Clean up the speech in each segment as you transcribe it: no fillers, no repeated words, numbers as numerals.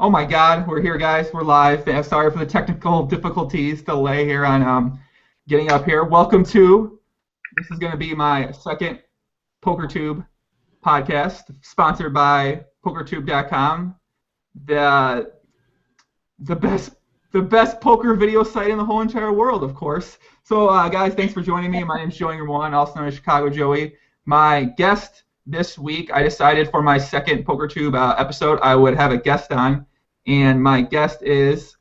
Oh my God, we're here, guys. We're live. Sorry for the technical difficulties, delay here on getting up here. Welcome to. This is going to be my second PokerTube podcast, sponsored by PokerTube.com, the the best the best poker video site in the whole entire world, of course. So, guys, thanks for joining me. My name is Joey Nguyen, also known as Chicago Joey. My guest this week, I decided for my second PokerTube episode, I would have a guest on, and my guest is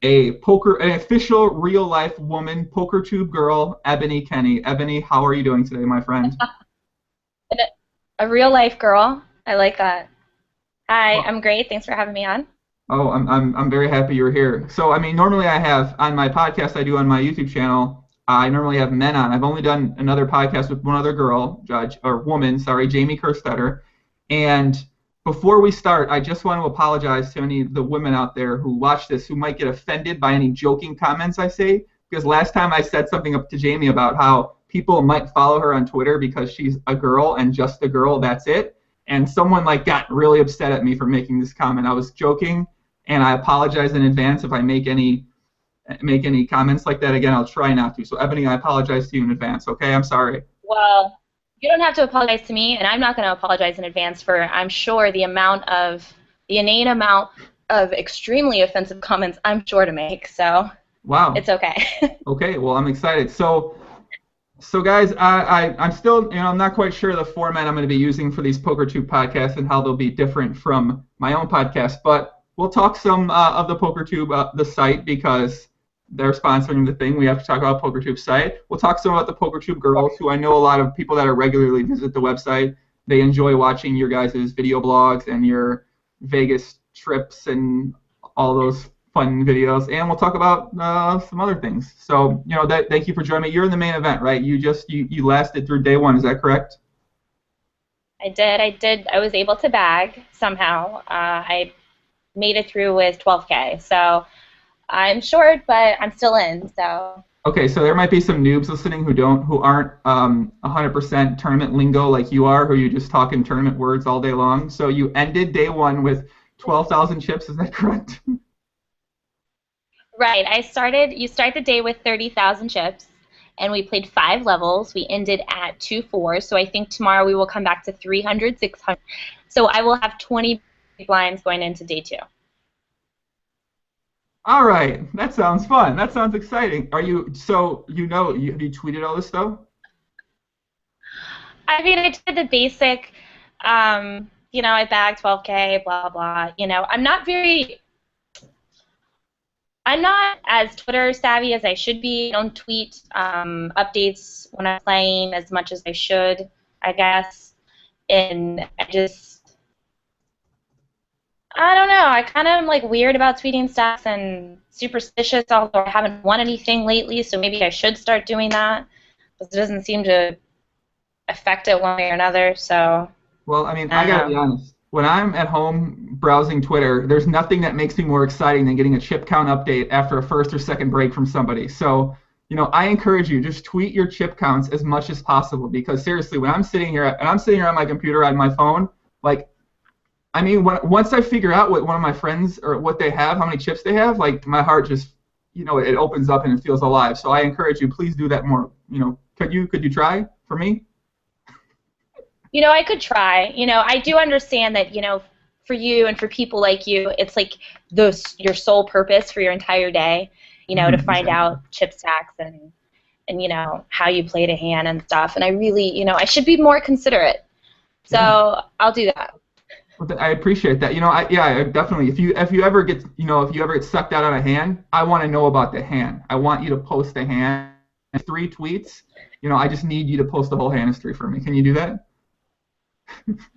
an official real-life woman, PokerTube girl, Ebony Kenney. Ebony, how are you doing today, my friend? A real-life girl. I like that. Hi, I'm great. Thanks for having me on. Oh, I'm very happy you're here. So, I mean, normally I have on my podcast I do on my YouTube channel, I normally have men on. I've only done another podcast with one other girl, Jamie Kerstetter. And before we start, I just want to apologize to any of the women out there who watch this who might get offended by any joking comments I say, because last time I said something up to Jamie about how people might follow her on Twitter because she's a girl and just a girl, that's it. And someone got really upset at me for making this comment. I was joking, and I apologize in advance if I make any comments like that again. I'll try not to. So, Ebony, I apologize to you in advance, okay? I'm sorry. Well, you don't have to apologize to me, and I'm not going to apologize in advance for, I'm sure, the inane amount of extremely offensive comments I'm sure to make. So, wow. It's okay. Okay, well, I'm excited. So guys, I'm still, I'm not quite sure the format I'm going to be using for these PokerTube podcasts and how they'll be different from my own podcast, but we'll talk some of the PokerTube, the site, because they're sponsoring the thing. We have to talk about PokerTube site. We'll talk some about the PokerTube girls, who I know a lot of people that are regularly visit the website. They enjoy watching your guys' video blogs and your Vegas trips and all those fun videos. And we'll talk about some other things. So, thank you for joining me. You're in the main event, right? You lasted through day one. Is that correct? I did. I was able to bag somehow. I made it through with 12K. So I'm short, but I'm still in. So. Okay, so there might be some noobs listening who aren't 100% tournament lingo like you are, who you just talk in tournament words all day long. So you ended day one with 12,000 chips. Is that correct? Right. You start the day with 30,000 chips, and we played 5 levels. We ended at 2-4, so I think tomorrow we will come back to 300, 600. So I will have 20 blinds going into day 2. All right. That sounds fun. That sounds exciting. Have you tweeted all this stuff? I mean, I did the basic, I bagged 12K, blah, blah. I'm not as Twitter savvy as I should be. I don't tweet updates when I'm playing as much as I should, I guess. And I don't know. I kind of am weird about tweeting stuff and superstitious, although I haven't won anything lately, so maybe I should start doing that. But it doesn't seem to affect it one way or another, so. Well, I mean, I gotta be honest. When I'm at home browsing Twitter, there's nothing that makes me more exciting than getting a chip count update after a first or second break from somebody. So, I encourage you, just tweet your chip counts as much as possible, because seriously, when I'm sitting here on my computer on my phone, once I figure out what one of my friends or what they have, how many chips they have, my heart just, it opens up and it feels alive. So I encourage you, please do that more. Could you try for me? I could try. I do understand that, for you and for people like you, it's your sole purpose for your entire day, to find out chip stacks and how you played a hand and stuff. And I really, I should be more considerate. So I'll do that. I appreciate that. I definitely. If you ever get sucked out on a hand, I want to know about the hand. I want you to post the hand, 3 tweets. I just need you to post the whole hand history for me. Can you do that?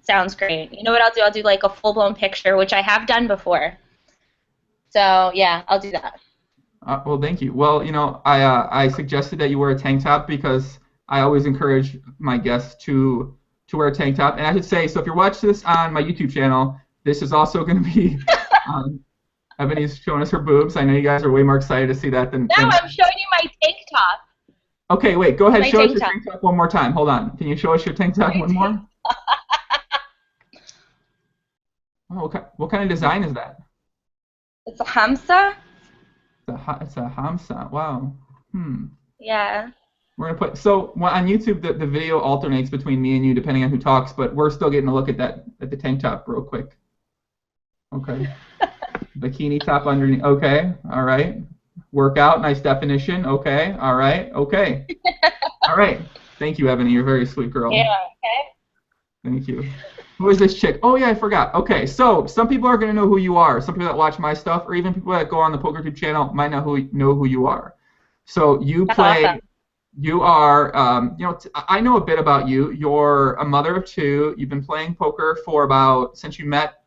Sounds great. You know what I'll do? I'll do a full-blown picture, which I have done before. So yeah, I'll do that. Well, thank you. Well, I suggested that you wear a tank top because I always encourage my guests to wear a tank top. And I should say, so if you're watching this on my YouTube channel, this is also going to be Ebony's showing us her boobs. I know you guys are way more excited to see that than. No, I'm showing you my tank top. Okay, wait. Go ahead. Show us your tank top one more time. Hold on. Can you show us your tank top one more? Oh, okay. What kind of design is that? It's a hamsa. It's a Hamsa. Wow. Hmm. Yeah. We're gonna put on YouTube the video alternates between me and you depending on who talks, but we're still getting a look at that at the tank top real quick. Okay. Bikini top underneath. Okay. All right. Workout, nice definition. Okay. All right. Okay. All right. Thank you, Ebony. You're a very sweet girl. Yeah. Okay. Thank you. Who is this chick? Oh yeah, I forgot. Okay, so some people are gonna know who you are. Some people that watch my stuff, or even people that go on the PokerTube channel, might know who you are. So you That's play. awesome. You are, I know a bit about you. You're a mother of two. You've been playing poker for since you met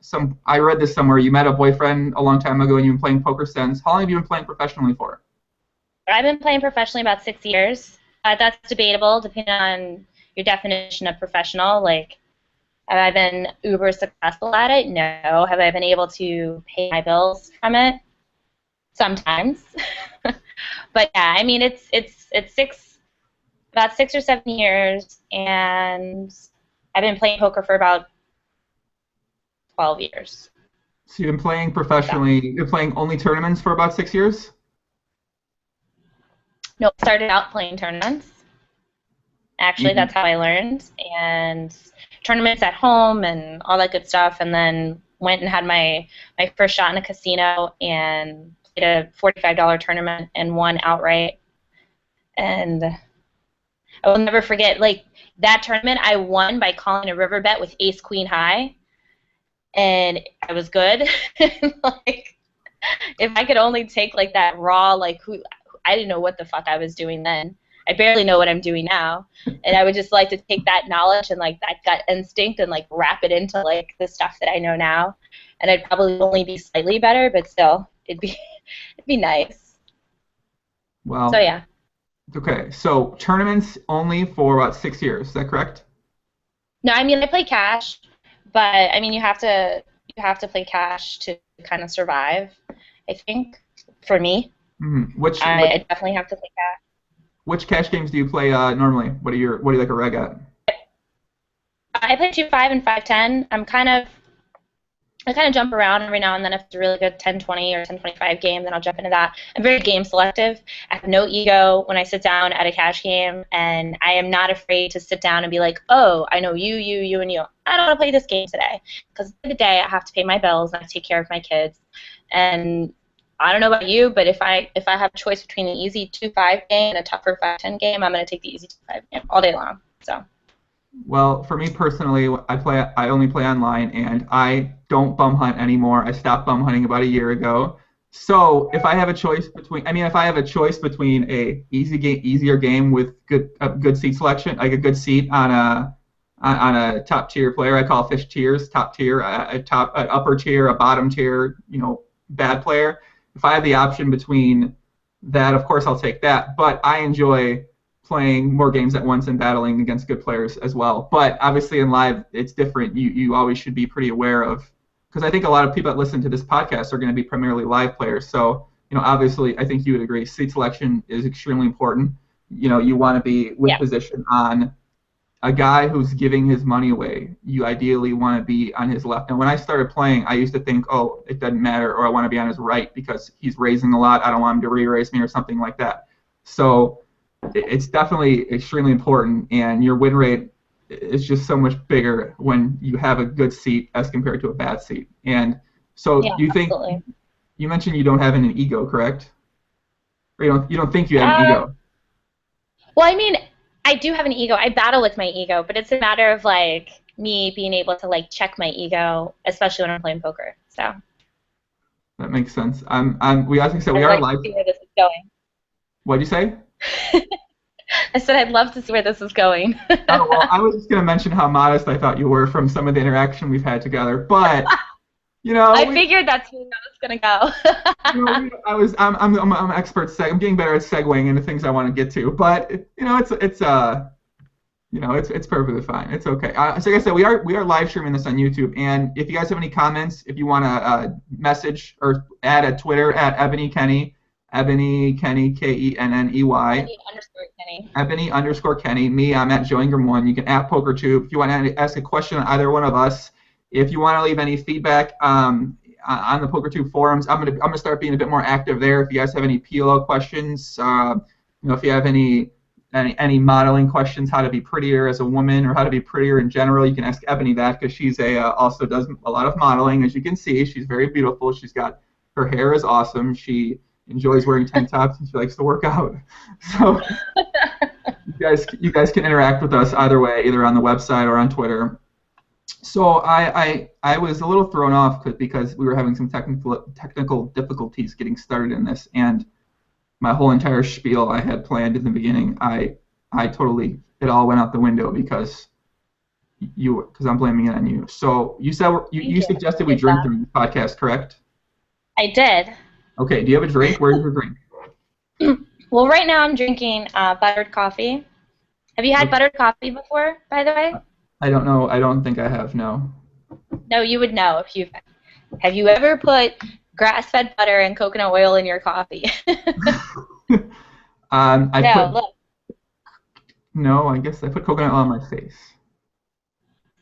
I read this somewhere, you met a boyfriend a long time ago and you've been playing poker since. How long have you been playing professionally for? I've been playing professionally about 6 years. That's debatable depending on your definition of professional. Like, have I been uber successful at it? No. Have I been able to pay my bills from it? Sometimes. But yeah, I mean, it's about 6 or 7 years, and I've been playing poker for about 12 years. So you've been playing professionally. You're playing only tournaments for about 6 years? No, I started out playing tournaments. Actually, that's how I learned, and tournaments at home and all that good stuff, and then went and had my first shot in a casino and played a $45 tournament and won outright. And I will never forget, like, that tournament I won by calling a river bet with ace queen high, and I was good. Like, if I could only take like that raw, like, I didn't know what the fuck I was doing then. I barely know what I'm doing now, and I would just like to take that knowledge and like that gut instinct and like wrap it into like the stuff that I know now, and I'd probably only be slightly better, but still, it'd be nice. Well, So yeah. okay, so tournaments only for about 6 years, is that correct? No, I mean I play cash, but I mean you have to play cash to kind of survive. I think for me, Mm-hmm. I definitely have to play cash. Which cash games do you play normally? What do you like a reg at? I play 2-5 and 5-10. I kind of jump around every now and then if it's a really good 10-20 or 10-25 game, then I'll jump into that. I'm very game selective. I have no ego when I sit down at a cash game, and I am not afraid to sit down and be like, oh, I know you, and you. I don't want to play this game today because at the end of the day I have to pay my bills and I have to take care of my kids. And I don't know about you, but if I have a choice between an easy 2-5 game and a tougher 5-10 game, I'm going to take the easy 2-5 game all day long. So. Well, for me personally, I only play online, and I don't bum hunt anymore. I stopped bum hunting about a year ago. So if I have a choice between a easier game with good seat selection, like a good seat on a top tier player, I call fish tiers, top tier, an upper tier, a bottom tier, bad player. If I have the option between that, of course I'll take that. But I enjoy playing more games at once and battling against good players as well. But obviously in live, it's different. You always should be pretty aware of, because I think a lot of people that listen to this podcast are going to be primarily live players. So, obviously I think you would agree, seat selection is extremely important. You want to be with position on a guy who's giving his money away. You ideally want to be on his left. Now, when I started playing, I used to think, oh, it doesn't matter, or I want to be on his right because he's raising a lot. I don't want him to re-raise me or something like that. So it's definitely extremely important, and your win rate is just so much bigger when you have a good seat as compared to a bad seat. And so you think, absolutely. You mentioned you don't have an ego, correct? Or you don't think you have an ego? Well, I mean, I do have an ego. I battle with my ego, but it's a matter of like me being able to like check my ego, especially when I'm playing poker. So that makes sense. We as I said, we are live. To see where this is going. What'd you say? I said I'd love to see where this is going. Oh, well, I was just going to mention how modest I thought you were from some of the interaction we've had together, but I figured that's where I was going to go. I'm an expert. I'm getting better at segueing into things I want to get to, but it's perfectly fine. It's okay. So like I said, we are live streaming this on YouTube, and if you guys have any comments, if you want to message or add a Twitter at Ebony Kenney. Ebony Kenney, Kenney. Ebony_Kenney. Me, I'm at Joe Ingram1. You can at PokerTube. If you want to ask a question on either one of us, if you want to leave any feedback on the PokerTube forums, I'm gonna start being a bit more active there. If you guys have any PLO questions, if you have any modeling questions, how to be prettier as a woman or how to be prettier in general, you can ask Ebony that, because she's also does a lot of modeling. As you can see, she's very beautiful. Her hair is awesome. She enjoys wearing tank tops and she likes to work out. So you guys can interact with us either way, either on the website or on Twitter. So I was a little thrown off because we were having some technical difficulties getting started in this, and my whole entire spiel I had planned in the beginning, it all went out the window because I'm blaming it on you. So you said you suggested we drink during the podcast, correct? I did. Okay. Do you have a drink? Where's your drink? Well, right now I'm drinking buttered coffee. Have you had buttered coffee before, by the way? I don't know. I don't think I have. No. No, you would know if you've. Have you ever put grass-fed butter and coconut oil in your coffee? Look. No, I guess I put coconut oil on my face.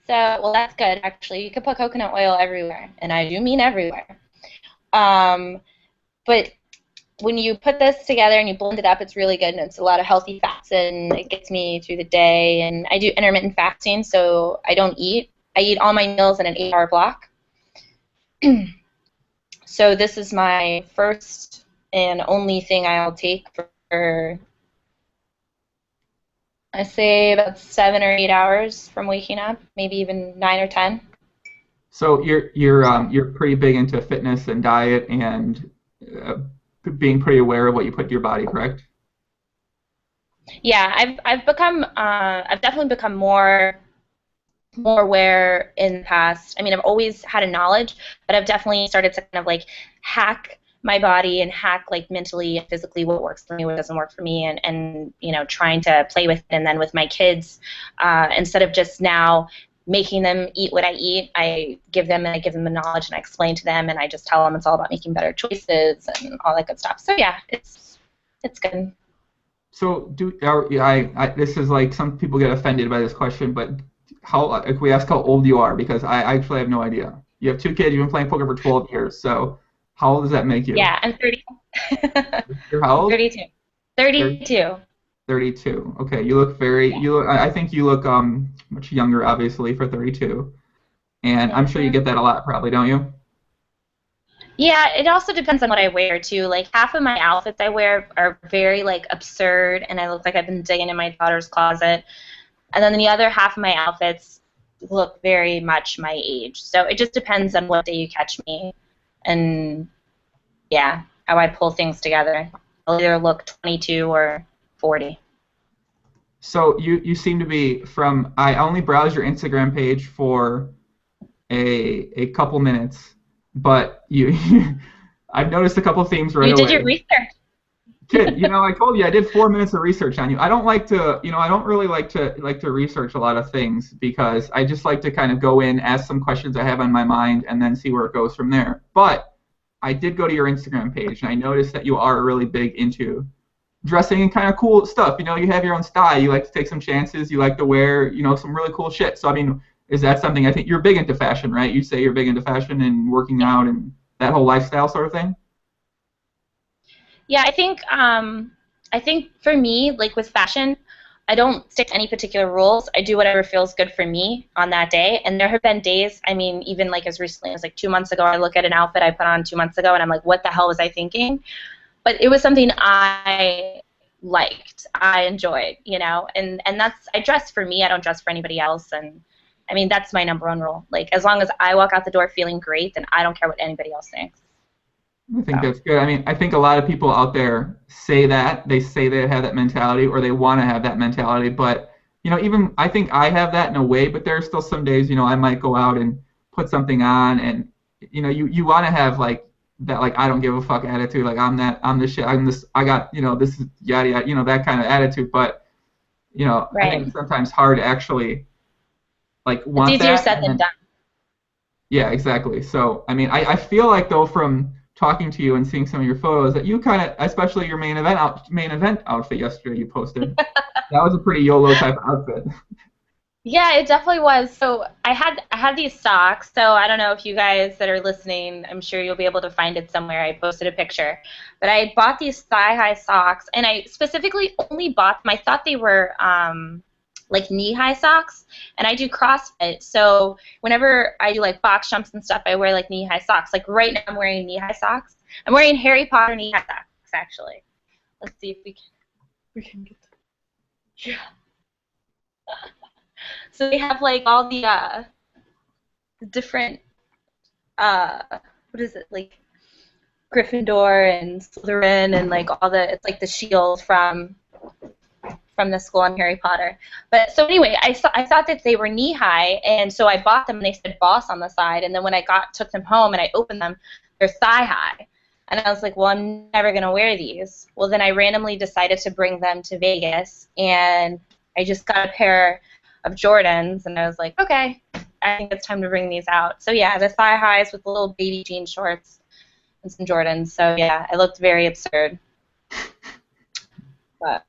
So, well, that's good, actually. You could put coconut oil everywhere, and I do mean everywhere. But when you put this together and you blend it up, it's really good, and it's a lot of healthy fats, and it gets me through the day. And I do intermittent fasting, so I don't eat. I eat all my meals in an 8-hour block. So this is my first and only thing I'll take for I say about 7 or 8 hours from waking up, maybe even 9 or 10. So you're pretty big into fitness and diet and being pretty aware of what you put in your body, correct? Yeah, I've definitely become more aware in the past. I mean, I've always had a knowledge, but I've definitely started to kind of like hack my body and hack like mentally and physically what works for me, what doesn't work for me, and trying to play with it. And then with my kids, instead of just now making them eat what I eat, I give them the knowledge, and I explain to them, and I just tell them it's all about making better choices and all that good stuff. So yeah, it's good. So this is like, some people get offended by this question, but if we ask how old you are, because I actually have no idea. You have 2 kids, you've been playing poker for 12 years, so how old does that make you? Yeah, I'm 30. You're how old? 32. 32. 32. Okay, I think you look much younger, obviously, for 32. And I'm sure you get that a lot, probably, don't you? Yeah, it also depends on what I wear too. Like half of my outfits I wear are very like absurd, and I look like I've been digging in my daughter's closet. And then the other half of my outfits look very much my age. So it just depends on what day you catch me, and yeah, how I pull things together. I'll either look 22 or 40. So you seem to be I only browsed your Instagram page for a couple minutes, but I've noticed a couple themes right away. You did your research. Kid, I told you I did 4 minutes of research on you. I don't really like to research a lot of things, because I just like to kind of go in, ask some questions I have on my mind, and then see where it goes from there. But I did go to your Instagram page, and I noticed that you are really big into dressing and kind of cool stuff. You have your own style. You like to take some chances. You like to wear, some really cool shit. So I mean, is that something? I think you're big into fashion, right? You say you're big into fashion and working out and that whole lifestyle sort of thing. Yeah, I think for me, like with fashion, I don't stick to any particular rules. I do whatever feels good for me on that day. And there have been days, I mean, even like as recently as like 2 months ago, I look at an outfit I put on 2 months ago, and I'm like, what the hell was I thinking? But it was something I liked, I enjoyed, and I dress for me. I don't dress for anybody else. And I mean, that's my #1 rule. Like, as long as I walk out the door feeling great, then I don't care what anybody else thinks. I think that's good. I mean, I think a lot of people out there say that. They say they have that mentality, or they want to have that mentality. But, even I think I have that in a way, but there are still some days, I might go out and put something on, and, you want to have, like, that, like, I don't give a fuck attitude. Like, I'm the shit. I'm this, I got, this is yada, yada, that kind of attitude. But, right. I think it's sometimes hard to actually, like, want that. It's easier said than done. Yeah, exactly. So, I mean, I feel like, though, from talking to you and seeing some of your photos, that you kind of, especially your main event outfit yesterday you posted, that was a pretty YOLO type of outfit. Yeah, it definitely was. So I had these socks. So I don't know if you guys that are listening, I'm sure you'll be able to find it somewhere. I posted a picture. But I bought these thigh-high socks, and I specifically only bought them. I thought they were like knee-high socks, and I do CrossFit. So whenever I do like box jumps and stuff, I wear like knee-high socks. Like right now I'm wearing knee-high socks. I'm wearing Harry Potter knee-high socks, actually. Let's see if we can get them. Yeah. So they have like all the different what is it, like Gryffindor and Slytherin and like all the, it's like the shield from the school in Harry Potter. But so anyway, I thought that they were knee high, and so I bought them and they said boss on the side, and then when I took them home and I opened them, they're thigh high. And I was like, well, I'm never gonna wear these. Well, then I randomly decided to bring them to Vegas, and I just got a pair of Jordans, and I was like, okay, I think it's time to bring these out. So yeah, the thigh highs with little baby jean shorts and some Jordans. So yeah, I looked very absurd. But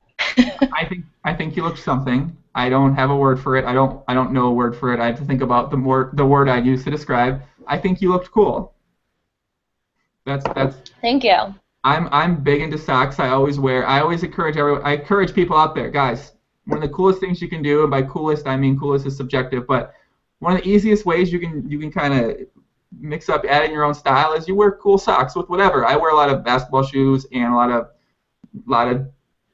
I think you look something. I don't have a word for it. I don't know a word for it. I have to think about the word I use to describe. I think you looked cool. That's thank you. I'm big into socks. I always encourage everyone. I encourage people out there, guys. One of the coolest things you can do, and by coolest I mean coolest is subjective, but one of the easiest ways you can kind of mix up adding your own style is you wear cool socks with whatever. I wear a lot of basketball shoes and a lot of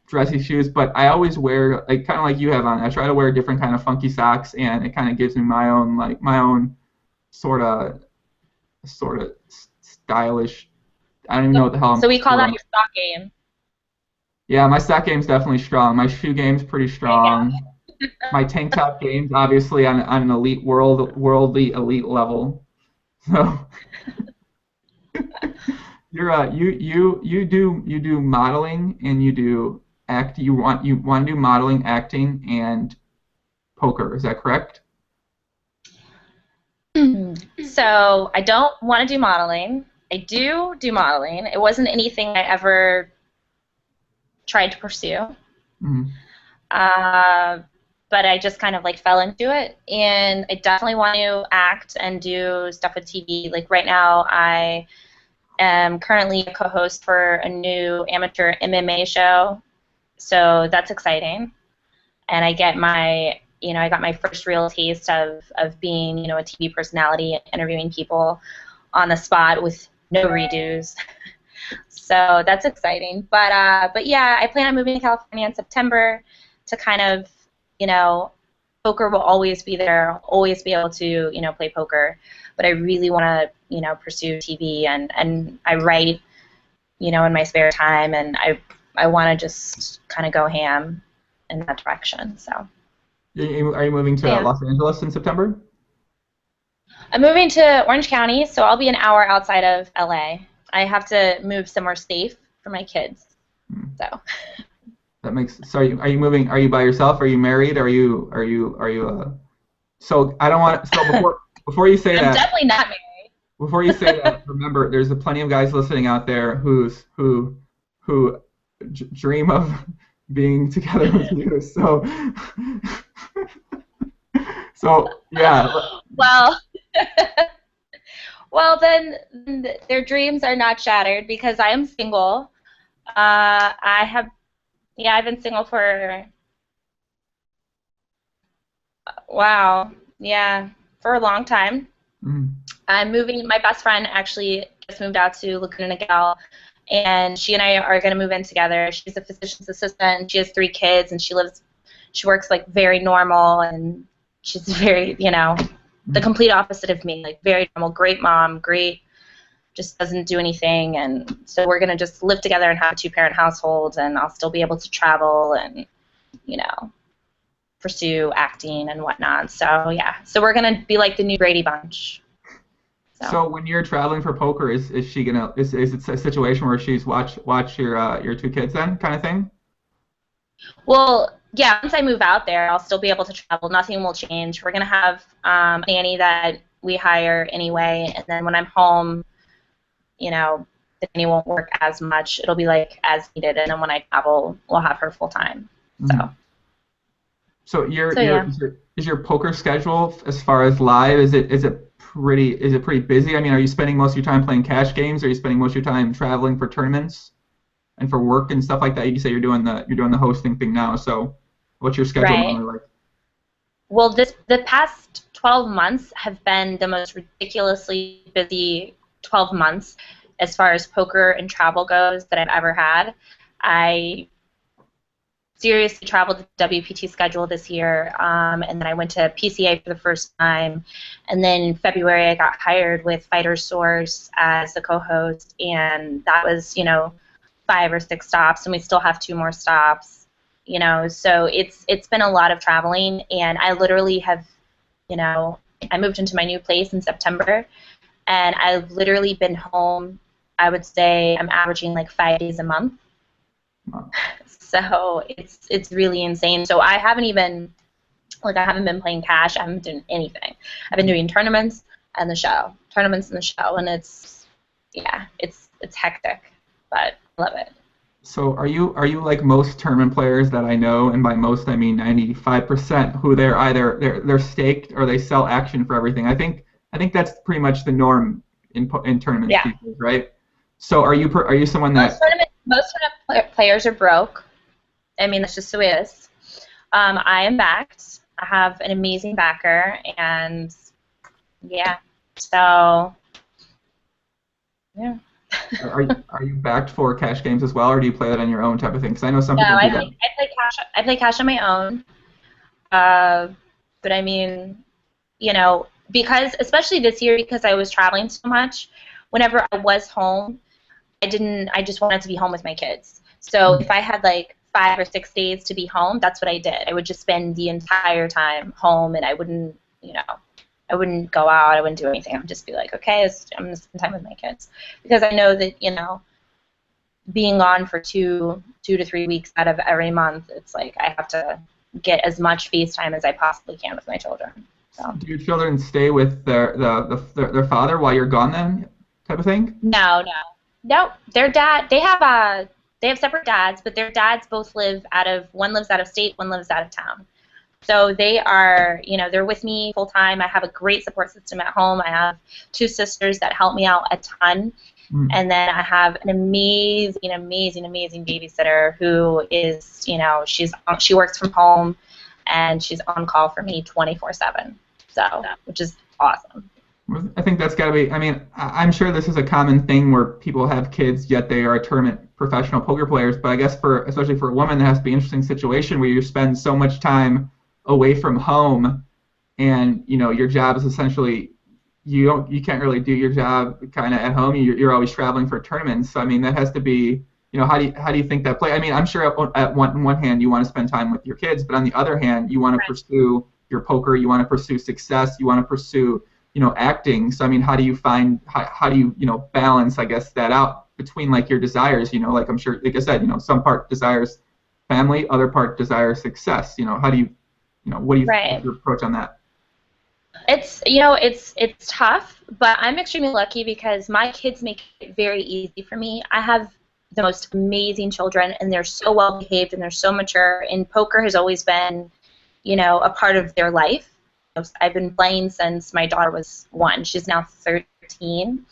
dressy shoes, but I always wear like kind of like you have on. I try to wear different kind of funky socks, and it kind of gives me my own sort of stylish. I don't even know what the hell. So we call that your sock game. Yeah, my sock game's definitely strong. My shoe game's pretty strong. My tank top game's obviously on an elite worldly elite level. So you do modeling and you do act. You want to do modeling, acting, and poker. Is that correct? So I don't want to do modeling. I do modeling. It wasn't anything I ever tried to pursue. Mm-hmm. But I just kind of like fell into it, and I definitely want to act and do stuff with TV. Like right now, I am currently a co-host for a new amateur MMA show, so that's exciting. And I got my first real taste of being, a TV personality, interviewing people on the spot with no redos. So that's exciting. But yeah, I plan on moving to California in September to kind of, poker will always be there, always be able to, play poker. But I really want to, pursue TV, and I write, in my spare time, and I want to just kind of go ham in that direction. So. Are you moving to Los Angeles in September? I'm moving to Orange County, so I'll be an hour outside of LA. I have to move somewhere safe for my kids. So. That makes. So are you moving? Are you by yourself? Are you married? Are you? So I don't want. So before you say I'm that. I'm definitely not married. Before you say that, remember there's plenty of guys listening out there who dream of being together with you. So yeah. Well, then their dreams are not shattered because I am single. I've been single for for a long time. Mm. I'm moving. My best friend actually just moved out to Laguna Niguel, and she and I are going to move in together. She's a physician's assistant. She has 3 kids, and she works like very normal, and she's very, the complete opposite of me, like very normal, great mom, just doesn't do anything, and so we're going to just live together and have a 2-parent household, and I'll still be able to travel and, pursue acting and whatnot. So, yeah. So we're going to be like the new Brady Bunch. So when you're traveling for poker, is it a situation where she's watch your 2 kids then, kind of thing? Well, yeah, once I move out there, I'll still be able to travel. Nothing will change. We're going to have a nanny that we hire anyway, and then when I'm home, the nanny won't work as much. It'll be like as needed, and then when I travel, we'll have her full time. So. So So yeah. is your poker schedule as far as live, is it pretty busy? I mean, are you spending most of your time playing cash games? Are you spending most of your time traveling for tournaments and for work and stuff like that? You say you're doing the hosting thing now. So what's your schedule Right. normally like? Well, the past 12 months have been the most ridiculously busy 12 months as far as poker and travel goes that I've ever had. I seriously traveled the WPT schedule this year, and then I went to PCA for the first time, and then in February I got hired with Fighter Source as the co-host, and that was 5 or 6 stops, and we still have 2 more stops. So it's been a lot of traveling, and I literally have, I moved into my new place in September, and I've literally been home. I would say I'm averaging like 5 days a month. Wow. So it's really insane. So I haven't even I haven't been playing cash. I haven't been doing anything. I've been doing tournaments and the show, and it's hectic, but I love it. So are you like most tournament players that I know, and by most I mean 95%, who they're staked or they sell action for everything. I think that's pretty much the norm in tournaments Yeah. these days, right? So are you someone that Most tournament players are broke. I mean, that's just the way it is. I am backed. I have an amazing backer, and yeah, so yeah. are you backed for cash games as well, or do you play that on your own type of thing? Because I know some No, people do that. I play cash. I play cash on my own. Uh, but I mean, because especially this year because I was traveling so much, whenever I was home, I just wanted to be home with my kids. So if I had like 5 or 6 days to be home, that's what I did. I would just spend the entire time home, and I wouldn't, I wouldn't go out. I wouldn't do anything. I would just be like, okay, I'm going to spend time with my kids. Because I know that, being on for 2 to 3 weeks out of every month, it's like I have to get as much face time as I possibly can with my children. So. Do your children stay with their father while you're gone then, type of thing? No. Their dad. They have separate dads, but their dads both one lives out of state, one lives out of town. So they are, they're with me full time. I have a great support system at home. I have 2 sisters that help me out a ton. And then I have an amazing babysitter who is, she works from home, and she's on call for me 24/7. So, which is awesome. I think that's got to be, I mean, I'm sure this is a common thing where people have kids, yet they are tournament professional poker players, but I guess especially for a woman, that has to be an interesting situation where you spend so much time away from home, and, your job is essentially, you can't really do your job kind of at home. You're always traveling for tournaments. So I mean, that has to be, how do you think that play? I mean, I'm sure on one hand you want to spend time with your kids, but on the other hand you want to pursue your poker, you want to pursue success, you want to pursue, acting. So I mean, how do you balance, I guess, that out between like your desires? Like I'm sure, like I said, some part desires family, other part desires success. How do you, what's your approach on that? It's it's tough, but I'm extremely lucky because my kids make it very easy for me. I have the most amazing children, and they're so well behaved and they're so mature. And poker has always been, a part of their life. I've been playing since my daughter was 1. She's now 13.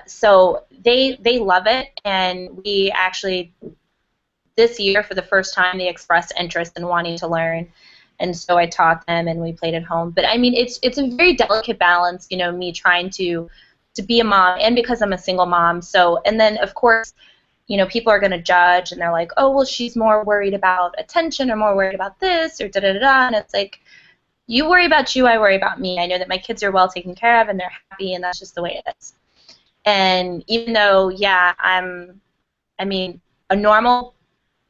So they love it, and we actually this year for the first time they expressed interest in wanting to learn. And so I taught them, and we played at home. But I mean, it's a very delicate balance, me trying to be a mom, and because I'm a single mom. So, and then of course, people are going to judge, and they're like, oh, well, she's more worried about attention, or more worried about this, or da da da da. And it's like, you worry about you, I worry about me. I know that my kids are well taken care of, and they're happy, and that's just the way it is. And even though, a normal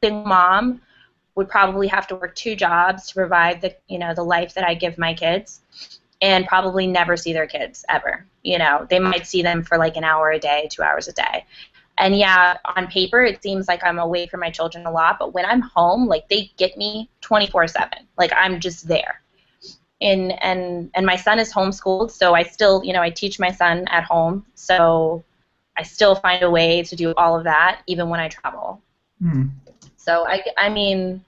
single mom would probably have to work 2 jobs to provide the life that I give my kids, and probably never see their kids ever. They might see them for like an hour a day, 2 hours a day. And yeah, on paper it seems like I'm away from my children a lot, but when I'm home, like they get me 24/7. Like I'm just there. And my son is homeschooled, so I still, I teach my son at home, so I still find a way to do all of that even when I travel. So I mean,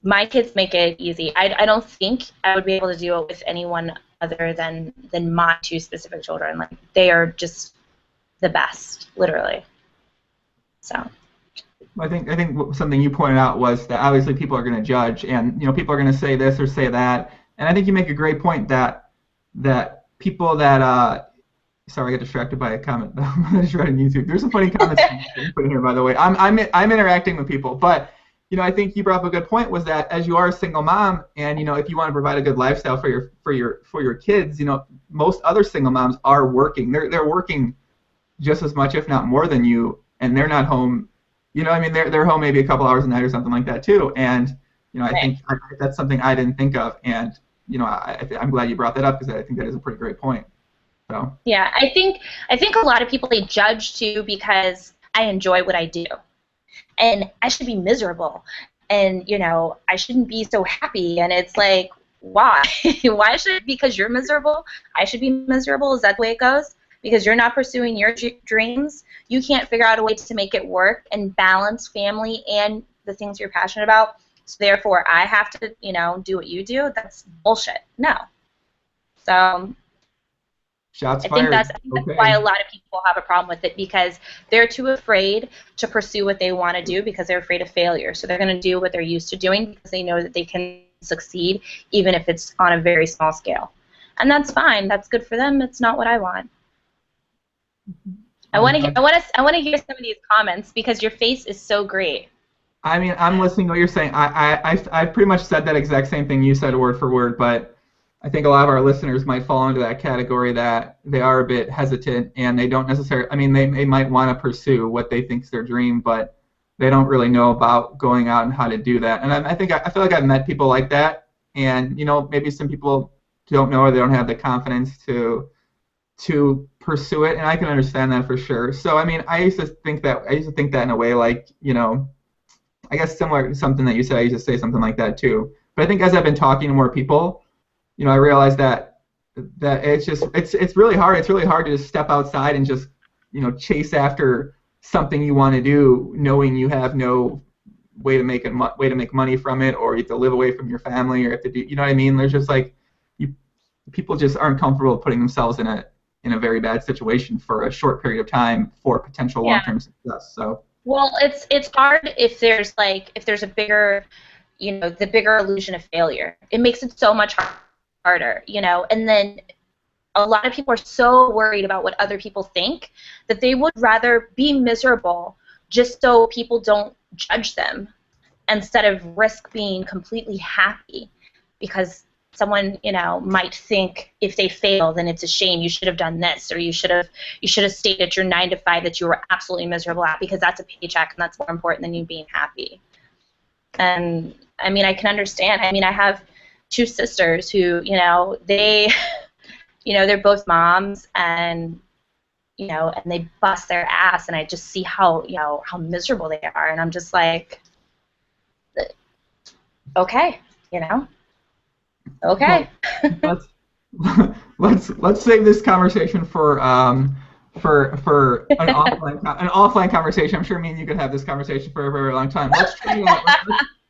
my kids make it easy. I don't think I would be able to do it with anyone other than my two specific children. Like, they are just the best, literally. So. I think something you pointed out was that obviously people are going to judge, and people are going to say this or say that, and I think you make a great point that people that sorry, I got distracted by a comment I just read on YouTube. There's some funny comments you put in here, by the way. I'm interacting with people, but I think you brought up a good point, was that as you are a single mom, and if you want to provide a good lifestyle for your kids, most other single moms are working. They're working just as much, if not more than you, and they're not home. They're home maybe a couple hours a night or something like that too. And I think that's something I didn't think of, and I'm glad you brought that up, because I think that is a pretty great point. So. Yeah, I think a lot of people, they judge too because I enjoy what I do, and I should be miserable, and I shouldn't be so happy, and it's like, why? Why should, because you're miserable, I should be miserable? Is that the way it goes? Because you're not pursuing your dreams, you can't figure out a way to make it work and balance family and the things you're passionate about, so therefore I have to, do what you do? That's bullshit. No. So shots I fired. think that's why a lot of people have a problem with it, because they're too afraid to pursue what they want to do because they're afraid of failure. So they're going to do what they're used to doing because they know that they can succeed even if it's on a very small scale. And that's fine. That's good for them. It's not what I want. I want to hear some of these comments, because your face is so great. I'm listening to what you're saying. I pretty much said that exact same thing you said word for word, but I think a lot of our listeners might fall into that category, that they are a bit hesitant, and they don't necessarily, they might want to pursue what they think is their dream, but they don't really know about going out and how to do that. And I feel like I've met people like that, and maybe some people don't know, or they don't have the confidence to pursue it, and I can understand that for sure. So I used to think that in a way, like, I guess similar to something that you said, I used to say something like that too. But I think as I've been talking to more people, I realized that it's really hard. It's really hard to just step outside and just chase after something you want to do, knowing you have no way to make money from it, or you have to live away from your family, or you have to do, what I mean? There's just like, people just aren't comfortable putting themselves in a very bad situation for a short period of time for potential long-term success. So. Well, it's hard if there's a bigger, the bigger illusion of failure. It makes it so much harder, and then a lot of people are so worried about what other people think that they would rather be miserable just so people don't judge them, instead of risk being completely happy because someone might think if they fail, then it's a shame, you should have done this, or you should have stayed at your 9 to 5 that you were absolutely miserable at, because that's a paycheck and that's more important than you being happy. And I can understand. I have 2 sisters who, they're both moms, and and they bust their ass, and I just see how miserable they are, and I'm just like, okay, okay. let's save this conversation for an offline conversation. I'm sure me and you could have this conversation for a very long time.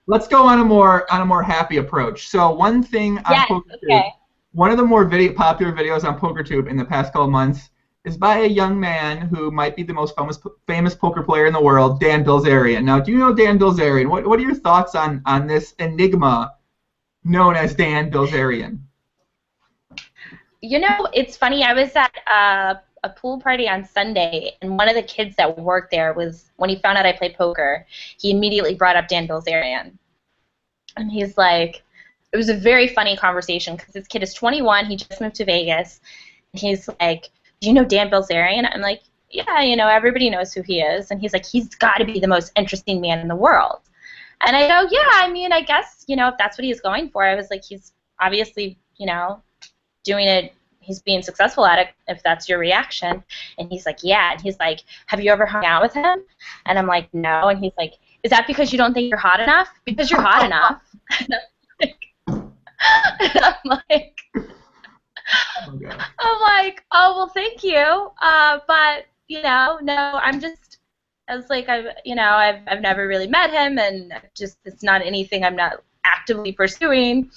Let's go on a more happy approach. So one thing on PokerTube, one of the more popular videos on PokerTube in the past couple of months is by a young man who might be the most famous poker player in the world, Dan Bilzerian. Now, do you know Dan Bilzerian? What are your thoughts on this enigma known as Dan Bilzerian? It's funny. I was at a pool party on Sunday, and one of the kids that worked there when he found out I play poker, he immediately brought up Dan Bilzerian. And he's like, it was a very funny conversation, because this kid is 21, he just moved to Vegas, and he's like, do you know Dan Bilzerian? I'm like, yeah, everybody knows who he is. And he's like, he's got to be the most interesting man in the world. And I go, yeah, I guess, if that's what he's going for. I was like, he's obviously, doing it, he's being successful at it, if that's your reaction. And he's like, yeah. And he's like, have you ever hung out with him? And I'm like, no. And he's like, is that because you don't think you're hot enough? Because you're hot enough. And I'm like, oh, well, thank you. But, no, I was like, I've never really met him, and just, it's not anything, I'm not actively pursuing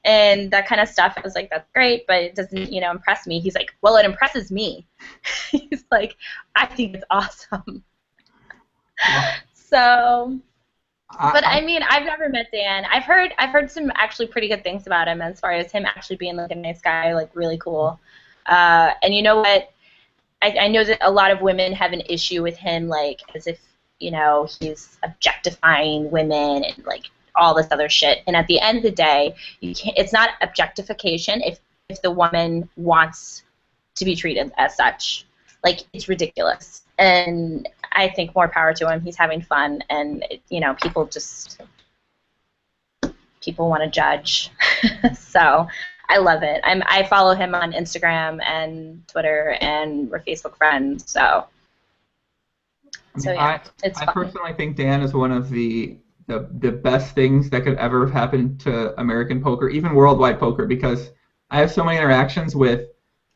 and that kind of stuff. I was like, that's great, but it doesn't, impress me. He's like, well, it impresses me. He's like, I think it's awesome. Yeah. So, but I mean, I've never met Dan. I've heard some actually pretty good things about him as far as him actually being like a nice guy, like really cool. And you know what? I know that a lot of women have an issue with him, like as if he's objectifying women and like all this other shit. And at the end of the day, it's not objectification if the woman wants to be treated as such. Like, it's ridiculous. And I think more power to him. He's having fun, and people want to judge. So I love it. I follow him on Instagram and Twitter, and we're Facebook friends. So yeah, it's fun. I personally think Dan is one of the best things that could ever have happened to American poker, even worldwide poker, because I have so many interactions with.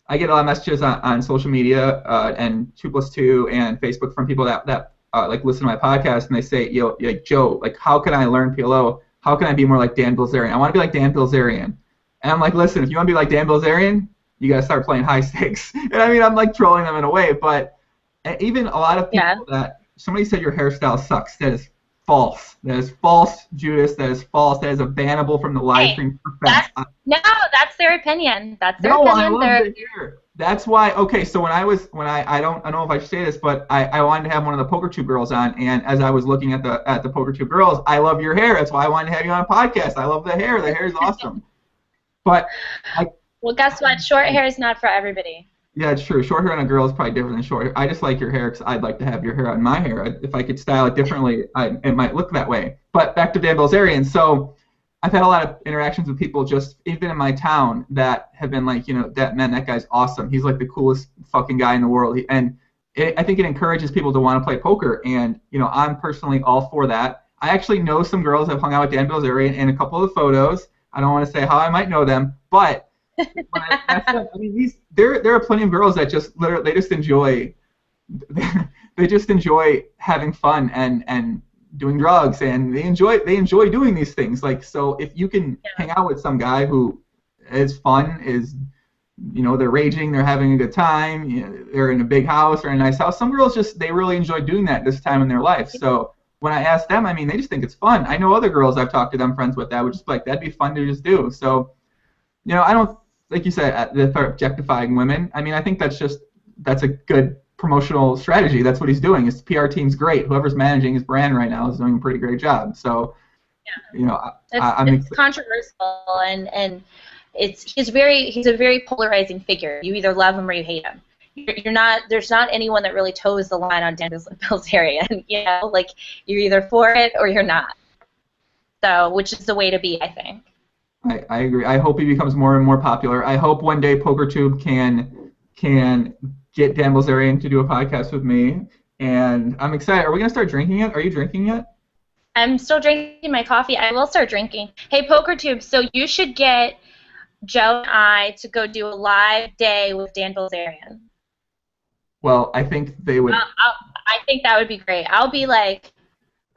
I get a lot of messages on social media and 2+2 and Facebook from people that like listen to my podcast, and they say, like, Joe, like, how can I learn PLO? How can I be more like Dan Bilzerian? I want to be like Dan Bilzerian. And I'm like, listen, if you want to be like Dan Bilzerian, you got to start playing high stakes. And I mean, I'm like trolling them in a way, but even a lot of people that somebody said your hairstyle sucks. That is false. That is false, Judas. That is false. That is a bannable from the live stream. That's their opinion. That's their opinion. I love to hear. That's why. Okay, so when I don't know if I should say this, but I wanted to have one of the PokerTube girls on, and as I was looking at the PokerTube girls, I love your hair. That's why I wanted to have you on a podcast. I love the hair. The hair is awesome. But well, guess what? Short hair is not for everybody. Yeah, it's true. Short hair on a girl is probably different than short hair. I just like your hair because I'd like to have your hair on my hair. If I could style it differently, it might look that way. But back to Dan Bilzerian. So I've had a lot of interactions with people just even in my town that have been like, that guy's awesome. He's like the coolest fucking guy in the world. I think it encourages people to want to play poker. And, I'm personally all for that. I actually know some girls that have hung out with Dan Bilzerian in a couple of the photos. I don't want to say how I might know them, but there are plenty of girls that they just enjoy having fun and doing drugs, and they enjoy doing these things. Like, so if you can hang out with some guy who is fun, they're raging, they're having a good time, they're in a big house or a nice house. Some girls they really enjoy doing that this time in their life. So when I ask them, they just think it's fun. I know other girls I've talked to them, friends with, that would just be like, that'd be fun to just do. So, I don't, like you said, they're objectifying women. I think that's a good promotional strategy. That's what he's doing. His PR team's great. Whoever's managing his brand right now is doing a pretty great job. So, it's controversial, and he's a very polarizing figure. You either love him or you hate him. There's not anyone that really toes the line on Dan Bilzerian. Like, you're either for it or you're not. So, which is the way to be, I think. I agree. I hope he becomes more and more popular. I hope one day PokerTube can get Dan Bilzerian to do a podcast with me, and I'm excited. Are we gonna start drinking yet? Are you drinking yet? I'm still drinking my coffee. I will start drinking. Hey, PokerTube, so you should get Joe and I to go do a live day with Dan Bilzerian. Well, I think they would. I think that would be great. I'll be like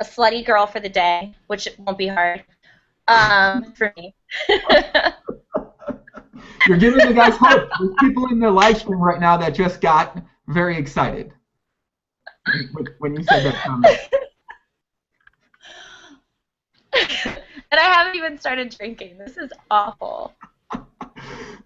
a slutty girl for the day, which won't be hard for me. You're giving the guys hope. There's people in the live stream right now that just got very excited when you said that comment. And I haven't even started drinking. This is awful.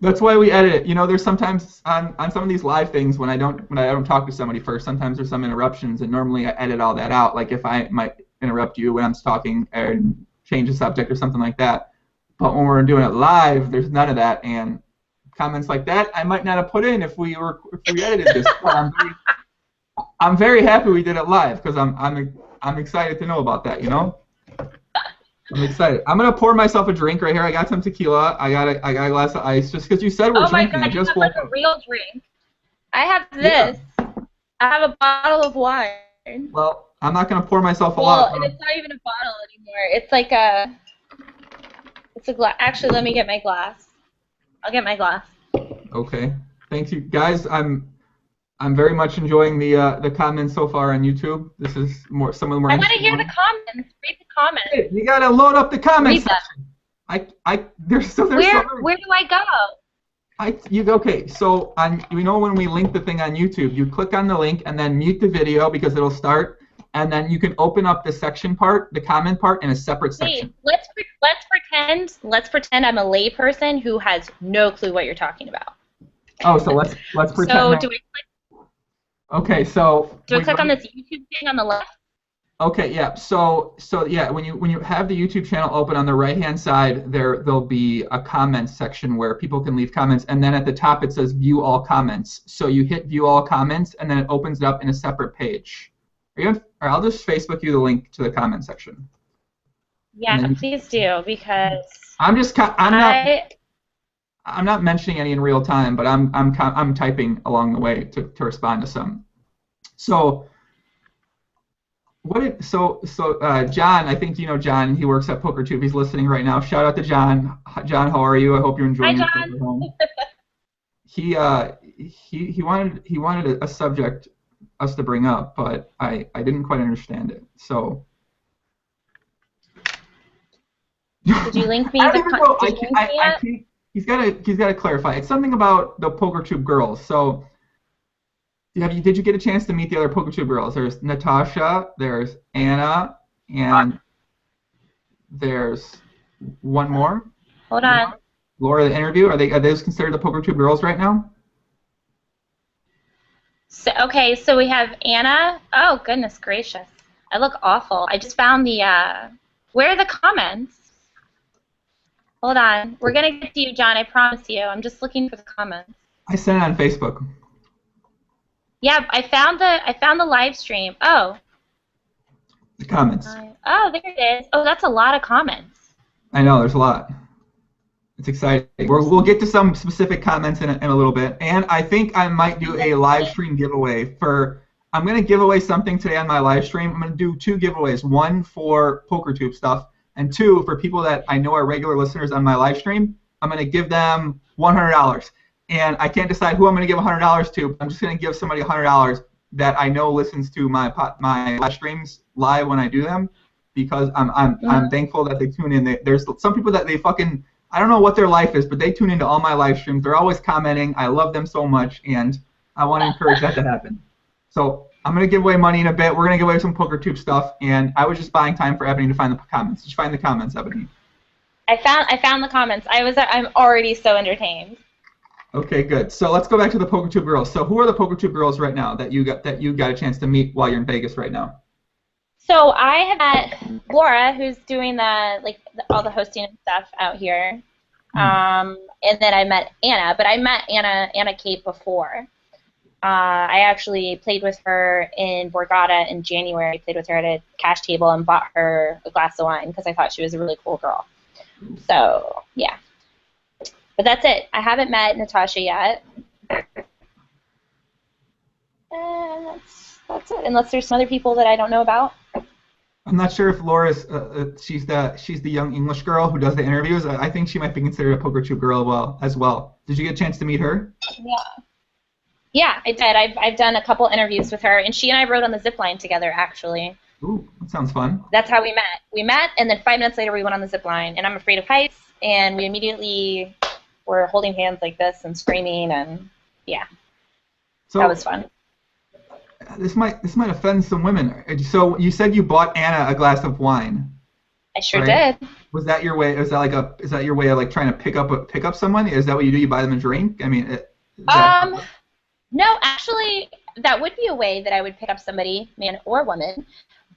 That's why we edit it. There's sometimes on some of these live things when I don't talk to somebody first, sometimes there's some interruptions, and normally I edit all that out. Like if I might interrupt you when I'm talking and change the subject or something like that. But when we're doing it live, there's none of that, and comments like that I might not have put in if we edited this. I'm very happy we did it live because I'm excited to know about that. I'm excited. I'm gonna pour myself a drink right here. I got some tequila. I got a glass of ice just because you said we're drinking. Oh my God! You have like a real drink. I have this. Yeah. I have a bottle of wine. Well, I'm not gonna pour myself a lot. Well, it's not even a bottle anymore. It's like it's a glass. Actually, let me get my glass. I'll get my glass. Okay. Thanks, you guys. I'm I'm very much enjoying the comments so far on YouTube. This is some of the more I want to interesting hear the ones. comments. Read the comments. Hey, you gotta load up the comments Read them. section. There's so Where do I go? Okay, so when we link the thing on YouTube, you click on the link and then mute the video because it'll start, and then you can open up the section part, the comment part, in a separate section. Let's pretend I'm a layperson who has no clue what you're talking about. Oh, so let's pretend. So do I click? Okay, so do I click on this YouTube thing on the left? Okay, yeah. So yeah, when you have the YouTube channel open, on the right-hand side, there'll be a comments section where people can leave comments, and then at the top it says View All Comments. So you hit View All Comments, and then it opens it up in a separate page. Or I'll just Facebook you the link to the comment section. Yeah, please do, because I'm not mentioning any in real time, but I'm typing along the way to respond to some. So. John, I think you know John. He works at PokerTube. He's listening right now. Shout out to John. John, how are you? I hope you're enjoying your trip at home. He wanted a subject us to bring up, but I didn't quite understand it. So. Did you link me? He's got to clarify. It's something about the PokerTube girls. So. Did you get a chance to meet the other PokerTube girls? There's Natasha, there's Anna, and there's one more. Hold on. Laura, the interview. Are those considered the PokerTube girls right now? So we have Anna. Oh goodness gracious, I look awful. I just found the. Where are the comments? Hold on. We're gonna get to you, John. I promise you. I'm just looking for the comments. I sent it on Facebook. Yeah, I found the live stream. Oh. The comments. Oh, there it is. Oh, that's a lot of comments. I know, there's a lot. It's exciting. We'll get to some specific comments in a little bit, and I think I might do a live stream giveaway I'm going to give away something today on my live stream. I'm going to do 2 giveaways, one for PokerTube stuff, and 2 for people that I know are regular listeners on my live stream. I'm going to give them $100. And I can't decide who I'm going to give $100 to. I'm just going to give somebody $100 that I know listens to my live streams live when I do them, because I'm thankful that they tune in. There's some people that I don't know what their life is, but they tune into all my live streams. They're always commenting. I love them so much, and I want to encourage that to happen. So I'm going to give away money in a bit. We're going to give away some PokerTube stuff, and I was just buying time for Ebony to find the comments. Just find the comments, Ebony. I found the comments. I'm already so entertained. Okay, good. So let's go back to the PokerTube girls. So who are the PokerTube girls right now that you got a chance to meet while you're in Vegas right now? So I have met Laura, who's doing all the hosting and stuff out here, and then I met Anna. But I met Anna Kate before. I actually played with her in Borgata in January. I played with her at a cash table and bought her a glass of wine because I thought she was a really cool girl. So yeah. But that's it. I haven't met Natasha yet. And that's it. Unless there's some other people that I don't know about. I'm not sure if Laura's she's the young English girl who does the interviews. I think she might be considered a PokerTube girl as well. Did you get a chance to meet her? Yeah, I did. I've done a couple interviews with her, and she and I rode on the zip line together actually. Ooh, that sounds fun. That's how we met. We met, and then 5 minutes later we went on the zip line. And I'm afraid of heights, and we immediately were holding hands like this and screaming, and yeah, so that was fun. This might offend some women. So you said you bought Anna a glass of wine. I sure did. Was that your way? Is that your way of like trying to pick up someone? Is that what you do? You buy them a drink? I mean, no, actually, that would be a way that I would pick up somebody, man or woman.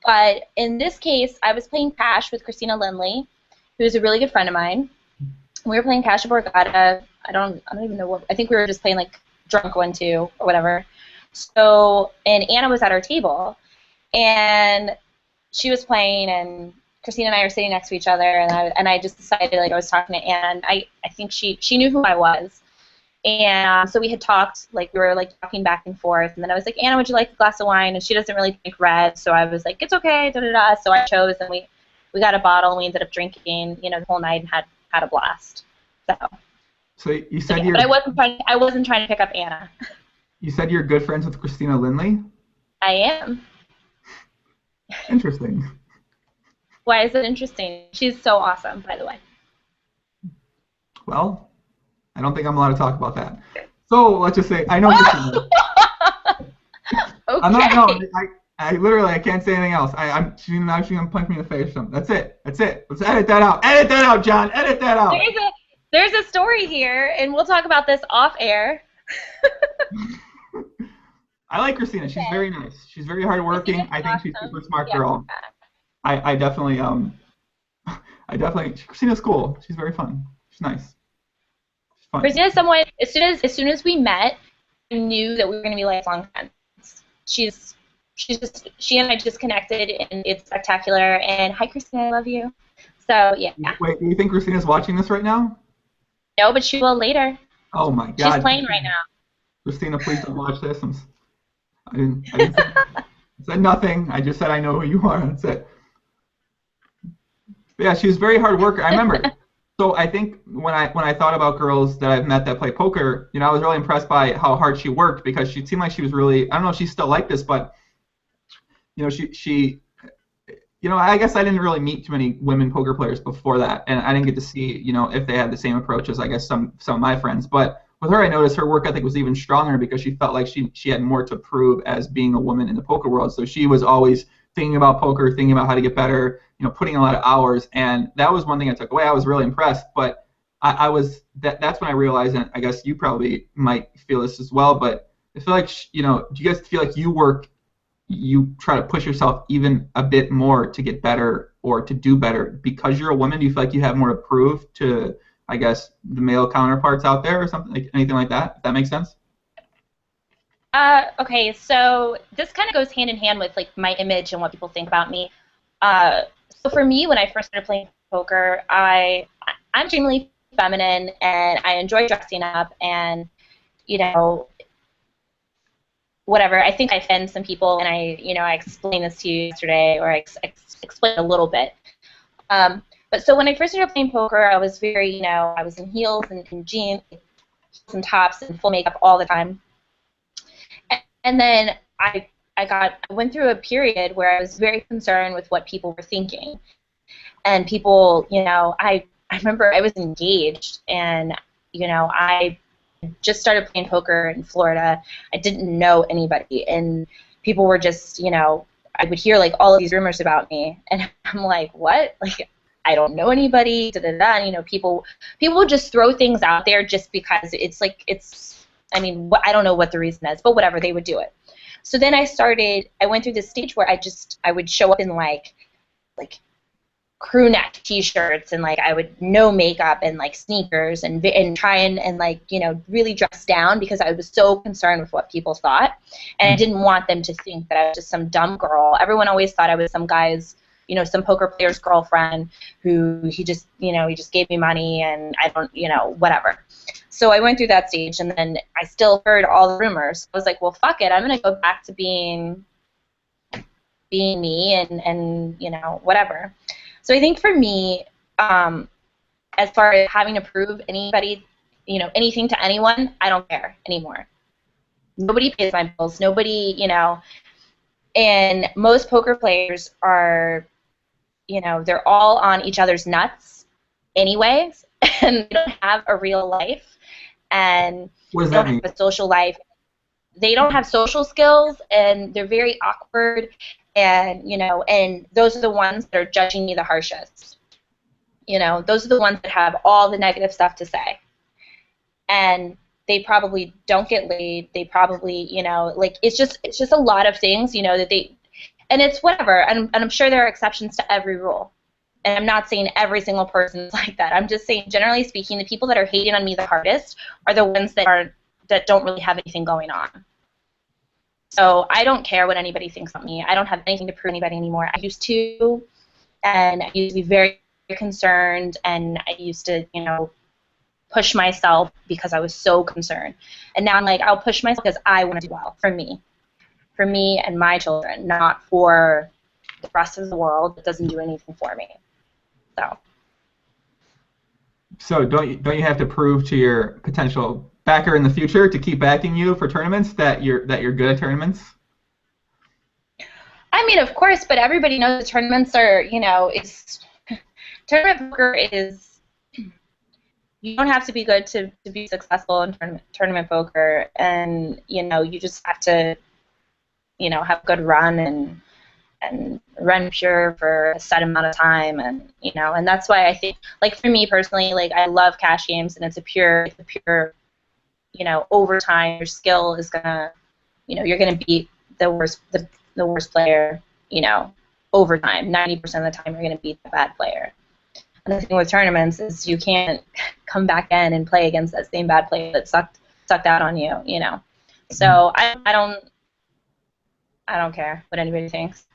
But in this case, I was playing cash with Christina Lindley, who's a really good friend of mine. We were playing cash at Borgata. I don't even know what. I think we were just playing like drunk 1-2 or whatever. So, and Anna was at our table, and she was playing, and Christina and I were sitting next to each other, and I just decided, like, I was talking to Anna, and I think she knew who I was, and so we had talked, like, we were like talking back and forth, and then I was like, Anna, would you like a glass of wine? And she doesn't really drink red, so I was like, it's okay, da da da. So I chose, and we got a bottle, and we ended up drinking, the whole night, and had a blast. So you said but I wasn't trying to pick up Anna. You said you're good friends with Christina Lindley? I am. Interesting. Why is it interesting? She's so awesome, by the way. Well, I don't think I'm allowed to talk about that. So let's just say I know Christina. Okay. I'm not. No, I literally I can't say anything else. She's gonna punch me in the face or something. That's it. That's it. Let's edit that out. Edit that out, John. Edit that out. There's a story here, and we'll talk about this off air. I like Christina. She's very nice. She's very hardworking. I think she's a super smart girl. I definitely Christina's cool. She's very fun. She's nice. She's fun. Christina's someone. As soon as we met, I knew that we were going to be lifelong friends. She and I just connected, and it's spectacular. And hi, Christina, I love you. So yeah. Wait, do you think Christina's watching this right now? No, but she will later. Oh my God. She's playing right now. Christina, please don't watch this. I didn't said nothing. I just said I know who you are. That's it. But yeah, she was very hard worker. I remember. So I think when I thought about girls that I've met that play poker, I was really impressed by how hard she worked because she seemed like she was really, I don't know if she's still like this, but she I guess I didn't really meet too many women poker players before that, and I didn't get to see, if they had the same approach as I guess some of my friends. But with her, I noticed her work ethic was even stronger because she felt like she had more to prove as being a woman in the poker world. So she was always thinking about poker, thinking about how to get better, putting a lot of hours, and that was one thing I took away. I was really impressed, but that's when I realized, and I guess you probably might feel this as well, but I feel like, do you guys feel like you try to push yourself even a bit more to get better or to do better because you're a woman? Do you feel like you have more to prove to, I guess, the male counterparts out there or something, like anything like that? If that makes sense? Okay, so this kind of goes hand in hand with like my image and what people think about me. So for me, when I first started playing poker, I'm extremely feminine and I enjoy dressing up and, whatever. I think I offend some people, and I explained this to you yesterday, or I explained a little bit. But so when I first started playing poker, I was very, I was in heels and jeans and tops and full makeup all the time. And then I went through a period where I was very concerned with what people were thinking. And people, I remember I was engaged, and, I just started playing poker in Florida. I didn't know anybody, and people were just, I would hear like all of these rumors about me, and I'm like, what? Like, I don't know anybody. Da da da. And, people would just throw things out there just because I don't know what the reason is, but whatever, they would do it. So then I went through this stage where I would show up in like crew neck t-shirts and like I would no makeup and like sneakers and try and like really dress down because I was so concerned with what people thought, and I didn't want them to think that I was just some dumb girl. Everyone always thought I was some guy's some poker player's girlfriend who he just gave me money and I don't whatever. So I went through that stage, and then I still heard all the rumors. I was like, well, fuck it, I'm gonna go back to being me and whatever. So I think for me, as far as having to prove anything to anyone, I don't care anymore. Nobody pays my bills. Nobody, and most poker players are, they're all on each other's nuts anyways, and they don't have a real life, and they don't have a social life. They don't have social skills, and they're very awkward. And, and those are the ones that are judging me the harshest. Those are the ones that have all the negative stuff to say. And they probably don't get laid. They probably, it's just a lot of things, that they, and it's whatever. And I'm sure there are exceptions to every rule. And I'm not saying every single person is like that. I'm just saying, generally speaking, the people that are hating on me the hardest are the ones that don't really have anything going on. So I don't care what anybody thinks of me. I don't have anything to prove anybody anymore. I used to, and I used to be very concerned, and I used to, push myself because I was so concerned. And now I'm like, I'll push myself because I want to do well for me and my children, not for the rest of the world that doesn't do anything for me. So don't you have to prove to your potential backer in the future to keep backing you for tournaments, that you're good at tournaments? I mean, of course, but everybody knows that tournaments are, tournament poker is, you don't have to be good to be successful in tournament poker, and, you just have to, have a good run and run pure for a set amount of time, and, and that's why I think, like, for me personally, like, I love cash games, and it's a pure, over time, your skill is gonna, you're gonna beat the worst player, over time. 90% of the time, you're gonna beat the bad player. And the thing with tournaments is you can't come back in and play against that same bad player that sucked out on you, So I don't care what anybody thinks.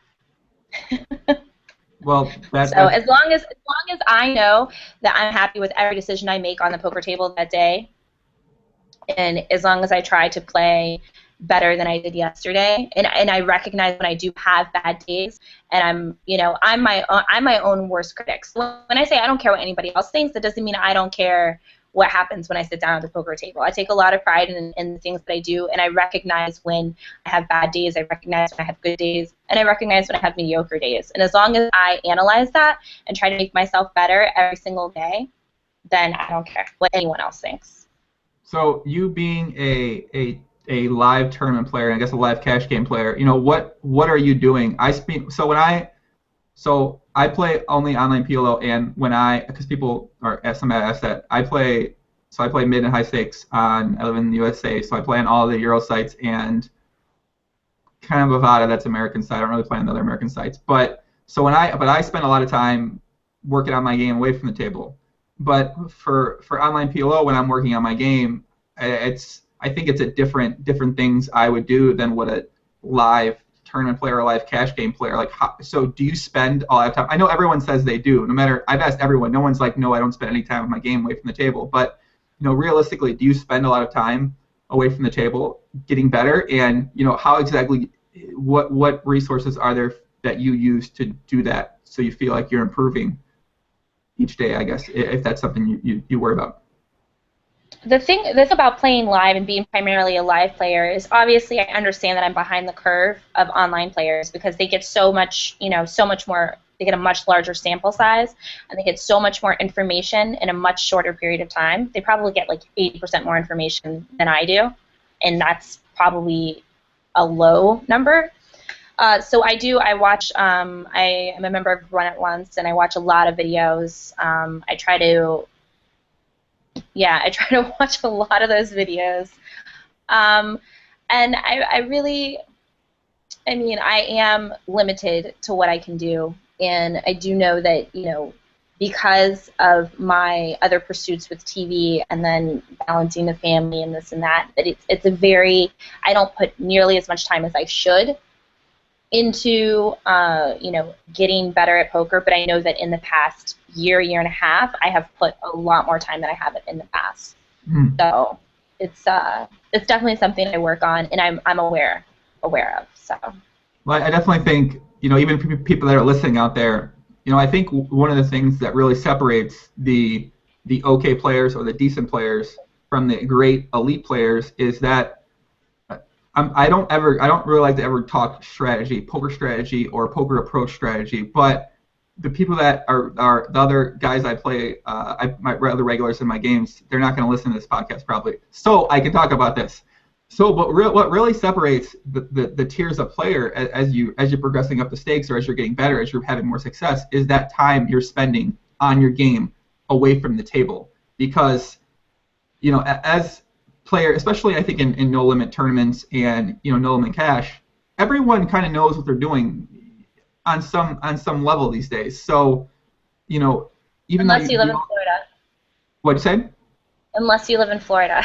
Well, so as long as I know that I'm happy with every decision I make on the poker table that day, and as long as I try to play better than I did yesterday, and I recognize when I do have bad days, and I'm my own worst critic. So when I say I don't care what anybody else thinks, that doesn't mean I don't care what happens when I sit down at the poker table. I take a lot of pride in the things that I do, and I recognize when I have bad days, I recognize when I have good days, and I recognize when I have mediocre days. And as long as I analyze that and try to make myself better every single day, then I don't care what anyone else thinks. So you being a live tournament player, and I guess a live cash game player, what are you doing? So I play only online PLO, and because people are asked that, I play mid and high stakes I live in the USA, so I play on all the Euro sites and kind of Bovada, that's American site. I don't really play on the other American sites, but I spend a lot of time working on my game away from the table. But for online PLO, when I'm working on my game, I think it's a different things I would do than what a live tournament player or a live cash game player. Like, so do you spend a lot of time? I know everyone says they do. No matter, I've asked everyone. No one's like, no, I don't spend any time with my game away from the table. But realistically, do you spend a lot of time away from the table getting better? And how exactly, what resources are there that you use to do that, so you feel like you're improving each day, I guess, if that's something you worry about? The thing about playing live and being primarily a live player is, obviously I understand that I'm behind the curve of online players, because they get so much more, they get a much larger sample size, and they get so much more information in a much shorter period of time. They probably get like 80% more information than I do, and that's probably a low number. So I watch, I am a member of Run It Once, and I watch a lot of videos. I try to watch a lot of those videos. And I am limited to what I can do. And I do know that, because of my other pursuits with TV and then balancing the family and this and that, I don't put nearly as much time as I should into getting better at poker, but I know that in the past year and a half, I have put a lot more time than I have in the past. So it's definitely something I work on, and I'm aware of. So. Well, I definitely think even for people that are listening out there, I think one of the things that really separates the okay players or the decent players from the great elite players is that I don't really like to ever talk strategy, poker strategy, or poker approach strategy. But the people that are the other guys I play, my other regulars in my games, they're not going to listen to this podcast probably. So I can talk about this. So, but what really separates the tiers of player as you're progressing up the stakes, or as you're getting better, as you're having more success, is that time you're spending on your game away from the table. Because as player, especially I think in no limit tournaments and no limit cash, everyone kind of knows what they're doing on some level these days. So even unless you live in Florida. What'd you say? Unless you live in Florida.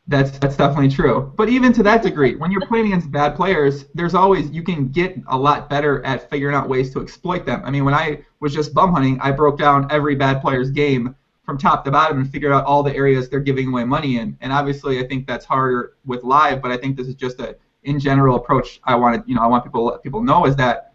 That's definitely true. But even to that degree, when you're playing against bad players, you can get a lot better at figuring out ways to exploit them. I mean, when I was just bum hunting, I broke down every bad player's game from top to bottom and figured out all the areas they're giving away money in. And obviously, I think that's harder with live, but I think this is just in general approach I want people to know, is that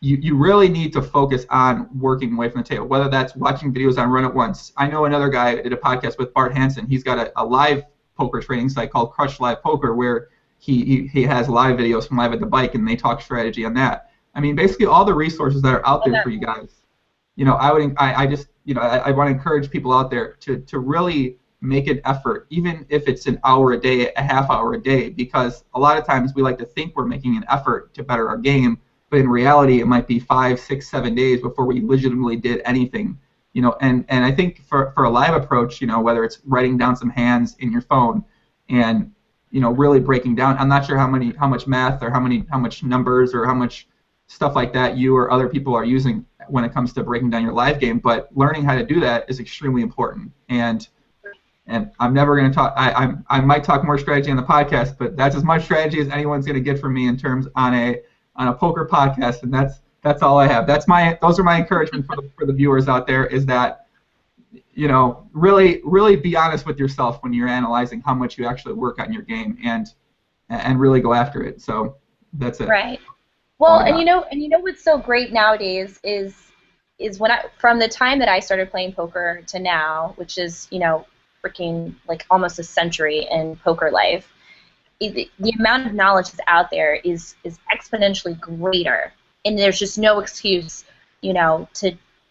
you really need to focus on working away from the table, whether that's watching videos on Run It Once. I know another guy did a podcast with Bart Hansen. He's got a live poker training site called Crush Live Poker where he has live videos from Live at the Bike, and they talk strategy on that. I mean, basically all the resources that are out there for you guys. You know, I want to encourage people out there to really make an effort, even if it's an hour a day, a half hour a day, because a lot of times we like to think we're making an effort to better our game, but in reality it might be 5, 6, 7 days before we legitimately did anything. You know, and I think for a live approach, you know, whether it's writing down some hands in your phone and, you know, really breaking down. I'm not sure how much math or how much numbers or how much stuff like that you or other people are using when it comes to breaking down your live game, but learning how to do that is extremely important. And I'm never going to talk. I might talk more strategy on the podcast, but that's as much strategy as anyone's going to get from me in terms on a poker podcast, and that's all I have. Those are my encouragement for the viewers out there, is that, you know, really be honest with yourself when you're analyzing how much you actually work on your game, and really go after it. So that's it. Right. Well, and you know what's so great nowadays is from the time that I started playing poker to now, which is, you know, freaking like almost a century in poker life, the amount of knowledge that's out there is exponentially greater, and there's just no excuse, you know,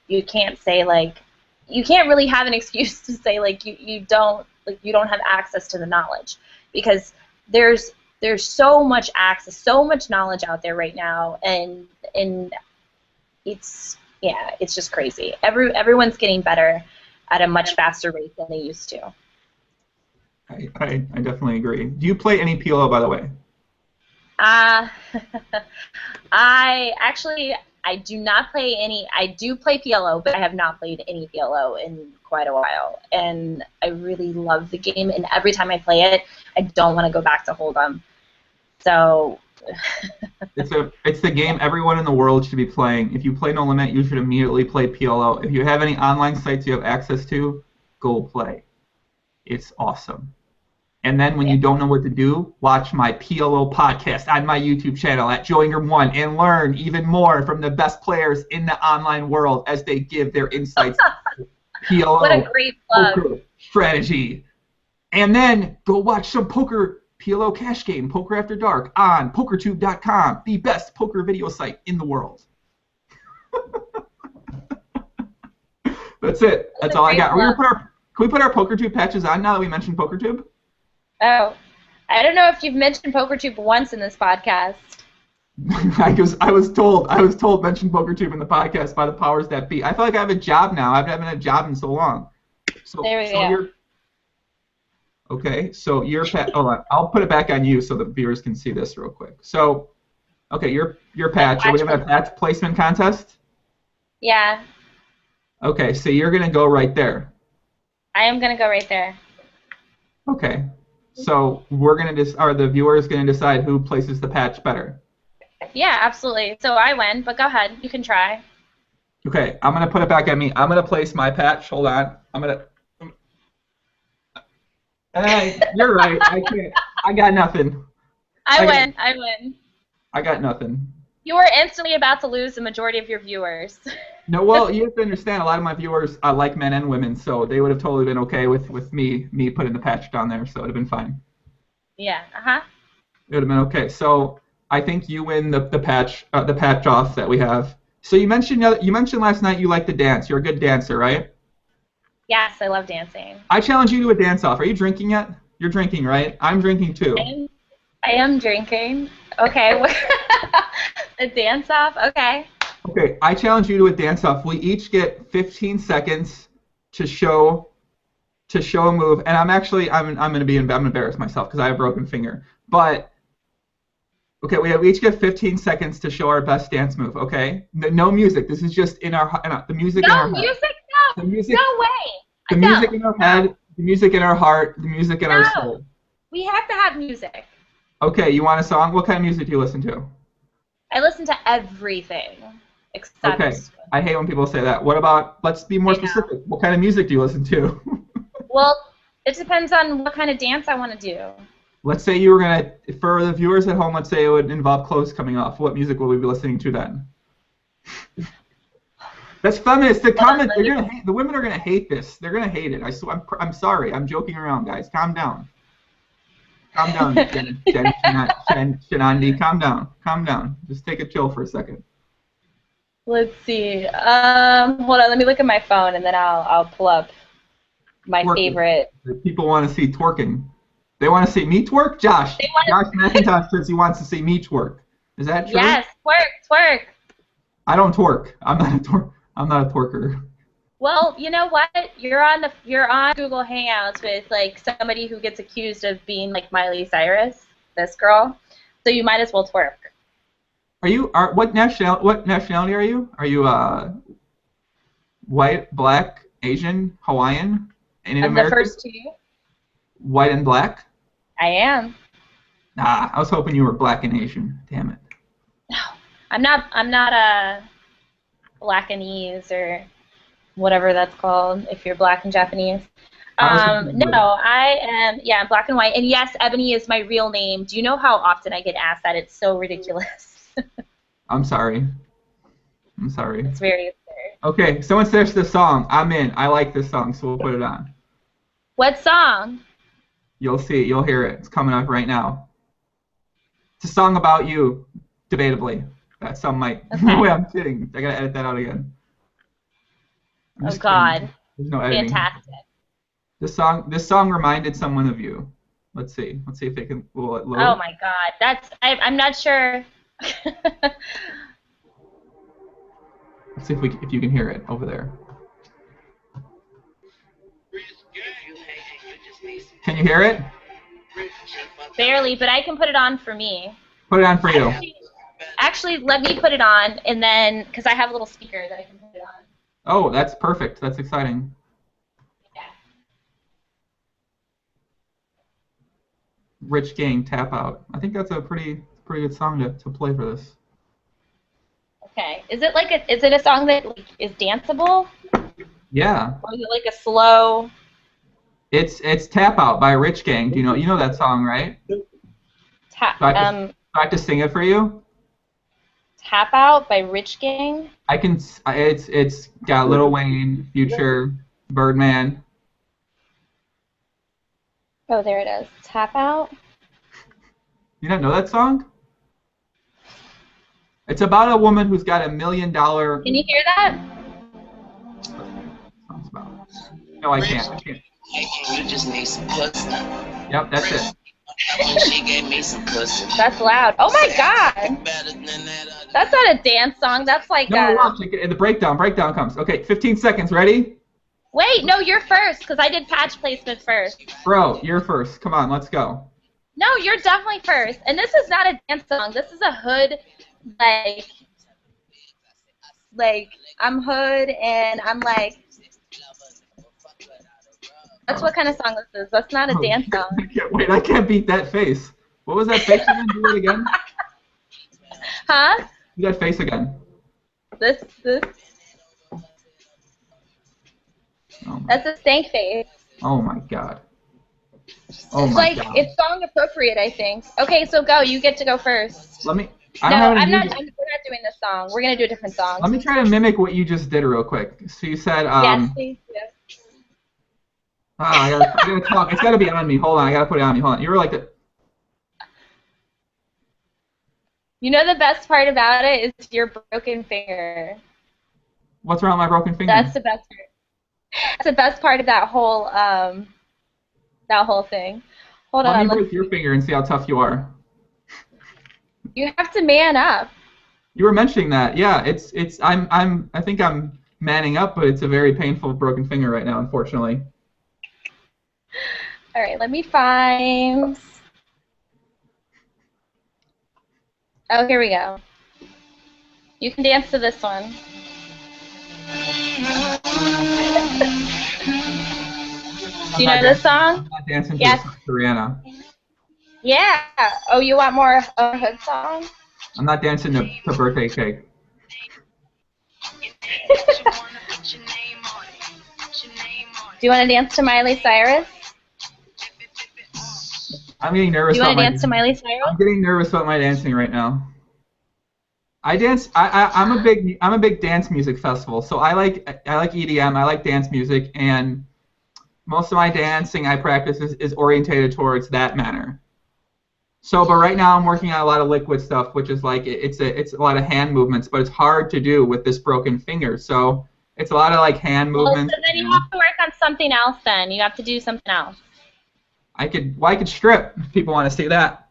you can't say like, you can't really have an excuse to say like you don't have access to the knowledge, because there's so much access, so much knowledge out there right now, and it's just crazy. Everyone's getting better at a much faster rate than they used to. I definitely agree. Do you play any PLO, by the way? I do not play any. I do play PLO, but I have not played any PLO in quite a while, and I really love the game, and every time I play it, I don't want to go back to Hold'em. So it's the game everyone in the world should be playing. If you play No Limit, you should immediately play PLO. If you have any online sites you have access to, go play. It's awesome. And then when you don't know what to do, watch my PLO podcast on my YouTube channel at JoeIngram1 and learn even more from the best players in the online world as they give their insights to PLO what a great plug. Poker strategy. And then go watch some poker PLO cash game, Poker After Dark, on PokerTube.com, the best poker video site in the world. That's it. That's all I got. Can we put our PokerTube patches on now that we mentioned PokerTube? Oh, I don't know if you've mentioned PokerTube once in this podcast. I was told mention PokerTube in the podcast by the powers that be. I feel like I have a job now. I haven't had a job in so long. There we go. Okay, so hold on. I'll put it back on you so the viewers can see this real quick. So, okay, your patch. Are we having a patch placement contest? Yeah. Okay, so you're gonna go right there. I am gonna go right there. Okay, so the viewers gonna decide who places the patch better? Yeah, absolutely. So I win, but go ahead. You can try. Okay, I'm gonna put it back on me. I'm gonna place my patch. Hold on. You're right. I can't. I got nothing. I win. I got nothing. You were instantly about to lose the majority of your viewers. No, well, you have to understand, a lot of my viewers like men and women, so they would have totally been okay with me putting the patch down there, so it would have been fine. Yeah. It would have been okay. So I think you win the patch off that we have. So you mentioned last night you like to dance. You're a good dancer, right? Yes, I love dancing. I challenge you to a dance-off. Are you drinking yet? You're drinking, right? I'm drinking too. I am drinking. Okay. A dance-off? Okay. Okay, I challenge you to a dance-off. We each get 15 seconds to show a move, and I'm embarrassed myself because I have a broken finger. But okay, we each get 15 seconds to show our best dance move. Okay, no music. This is just the music in our head. No music. No way. The music in our head, the music in our heart, the music in our soul. We have to have music. Okay, you want a song? What kind of music do you listen to? I listen to everything except. Okay, I hate when people say that. What about? Let's be more specific. What kind of music do you listen to? Well, it depends on what kind of dance I want to do. Let's say you were gonna, for the viewers at home, let's say it would involve clothes coming off. What music will we be listening to then? That's feminist. The comments, they're gonna hate. The women are gonna hate this. They're gonna hate it. I'm sorry. I'm joking around, guys. Calm down. Calm down, Shanandi. Calm down. Calm down. Just take a chill for a second. Let's see. Hold on. Let me look at my phone, and then I'll pull up my favorite. People want to see twerking. They want to see me twerk? Josh McIntosh says he wants to see me twerk. Is that true? Yes, twerk. I don't twerk. I'm not a twerker. Well, you know what? You're on Google Hangouts with like somebody who gets accused of being like Miley Cyrus, this girl. So you might as well twerk. What nationality are you? Are you white, black, Asian, Hawaiian, Indian American? The first two. White and black? I am. Nah, I was hoping you were black and Asian. Damn it. No, I'm not a Blackanese or whatever that's called if you're black and Japanese. No, I am. Yeah, I'm black and white. And yes, Ebony is my real name. Do you know how often I get asked that? It's so ridiculous. I'm sorry. It's very absurd. Okay, someone says the song. I'm in. I like this song, so we'll put it on. What song? You'll see. You'll hear it. It's coming up right now. It's a song about you, debatably. That some might. Okay. No way, I'm kidding. I gotta edit that out again. Oh God. There's no editing. Fantastic. This song reminded someone of you. Let's see. Let's see if they can. Will it load? Oh my God. I'm not sure. Let's see if you can hear it over there. Can you hear it? Barely, but I can put it on for me. Put it on for you. Actually, let me put it on, and then, because I have a little speaker that I can put it on. Oh, that's perfect. That's exciting. Yeah. Rich Gang, Tap Out. I think that's a pretty good song to play for this. Okay. Is it a song that like, is danceable? Yeah. Or is it like a slow? It's Tap Out by Rich Gang. Do you know that song, right? Do I have to sing it for you? Tap Out by Rich Gang? I can. It's got Lil Wayne, Future, Birdman. Oh, there it is. Tap Out. You don't know that song? It's about a woman who's got $1 million. Can you hear that? Song's about. No, I can't. Yep, that's it. That's loud. Oh my God! That's not a dance song. That's like no, watch. The breakdown comes. Okay, 15 seconds. Ready? Wait, no, you're first, because I did patch placement first. Bro, you're first. Come on, let's go. No, you're definitely first. And this is not a dance song. This is a hood, like I'm hood, and I'm like, that's what kind of song this is. That's not a dance song. I can't beat that face. What was that face again? Do it again. Huh? Do that face again. This. Oh that's a stank face. Oh my God. Oh my God. It's song appropriate, I think. Okay, so go. You get to go first. Let me. We're not doing this song. We're gonna do a different song. Let me try to mimic what you just did real quick. So you said. Yes, please do. Oh, I gotta talk. It's gotta be on me. Hold on, I gotta put it on me. Hold on. You were like the. You know the best part about it is your broken finger. What's wrong with my broken finger? That's the best part. That's the best part of that whole thing. Hold on. Let me break your finger and see how tough you are. You have to man up. You were mentioning that. Yeah, I think I'm manning up, but it's a very painful broken finger right now, unfortunately. All right, let me find. Oh, here we go. You can dance to this one. Do you know this song? I'm not dancing to Rihanna. Yeah. Oh, you want more a hood song? I'm not dancing to Birthday Cake. Do you want to dance to Miley Cyrus? I'm getting nervous. Do you want to dance to Miley Cyrus? I'm getting nervous about my dancing right now. I dance. I'm a big dance music festival. So I like EDM. I like dance music, and most of my dancing I practice is orientated towards that manner. So, but right now I'm working on a lot of liquid stuff, which is like it's a lot of hand movements, but it's hard to do with this broken finger. So it's a lot of like hand Well, so movements. then you have to work on something else. Then you have to do something else. I could strip if people want to see that.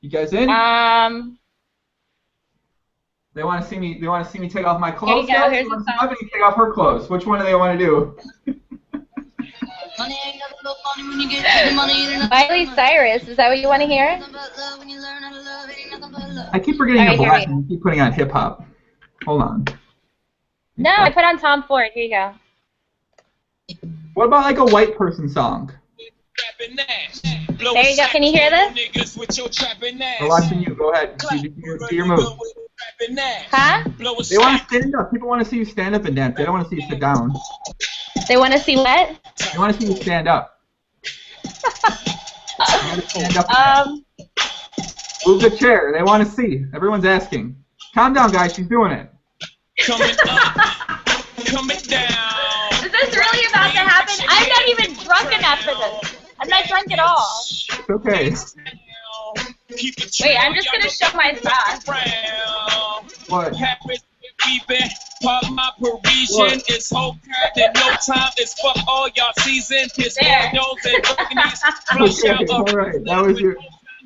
You guys in? They want to see me. They want to see me take off my clothes. Here you go. Guys? Here's They the want to see song. Ebony take off her clothes. Which one do they want to do? Miley Cyrus. Is that what you want to hear? I keep forgetting All you're right, here black we and you keep putting on hip hop. Hold on. No, I put on Tom Ford. Here you go. What about like a white person song? There you go. Can you hear this? We're watching you. Go ahead. Do your move. Huh? They want to stand up. People want to see you stand up and dance. They don't want to see you sit down. They want to see what? They want to see you stand up. Stand up. Move the chair. They want to see. Everyone's asking. Calm down, guys. She's doing it. Coming up, coming down. Is this really about to happen? I'm not even drunk enough for this. I'm not drunk at all. It's okay. Wait, I'm just going to show my sauce. What? Pop my Parisian, it's whole crap in no time, it's fuck all y'all season, piss windows and balconies, flush Okay, out all right. That was your. Is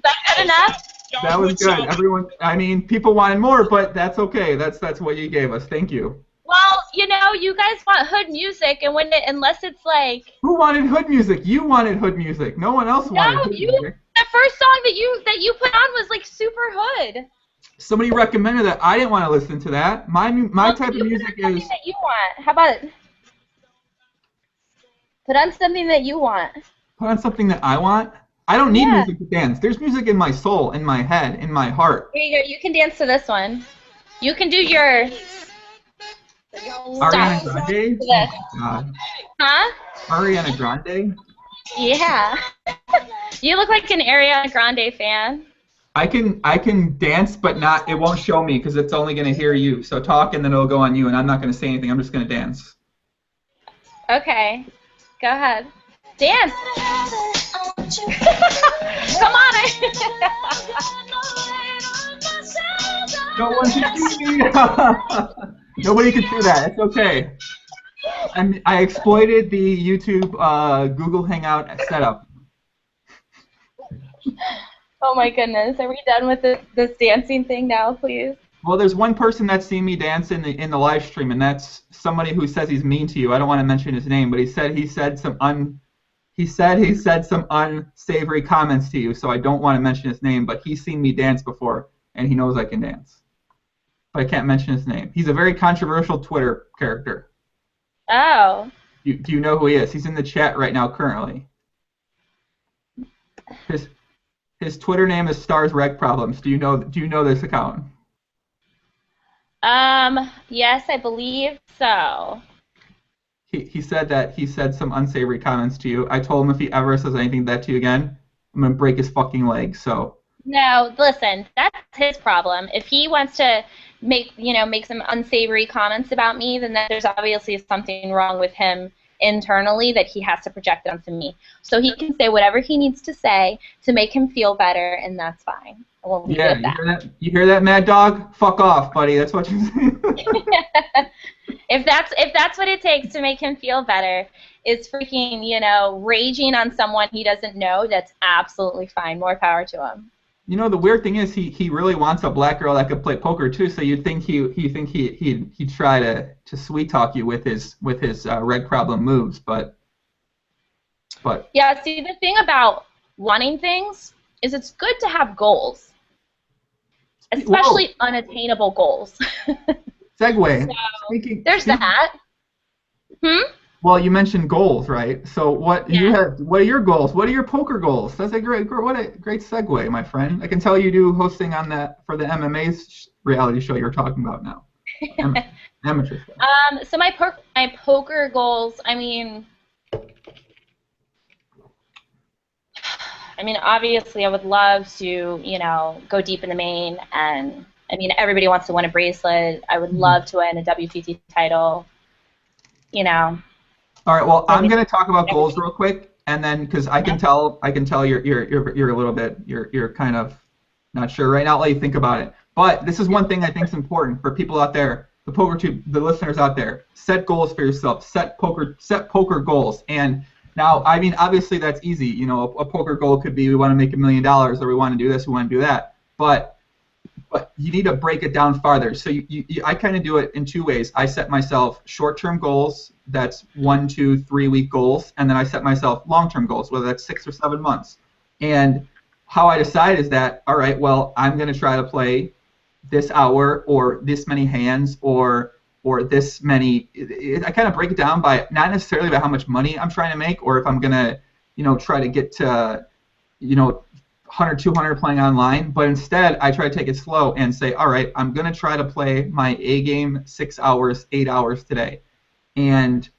that good enough? That was good. Everyone. I mean, people wanted more, but that's okay. That's what you gave us. Thank you. Well, you know, you guys want hood music, and unless it's like. Who wanted hood music? You wanted hood music. No one else wanted hood music. The first song that you put on was like super hood. Somebody recommended that. I didn't want to listen to that. My type of music is. Something that you want. How about it? Put on something that you want. Put on something that I want. I don't need music to dance. There's music in my soul, in my head, in my heart. Here you go. You can dance to this one. You can do your. Ariana Grande? Oh my God. Huh? Ariana Grande? Yeah. You look like an Ariana Grande fan. I can dance, but not. It won't show me because it's only gonna hear you. So talk, and then it'll go on you, and I'm not gonna say anything. I'm just gonna dance. Okay. Go ahead. Dance. Come on. No one can see me. Nobody can see that. It's okay. I exploited the YouTube Google Hangout setup. Oh my goodness. Are we done with this dancing thing now, please? Well, there's one person that's seen me dance in the live stream, and that's somebody who says he's mean to you. I don't want to mention his name, but he said some unsavory comments to you, so I don't want to mention his name, but he's seen me dance before, and he knows I can dance. But I can't mention his name. He's a very controversial Twitter character. Oh. Do you know who he is? He's in the chat right now currently. His Twitter name is Stars Reg Problems. Do you know this account? Yes, I believe so. He said that he said some unsavory comments to you. I told him if he ever says anything that to you again, I'm gonna break his fucking leg. So. No, listen, that's his problem. If he wants to make some unsavory comments about me, then there's obviously something wrong with him internally that he has to project it onto me. So he can say whatever he needs to say to make him feel better, and that's fine. We'll leave it at that. You hear that, Mad Dog? Fuck off, buddy. That's what you say. If that's what it takes to make him feel better, is freaking, raging on someone he doesn't know, that's absolutely fine. More power to him. You know, the weird thing is he really wants a black girl that could play poker too. So you'd think he'd try to sweet talk you with his red problem moves, but. Yeah. See, the thing about wanting things is it's good to have goals, especially unattainable goals. Segue. So, there's that. Well, you mentioned goals, right? So what are your goals? What are your poker goals? That's a great segue, my friend. I can tell you do hosting on that for the MMA reality show you're talking about now. Amateur stuff. So my poker goals, I mean, obviously I would love to, go deep in the main and I mean, everybody wants to win a bracelet. I would love to win a WTT title. You know. All right. Well, I'm going to talk about goals real quick, and then because I can tell you're a little bit you're kind of not sure right now. I'll let you think about it. But this is one thing I think is important for people out there, the PokerTube, the listeners out there. Set goals for yourself. Set poker goals. And now, I mean, obviously that's easy. You know, a poker goal could be we want to make $1 million, or we want to do this, we want to do that. But you need to break it down farther. So I kind of do it in two ways. I set myself short-term goals. That's 1, 2, 3 week goals, and then I set myself long-term goals, whether that's 6 or 7 months. And how I decide is that, all right, well, I'm going to try to play this hour or this many hands or this many. I kind of break it down by not necessarily by how much money I'm trying to make, or if I'm going to, you know, try to get to, you know, 100, 200 playing online, but instead I try to take it slow and say, all right, I'm going to try to play my A game 6 hours, 8 hours today. And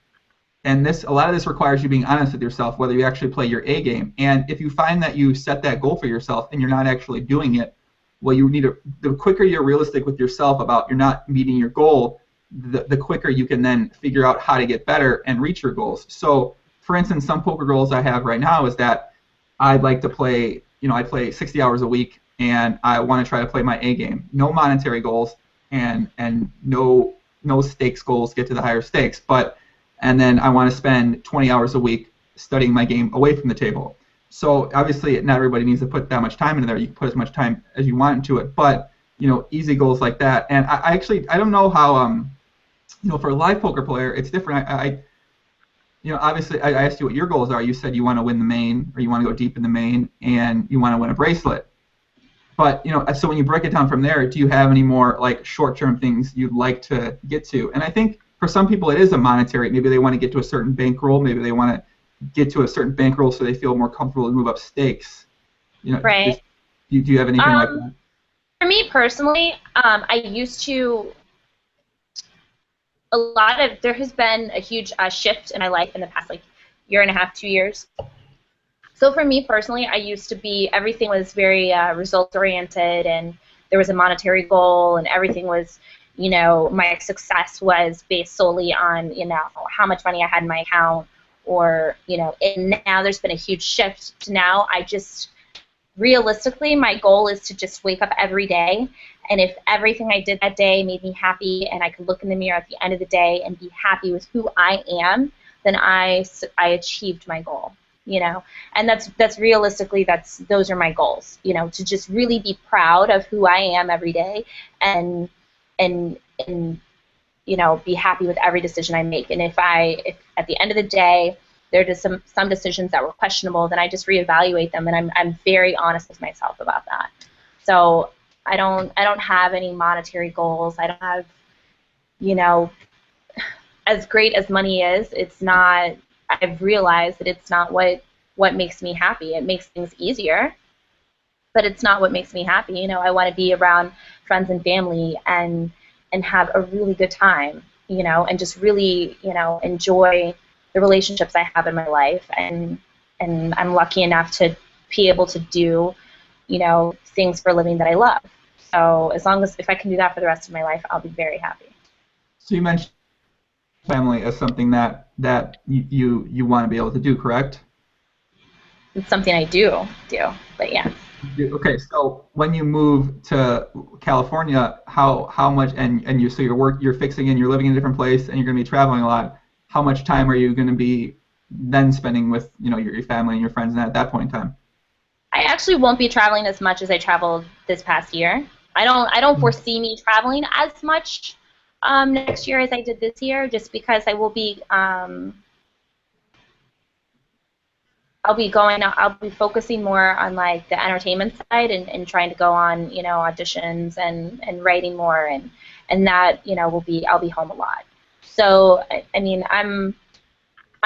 a lot of this requires you being honest with yourself, whether you actually play your A game. And if you find that you set that goal for yourself and you're not actually doing it, well, you need to, the quicker you're realistic with yourself about you're not meeting your goal, the quicker you can then figure out how to get better and reach your goals. So, for instance, some poker goals I have right now is that I'd like to play, you know, I play 60 hours a week, and I want to try to play my A game. No monetary goals and no stakes goals, get to the higher stakes. And then I want to spend 20 hours a week studying my game away from the table. So obviously not everybody needs to put that much time into there. You can put as much time as you want into it, but you know, easy goals like that. And I don't know how you know, for a live poker player it's different. You know, obviously I asked you what your goals are. You said you want to win the main, or you want to go deep in the main, and you want to win a bracelet. But you know, so when you break it down from there, do you have any more like short-term things you'd like to get to? And I think for some people it is a monetary. Maybe they want to get to a certain bankroll. Maybe they want to get to a certain bankroll so they feel more comfortable to move up stakes. You know, right. Do you have anything like that? For me personally, I used to. There has been a huge shift in my life in the past like year and a half, 2 years. So for me personally, I used to be, everything was very result oriented, and there was a monetary goal, and everything was, you know, my success was based solely on, you know, how much money I had in my account, or, you know, and now there's been a huge shift to now I just, realistically, my goal is to just wake up every day, and if everything I did that day made me happy and I could look in the mirror at the end of the day and be happy with who I am, then I achieved my goal, you know. And that's realistically, those are my goals, you know, to just really be proud of who I am every day, and you know, be happy with every decision I make. And if at the end of the day there are just some decisions that were questionable, then I just reevaluate them, and I'm very honest with myself about that. So I don't have any monetary goals. I don't have, you know, as great as money is, it's not, I've realized that it's not what makes me happy. It makes things easier, but it's not what makes me happy. You know, I want to be around friends and family and have a really good time, you know, and just really, you know, enjoy the relationships I have in my life, and I'm lucky enough to be able to do, you know, things for a living that I love. So if I can do that for the rest of my life, I'll be very happy. So you mentioned family as something that you want to be able to do, correct? It's something I do, but yeah. Okay, so when you move to California, how much, and you're fixing and you're living in a different place and you're going to be traveling a lot. How much time are you going to be then spending with, you know, your family and your friends at that point in time? I actually won't be traveling as much as I traveled this past year. I don't foresee me traveling as much next year as I did this year, just because I will be I'll be focusing more on like the entertainment side and trying to go on, you know, auditions and writing more, and that, you know, I'll be home a lot. So I mean, I'm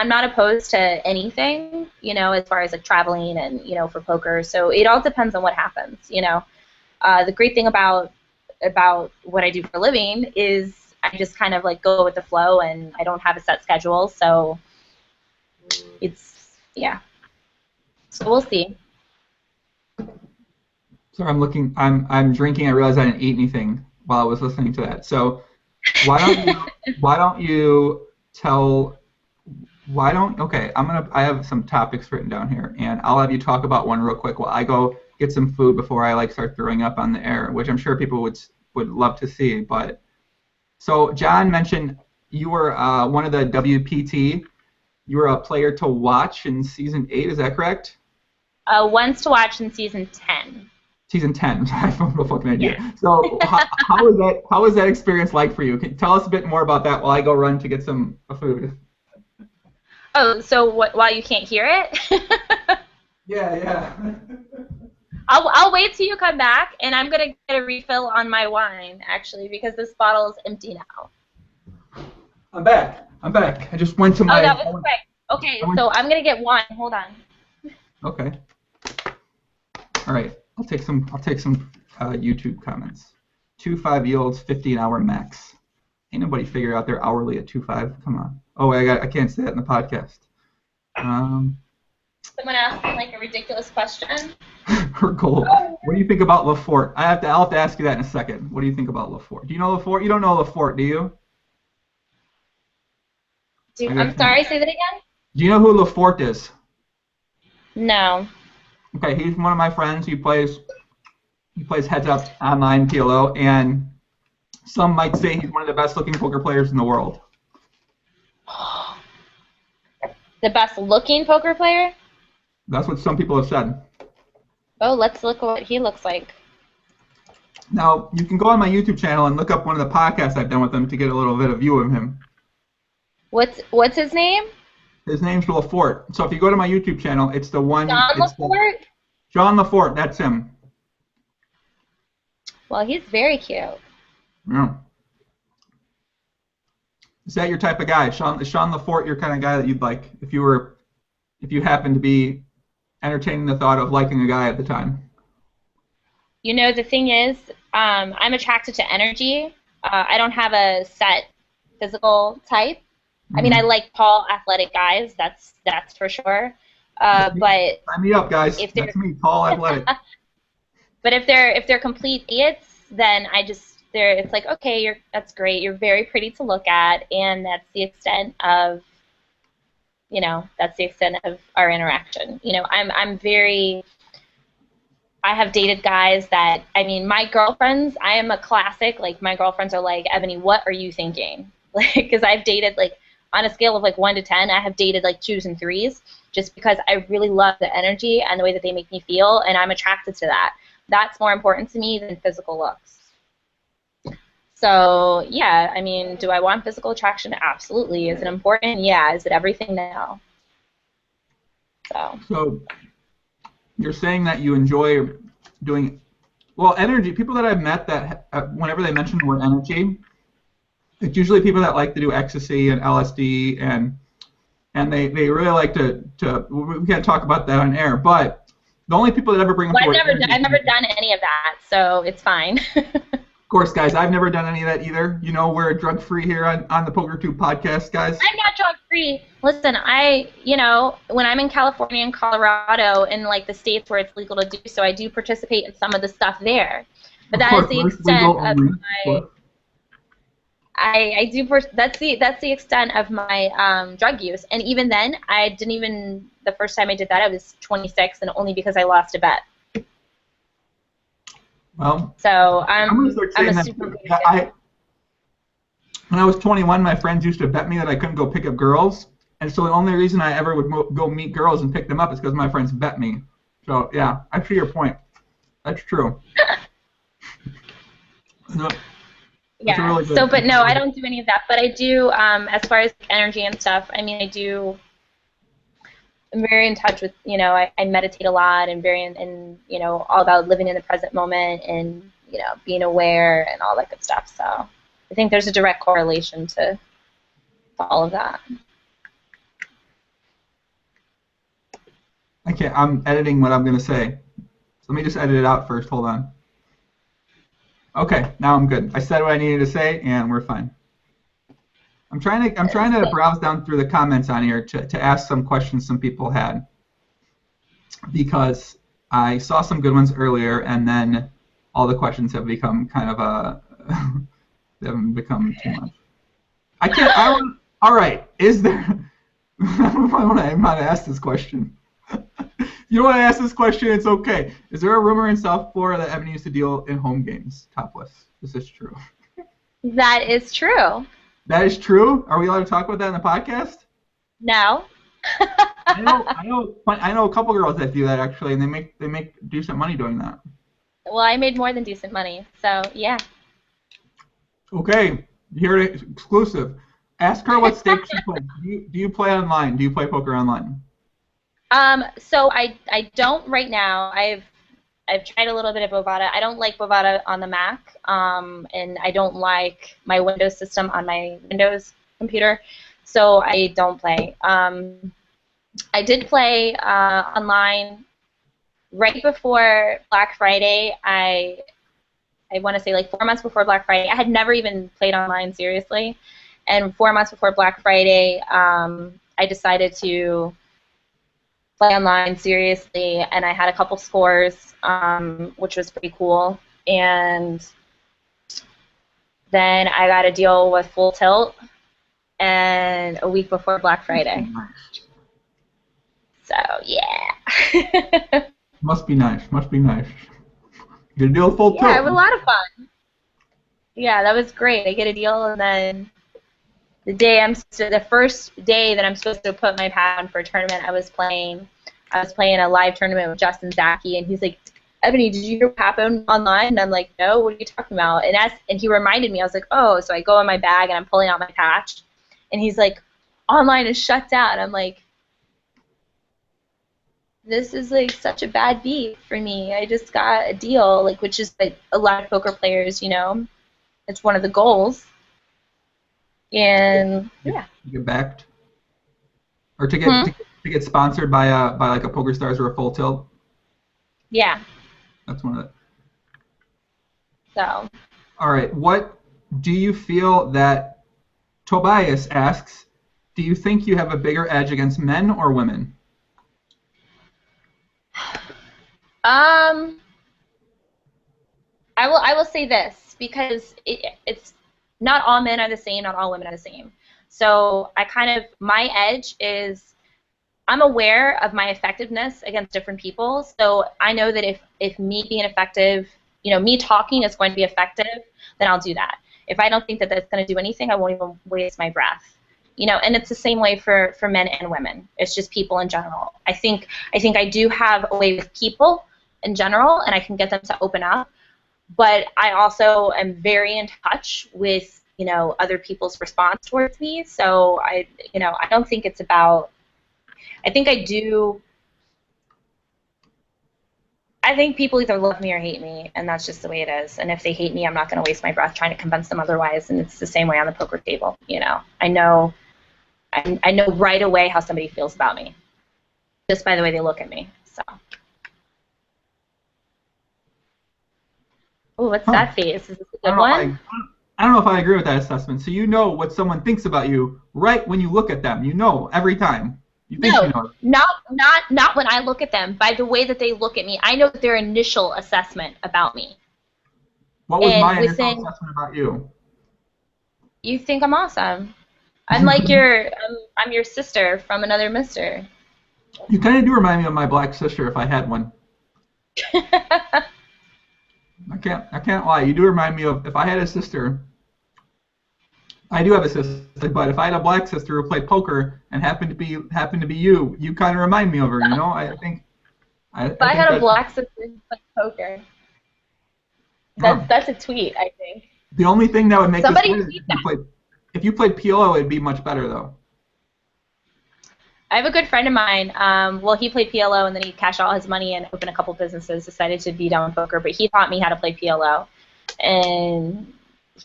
not opposed to anything, you know, as far as like traveling and, you know, for poker. So it all depends on what happens, you know. The great thing about what I do for a living is I just kind of like go with the flow, and I don't have a set schedule. So it's, yeah. So we'll see. Sorry, I'm looking. I'm drinking. I realized I didn't eat anything while I was listening to that. So why don't you tell? Okay, I have some topics written down here, and I'll have you talk about one real quick while I go get some food before I start throwing up on the air, which I'm sure people would love to see. But so John mentioned you were one of the WPT. You were a player to watch in season 8. Is that correct? Ones to watch in season 10. Season 10. I have no fucking idea. Yeah. So how was that experience like for you? Can you tell us a bit more about that while I go run to get some food? Oh, so while you can't hear it? Yeah. I'll wait till you come back, and I'm gonna get a refill on my wine actually because this bottle is empty now. I'm back. I just went to my. Oh, that was quick. Okay, so I'm gonna get wine. Hold on. Okay. All right. I'll take some YouTube comments. 2.5 yields, 50 an hour max. Ain't nobody figured out their hourly at 2.5. Come on. Oh, I can't say that in the podcast. Someone asked me a ridiculous question. Her goal. What do you think about LaForte? I'll have to ask you that in a second. What do you think about LaForte? Do you know LaForte? You don't know LaForte, do you? I'm sorry. Say that again. Do you know who LaForte is? No. Okay, he's one of my friends. He plays heads up online PLO, and some might say he's one of the best looking poker players in the world. The best looking poker player? That's what some people have said. Oh, let's look at what he looks like. Now, you can go on my YouTube channel and look up one of the podcasts I've done with him to get a little bit of view of him. What's his name? His name's LaForte. So if you go to my YouTube channel, it's the one. John LaForte? John LaForte, that's him. Well, he's very cute. Yeah. Is that your type of guy? Is Sean LaForte your kind of guy that you'd like if you happen to be entertaining the thought of liking a guy at the time? You know, the thing is, I'm attracted to energy. I don't have a set physical type. I mean, I like tall, athletic guys. That's for sure. But sign me up, guys. That's me, tall, athletic. But if they're complete idiots, then it's like, okay, that's great. You're very pretty to look at, and that's the extent of our interaction. I have dated guys that, my girlfriends, I am a classic, my girlfriends are like, Ebony, what are you thinking? Because I've dated, on a scale of 1 to 10, I have dated 2s and 3s just because I really love the energy and the way that they make me feel, and I'm attracted to that. That's more important to me than physical looks. So, yeah, do I want physical attraction? Absolutely. Is it important? Yeah. Is it everything? No. So you're saying that you enjoy doing, energy. People that I've met that whenever they mention the word energy, it's usually people that like to do ecstasy and LSD, and they really like to we can't talk about that on air, but the only people that ever bring up the word energy, I've never done any of that, so it's fine. Of course, guys, I've never done any of that either. We're drug-free here on the PokerTube podcast, guys. I'm not drug-free. Listen, when I'm in California and Colorado and the states where it's legal to do so, I do participate in some of the stuff there. But that is the extent of my. That's the extent of my drug use, and even then, the first time I did that, I was 26, and only because I lost a bet. Well, so I'm a super good kid. When I was 21, my friends used to bet me that I couldn't go pick up girls, and so the only reason I ever would go meet girls and pick them up is because my friends bet me. So yeah, I see your point. That's true. No. Yeah. Really but no, I don't do any of that. But I do, as far as energy and stuff. I'm very in touch with, I meditate a lot and all about living in the present moment and, being aware and all that good stuff. So I think there's a direct correlation to all of that. Okay, I'm editing what I'm going to say. So let me just edit it out first. Hold on. Okay, now I'm good. I said what I needed to say, and we're fine. I'm trying to browse down through the comments on here to ask some questions some people had, because I saw some good ones earlier, and then all the questions have become kind of they haven't become too much. All right, is there... I want to ask this question. If you don't want to ask this question, it's okay. Is there a rumor in South Florida that Ebony used to deal in home games topless? Is this true? That is true. That is true? Are we allowed to talk about that in the podcast? No. I know a couple girls that do that actually, and they make decent money doing that. Well, I made more than decent money, so yeah. Okay, you heard it exclusive. Ask her what stakes she plays. Do you play online? Do you play poker online? So I don't right now. I've tried a little bit of Bovada. I don't like Bovada on the Mac, and I don't like my Windows system on my Windows computer, so I don't play. I did play online right before Black Friday. I want to say like 4 months before Black Friday. I had never even played online seriously, and 4 months before Black Friday, I decided to play online seriously, and I had a couple scores, which was pretty cool. And then I got a deal with Full Tilt, and a week before Black Friday. So yeah. Must be nice. Must be nice. Get a deal with Full Tilt. Yeah, it was a lot of fun. Yeah, that was great. I get a deal, and then the first day that I'm supposed to put my pad on for a tournament, I was playing a live tournament with Justin Zaki, and he's like, Ebony, did you hear what happened online? And I'm like, no, what are you talking about? And he reminded me. I was like, oh, so I go in my bag and I'm pulling out my patch, and he's like, online is shut down. I'm like, this is like such a bad beat for me. I just got a deal, like, which is like a lot of poker players, you know, it's one of the goals. And yeah. To get backed, or to get sponsored by like a PokerStars or a Full Tilt. Yeah. That's one of it. So. All right. What do you feel that Tobias asks? Do you think you have a bigger edge against men or women? I will say this, because it's not all men are the same, not all women are the same. So my edge is I'm aware of my effectiveness against different people. So I know that if me being effective, you know, me talking is going to be effective, then I'll do that. If I don't think that that's going to do anything, I won't even waste my breath. You know, and it's the same way for men and women. It's just people in general. I think I do have a way with people in general, and I can get them to open up. But I also am very in touch with, you know, other people's response towards me. So I don't think it's about. I think people either love me or hate me, and that's just the way it is. And if they hate me, I'm not going to waste my breath trying to convince them otherwise. And it's the same way on the poker table. You know, I know right away how somebody feels about me, just by the way they look at me. So. Oh, what's that face? Is this a good one? I don't know if I agree with that assessment. So you know what someone thinks about you right when you look at them. You know every time. You think you know. Not when I look at them. By the way that they look at me, I know their initial assessment about me. What was my initial assessment about you? You think I'm awesome. I'm like I'm your sister from another mister. You kind of do remind me of my black sister if I had one. I can't lie. You do remind me of, if I had a sister. I do have a sister, but if I had a black sister who played poker and happened to be you, you kind of remind me of her. You know, I think. If I had a black sister who played poker, that's a tweet, I think. The only thing that would make somebody this better if you played PLO, it'd be much better though. I have a good friend of mine. Well, he played PLO, and then he cashed all his money and opened a couple businesses, decided to be done with poker, but he taught me how to play PLO. And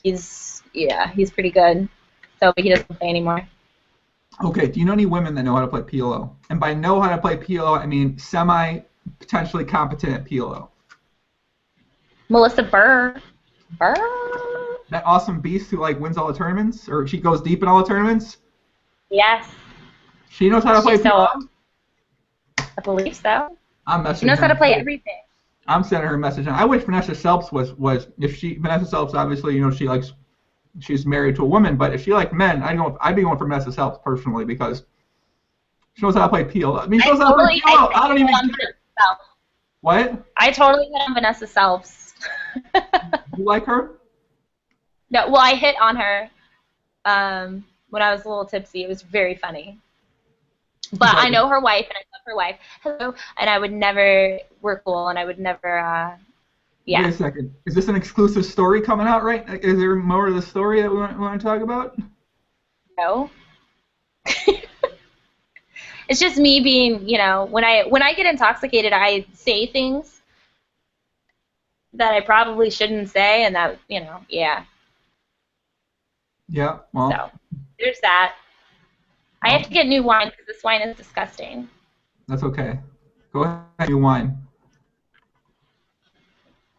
he's pretty good. So, but he doesn't play anymore. Okay, do you know any women that know how to play PLO? And by know how to play PLO, I mean potentially competent at PLO. Melissa Burr. That awesome beast who like wins all the tournaments, or she goes deep in all the tournaments? Yes. She knows how to play PLO? I believe so. I'm messaging She knows how to her. play everything. I'm sending her a message. I wish Vanessa Selps was Vanessa Selps, obviously, you know, she's married to a woman, but if she liked men, I'd be going for Vanessa Selps personally, because she knows how to play PLO. I mean, she knows how to play PLO. I don't even care. What? I totally hit on Vanessa Selps. You like her? No, well, I hit on her when I was a little tipsy. It was very funny. But I know her wife, and I love her wife. Hello. And I would never, we're cool, and I would never, yeah. Wait a second. Is this an exclusive story coming out, right? Is there more to the story that we want to talk about? No. It's just me being, you know, when I get intoxicated, I say things that I probably shouldn't say, and that, you know, yeah. Yeah, well. So, there's that. I have to get new wine because this wine is disgusting. That's okay. Go ahead and new wine.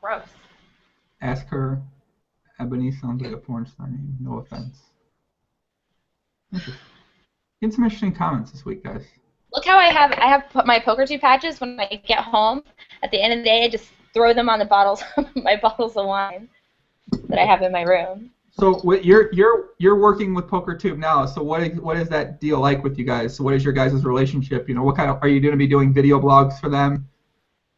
Gross. Ask her. Ebony sounds like a porn star name. No offense. Get some interesting comments this week, guys. Look how I have put my PokerTube patches when I get home. At the end of the day, I just throw them on the bottles, my bottles of wine that I have in my room. So you're working with PokerTube now. So what is that deal like with you guys? So what is your guys' relationship? You know, what kind of, are you going to be doing video blogs for them?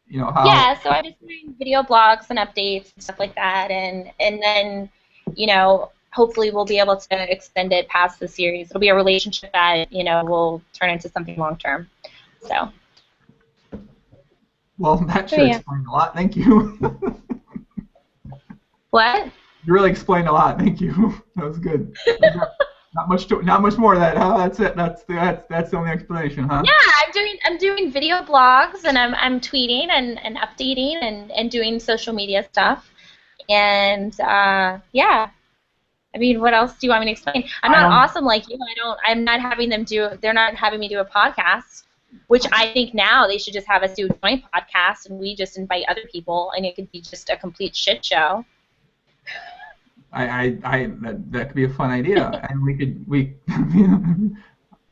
You know how? Yeah, so I'm just doing video blogs and updates and stuff like that, and then, you know, hopefully we'll be able to extend it past the series. It'll be a relationship that, you know, will turn into something long term. So. Well, that should explain a lot. Thank you. What? You really explained a lot. Thank you. That was good. Not much more of that. Huh? That's it. That's the only explanation, huh? Yeah, I'm doing video blogs, and I'm tweeting and updating and doing social media stuff, and yeah. I mean, what else do you want me to explain? I'm not awesome like you. I'm not having them do. They're not having me do a podcast, which I think now they should just have us do a joint podcast, and we just invite other people, and it could be just a complete shit show. That could be a fun idea, and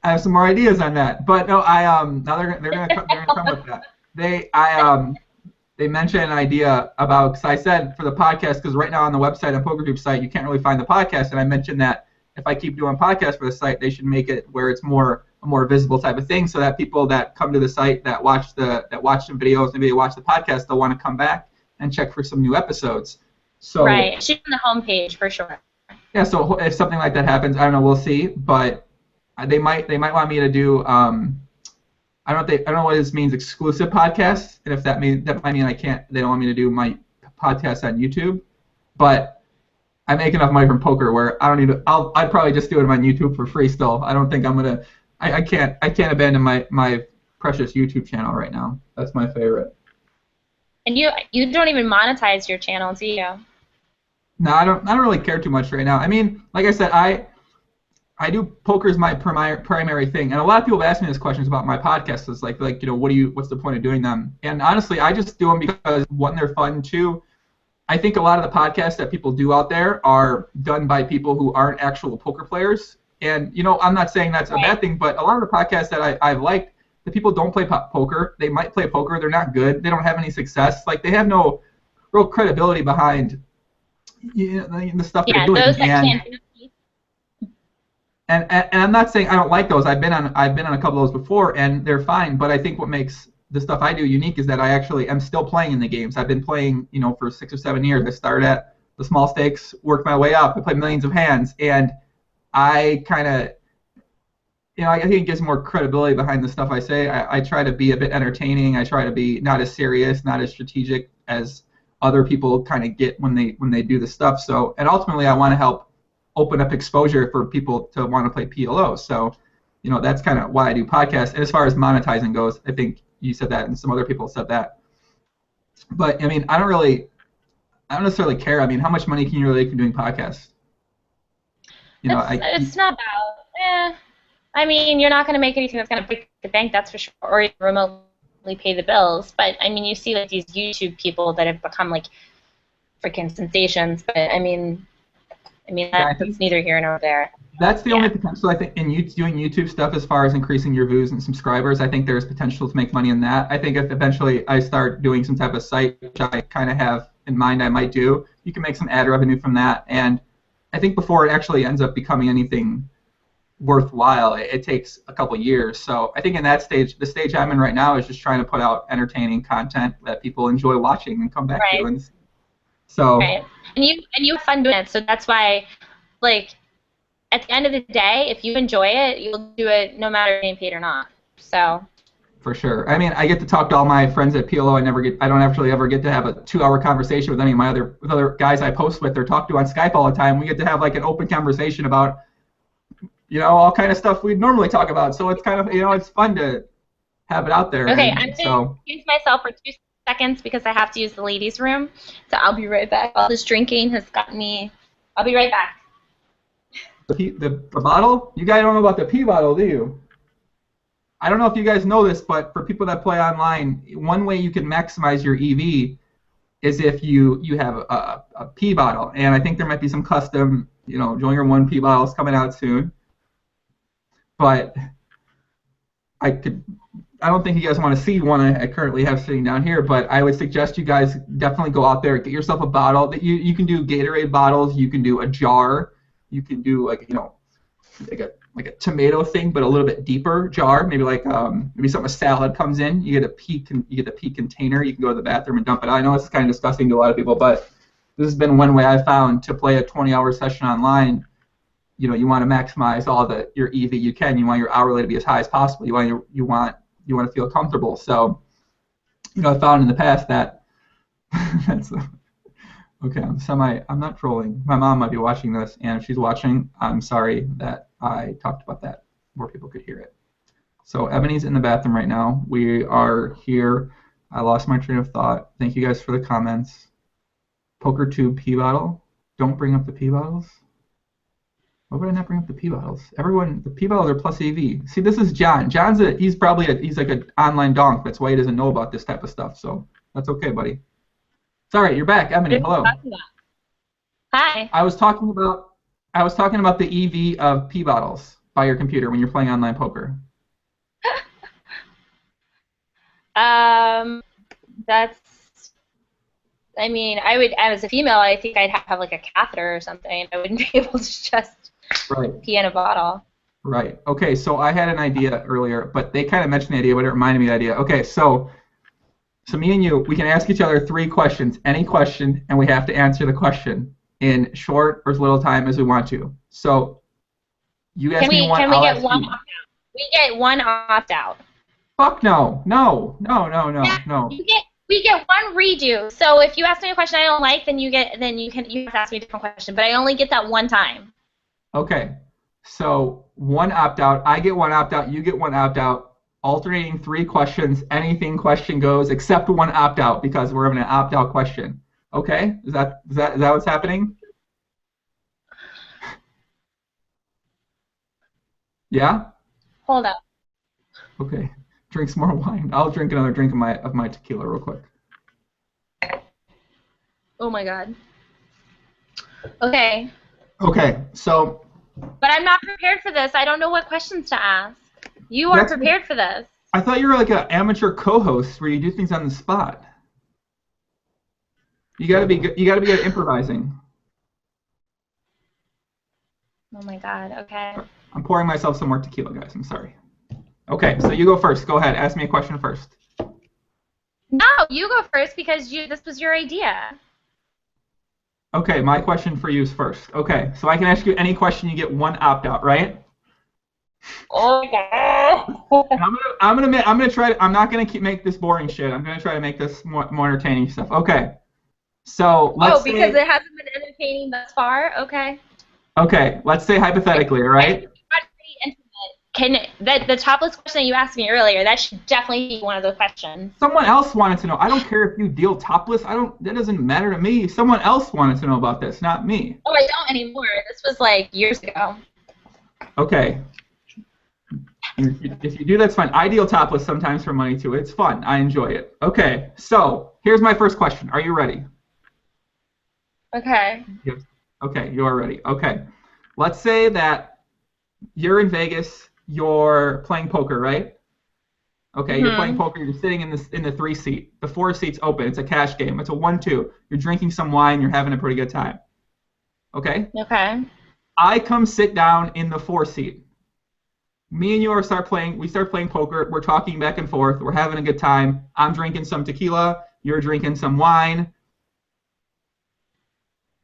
I have some more ideas on that. But no, now they're gonna come with that. They mentioned an idea about, because I said for the podcast, because right now on the website, on PokerTube site, you can't really find the podcast, and I mentioned that if I keep doing podcasts for the site, they should make it where it's a more visible type of thing, so that people that come to the site that watch some videos, maybe they watch the podcast, they'll want to come back and check for some new episodes. So, right, it should be on the homepage for sure. Yeah, so if something like that happens, I don't know, we'll see, but they might want me to do I don't know what this means, exclusive podcasts, and if that might mean they don't want me to do my podcast on YouTube, but I make enough money from poker where I don't need to. I'd probably just do it on YouTube for free still. I don't think I'm gonna. I can't abandon my precious YouTube channel right now. That's my favorite. And you don't even monetize your channel, do you? No, I don't really care too much right now. I mean, like I said, I do poker as my primary thing, and a lot of people have asked me these questions about my podcasts. It's like you know, what's the point of doing them? And honestly, I just do them because one, they're fun. Two, I think a lot of the podcasts that people do out there are done by people who aren't actual poker players. And you know, I'm not saying that's a bad thing, but a lot of the podcasts that I've liked, the people don't play poker. They might play poker. They're not good. They don't have any success. Like, they have no real credibility behind the stuff they're doing. Those that can't do. And I'm not saying I don't like those. I've been on a couple of those before, and they're fine. But I think what makes the stuff I do unique is that I actually am still playing in the games. I've been playing, you know, for 6 or 7 years. I started at the small stakes, worked my way up. I played millions of hands, and I kind of, you know, I think it gives more credibility behind the stuff I say. I try to be a bit entertaining. I try to be not as serious, not as strategic as other people kind of get when they do the stuff. So, and ultimately, I want to help open up exposure for people to want to play PLO. So, you know, that's kind of why I do podcasts. And as far as monetizing goes, I think you said that, and some other people said that. But I mean, I don't necessarily care. I mean, how much money can you really make from doing podcasts? You know, it's not about. I mean, you're not going to make anything that's going to break the bank, that's for sure, or even remotely pay the bills. But I mean, you see like these YouTube people that have become like freaking sensations. But I mean, that's neither here nor there. That's the only potential, I think, in you doing YouTube stuff as far as increasing your views and subscribers. I think there's potential to make money in that. I think if eventually I start doing some type of site, which I kind of have in mind I might do, you can make some ad revenue from that. And I think before it actually ends up becoming anything worthwhile, it takes a couple years. So I think in that stage, the stage I'm in right now is just trying to put out entertaining content that people enjoy watching and come back to. And so, right. And you have fun doing it. So that's why, like, at the end of the day, if you enjoy it, you'll do it no matter if you're getting paid or not. So. For sure. I mean, I get to talk to all my friends at PLO. I don't actually ever get to have a 2-hour conversation with any of my other guys I post with or talk to on Skype all the time. We get to have like an open conversation about, all kind of stuff we'd normally talk about. So it's kind of, it's fun to have it out there. Okay, I'm going to excuse myself for 2 seconds because I have to use the ladies' room. So I'll be right back. All this drinking has got me. I'll be right back. The bottle? You guys don't know about the P bottle, do you? I don't know if you guys know this, but for people that play online, one way you can maximize your EV is if you have a P bottle. And I think there might be some custom, Joiner 1 P bottles coming out soon. But I don't think you guys want to see one I currently have sitting down here, but I would suggest you guys definitely go out there, get yourself a bottle. That you can do Gatorade bottles, you can do a jar. You can do like a tomato thing, but a little bit deeper jar. Maybe like maybe something a salad comes in. You get a pea container. You can go to the bathroom and dump it. I know it's kind of disgusting to a lot of people, but this has been one way I found to play a 20-hour session online. You want to maximize all your EV you can. You want your hourly to be as high as possible. You want to feel comfortable. So I found in the past that that's. Okay, I'm not trolling. My mom might be watching this, and if she's watching, I'm sorry that I talked about that. More people could hear it. So Ebony's in the bathroom right now. We are here. I lost my train of thought. Thank you guys for the comments. PokerTube P bottle. Don't bring up the P bottles. Why would I not bring up the P bottles? Everyone, the P bottles are plus EV. See, this is John. He's like an online donk. That's why he doesn't know about this type of stuff. So that's okay, buddy. Sorry, you're back, Ebony. Hello. Hi. I was talking about the EV of P bottles by your computer when you're playing online poker. I mean, I would, as a female, I think I'd have like a catheter or something. I wouldn't be able to just pee in a bottle. Right. Okay. So I had an idea earlier, but they kind of mentioned the idea, but it reminded me of the idea. Okay. So me and you, we can ask each other 3 questions, any question, and we have to answer the question in short or as little time as we want to. So you ask me one, Can we I'll get ask one you. opt-out? We get one opt-out. Fuck no. No. Yeah, we get one redo. So if you ask me a question I don't like, then you have to ask me a different question. But I only get that one time. Okay. So one opt-out. I get one opt-out. You get one opt-out. Alternating 3 questions, anything question goes except one opt-out because we're having an opt-out question. Okay? Is that what's happening? Yeah? Hold up. Okay. Drink some more wine. I'll drink another drink of my tequila real quick. Oh my god. Okay. Okay, so. But I'm not prepared for this. I don't know what questions to ask. You are prepared for this. I thought you were like an amateur co-host where you do things on the spot. You gotta be good at improvising. Oh my god. Okay. I'm pouring myself some more tequila, guys. I'm sorry. Okay, so you go first. Go ahead. Ask me a question first. No, you go first because this was your idea. Okay, my question for you is first. Okay, so I can ask you any question. You get one opt-out, right? Oh god. I'm gonna try. I'm not gonna make this boring shit. I'm gonna try to make this more entertaining stuff. Okay. So let's say. Because it hasn't been entertaining thus far. Okay. Okay. Let's say hypothetically, all right? The topless question that you asked me earlier, that should definitely be one of the questions. Someone else wanted to know. I don't care if you deal topless. That doesn't matter to me. Someone else wanted to know about this, not me. Oh, I don't anymore. This was like years ago. Okay. If you do, that's fine. I deal topless sometimes for money too. It's fun. I enjoy it. Okay. So here's my first question. Are you ready? Okay. Yes. Okay. You are ready. Okay. Let's say that you're in Vegas, you're playing poker, right? Okay, you're playing Mm-hmm. poker, you're sitting in the 3 seat. The 4 seat's open. It's a cash game. It's a 1-2. You're drinking some wine, you're having a pretty good time. Okay? Okay. I come sit down in the 4 seat. Me and you start playing poker. We're talking back and forth. We're having a good time. I'm drinking some tequila, you're drinking some wine.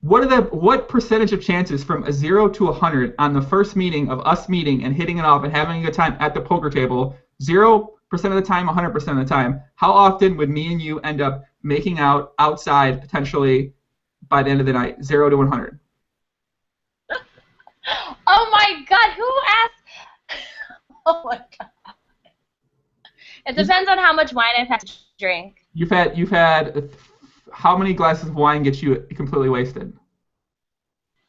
What percentage of chances from a 0 to 100 on the first meeting of us meeting and hitting it off and having a good time at the poker table? 0% of the time, 100% of the time. How often would me and you end up making out outside potentially by the end of the night? 0 to 100. Oh my God! Who asked? Oh my God! It depends on how much wine I've had to drink. You've had how many glasses of wine get you completely wasted?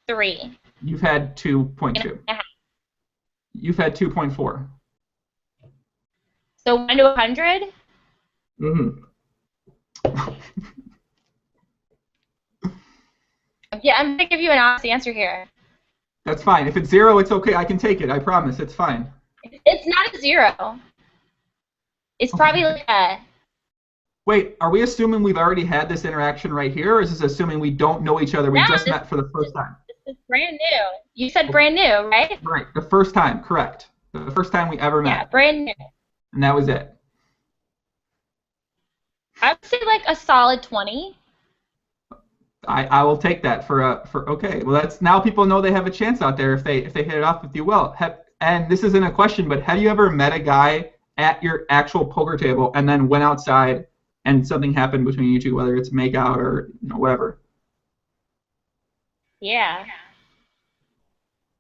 3. You've had 2.2. You've had 2.4. So 1 to 100? Mm-hmm. Yeah, I'm gonna give you an honest answer here. That's fine. If it's 0, it's okay. I can take it. I promise. It's fine. It's not a 0. It's probably like a... Wait, are we assuming we've already had this interaction right here, or is this assuming we don't know each other? We just met for the first time. This is brand new. You said brand new, right? Right. The first time. Correct. The first time we ever met. Yeah, brand new. And that was it. I would say like a solid 20. I will take that for okay. Well, that's now people know they have a chance out there if they hit it off with you well. And this isn't a question, but have you ever met a guy at your actual poker table and then went outside and something happened between you two, whether it's make out or whatever? Yeah.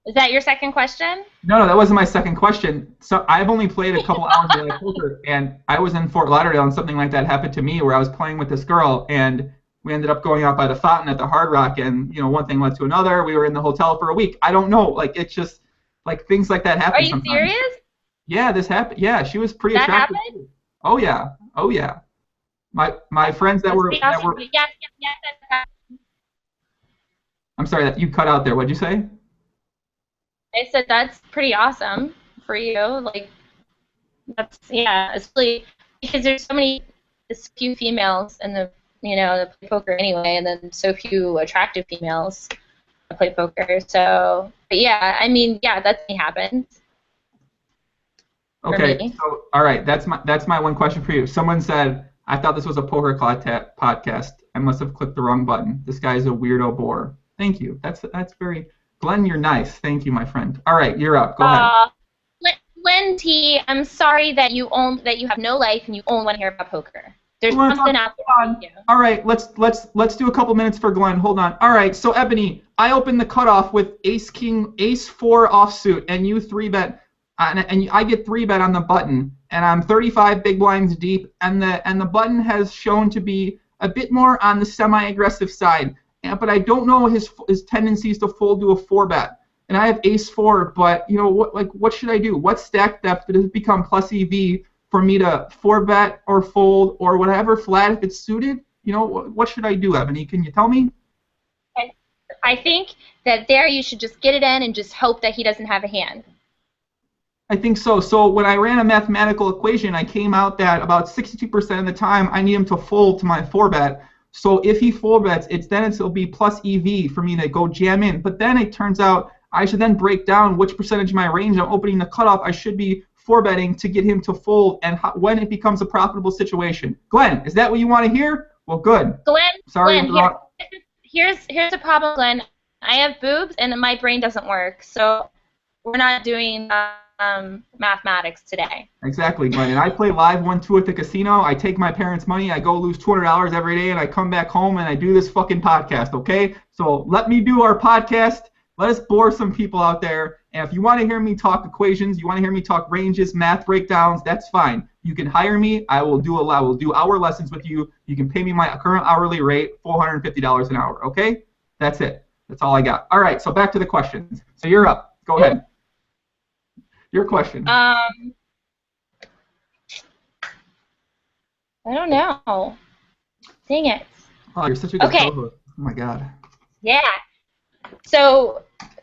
Is that your second question? No, that wasn't my second question. So I've only played a couple hours of poker, and I was in Fort Lauderdale, and something like that happened to me where I was playing with this girl, and we ended up going out by the fountain at the Hard Rock, and one thing led to another. We were in the hotel for a week. I don't know, like it's just like things like that happen. Are you sometimes. serious? Yeah, this happened. Yeah, she was pretty That attractive. happened? Oh yeah, oh yeah. My friends that were Yes. I'm sorry that you cut out there. What'd you say? I said that's pretty awesome for you. Like especially because there's few females in the that play poker anyway, and then so few attractive females that play poker. So, but yeah, I mean, yeah, that happens. Okay, so all right, that's my one question for you. Someone said, I thought this was a poker podcast. I must have clicked the wrong button. This guy's a weirdo bore. Thank you. That's very Glenn, you're nice. Thank you, my friend. All right, you're up. Go ahead. Glenn T, I'm sorry that you have no life and you only want to hear about poker. There's something out there for you. All right, let's do a couple minutes for Glenn. Hold on. All right, so Ebony, I opened the cutoff with Ace King, Ace 4 offsuit, and you 3-bet, and I get 3-bet on the button, and I'm 35 big blinds deep, and the button has shown to be a bit more on the semi-aggressive side, but I don't know his tendencies to fold to a 4-bet. And I have Ace 4, but what should I do? What stack depth does it become plus EV for me to 4-bet or fold or whatever flat if it's suited? What should I do, Ebony? Can you tell me? I think that there you should just get it in and just hope that he doesn't have a hand. I think so. So when I ran a mathematical equation, I came out that about 62% of the time I need him to fold to my 4-bet. So if he 4-bets, it'll be plus EV for me to go jam in. But then it turns out I should then break down which percentage of my range I'm opening the cutoff I should be 4-betting to get him to fold and when it becomes a profitable situation. Glenn, is that what you want to hear? Well, good. Glenn, here's the problem, Glenn. I have boobs and my brain doesn't work, so we're not doing mathematics today. Exactly, Glenn. And I play live 1-2 at the casino. I take my parents' money. I go lose $200 every day, and I come back home and I do this fucking podcast. Okay? So let me do our podcast. Let us bore some people out there. And if you want to hear me talk equations, you want to hear me talk ranges, math breakdowns, that's fine. You can hire me. I will do hour lessons with you. You can pay me my current hourly rate, $450 an hour. Okay? That's it. That's all I got. All right. So back to the questions. So you're up. Go ahead. Your question. I don't know. Dang it. Oh, you're such a good co-host. Oh my God. Yeah. So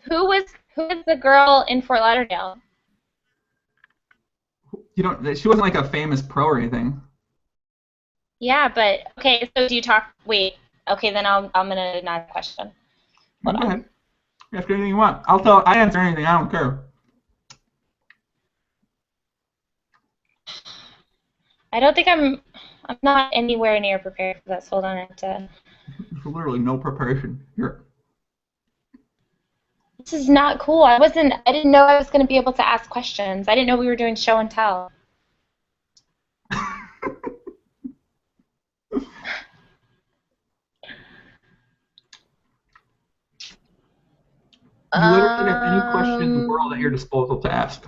who Who is the girl in Fort Lauderdale? You don't. She wasn't like a famous pro or anything. Yeah, but okay. So do you talk? Wait. Okay, then I'm gonna deny the question. Hold Go on. ahead. Ask anything you want. I answer anything. I don't care. I don't think I'm not anywhere near prepared for this. Hold on, I have to. There's literally no preparation here. This is not cool. I didn't know I was gonna be able to ask questions. I didn't know we were doing show and tell. You literally have any question in the world at your disposal to ask.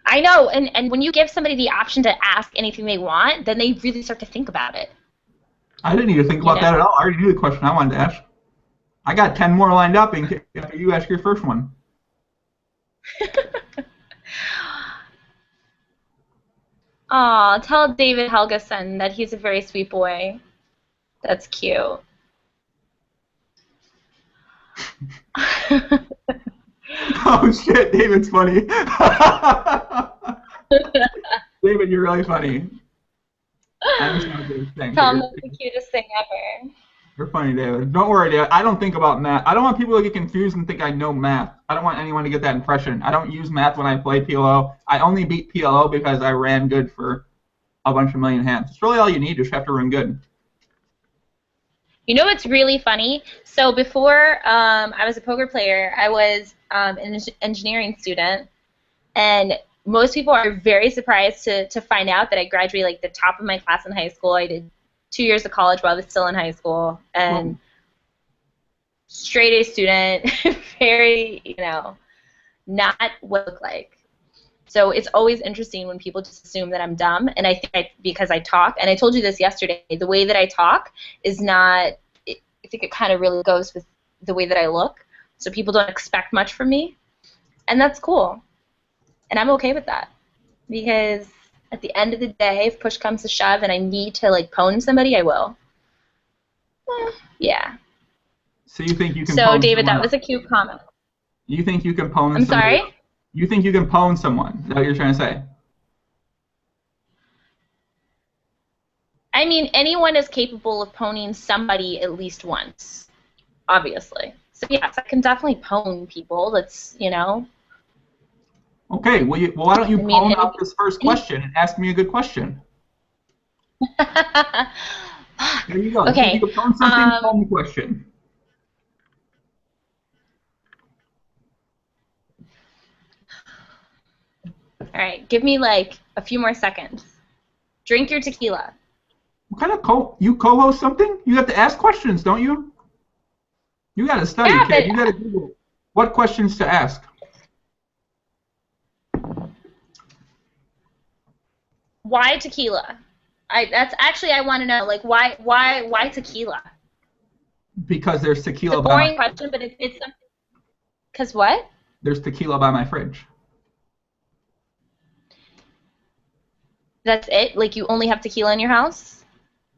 I know, and when you give somebody the option to ask anything they want, then they really start to think about it. I didn't need to think about that at all. I already knew the question I wanted to ask. I got 10 more lined up after you ask your first one. Aw, tell David Helgeson that he's a very sweet boy. That's cute. Oh shit, David's funny. David, you're really funny. Tell him that's the cutest thing ever. You're funny, David. Don't worry, David. I don't think about math. I don't want people to get confused and think I know math. I don't want anyone to get that impression. I don't use math when I play PLO. I only beat PLO because I ran good for a bunch of million hands. It's really all you need. You just have to run good. You know what's really funny? So before I was a poker player, I was an engineering student, and most people are very surprised to find out that I graduated like the top of my class in high school. I did 2 years of college while I was still in high school, and straight A student, very, not what I look like. So it's always interesting when people just assume that I'm dumb, and I think because I talk, and I told you this yesterday, the way that I talk is not, I think it kind of really goes with the way that I look, so people don't expect much from me, and that's cool, and I'm okay with that, because at the end of the day, if push comes to shove and I need to, like, pwn somebody, I will. Yeah. So you think you can So, David, that was a cute comment. You think you can pwn I'm somebody? sorry? You think you can pwn someone? Is that what you're trying to say? I mean, anyone is capable of pwning somebody at least once, obviously. So, yes, I can definitely pwn people. That's, Okay, well, why don't you pwn out this first question and ask me a good question? There you go. Okay. You can pwn something, pwn the question. All right, give me like a few more seconds. Drink your tequila. What kind of you co-host something? You have to ask questions, don't you? You got to study, Yeah, kid. You got to Google what questions to ask. Why tequila? That's actually I want to know. Like, why tequila? Because there's tequila. It's a boring question, but it's something. Cause what? There's tequila by my fridge. That's it? Like you only have tequila in your house?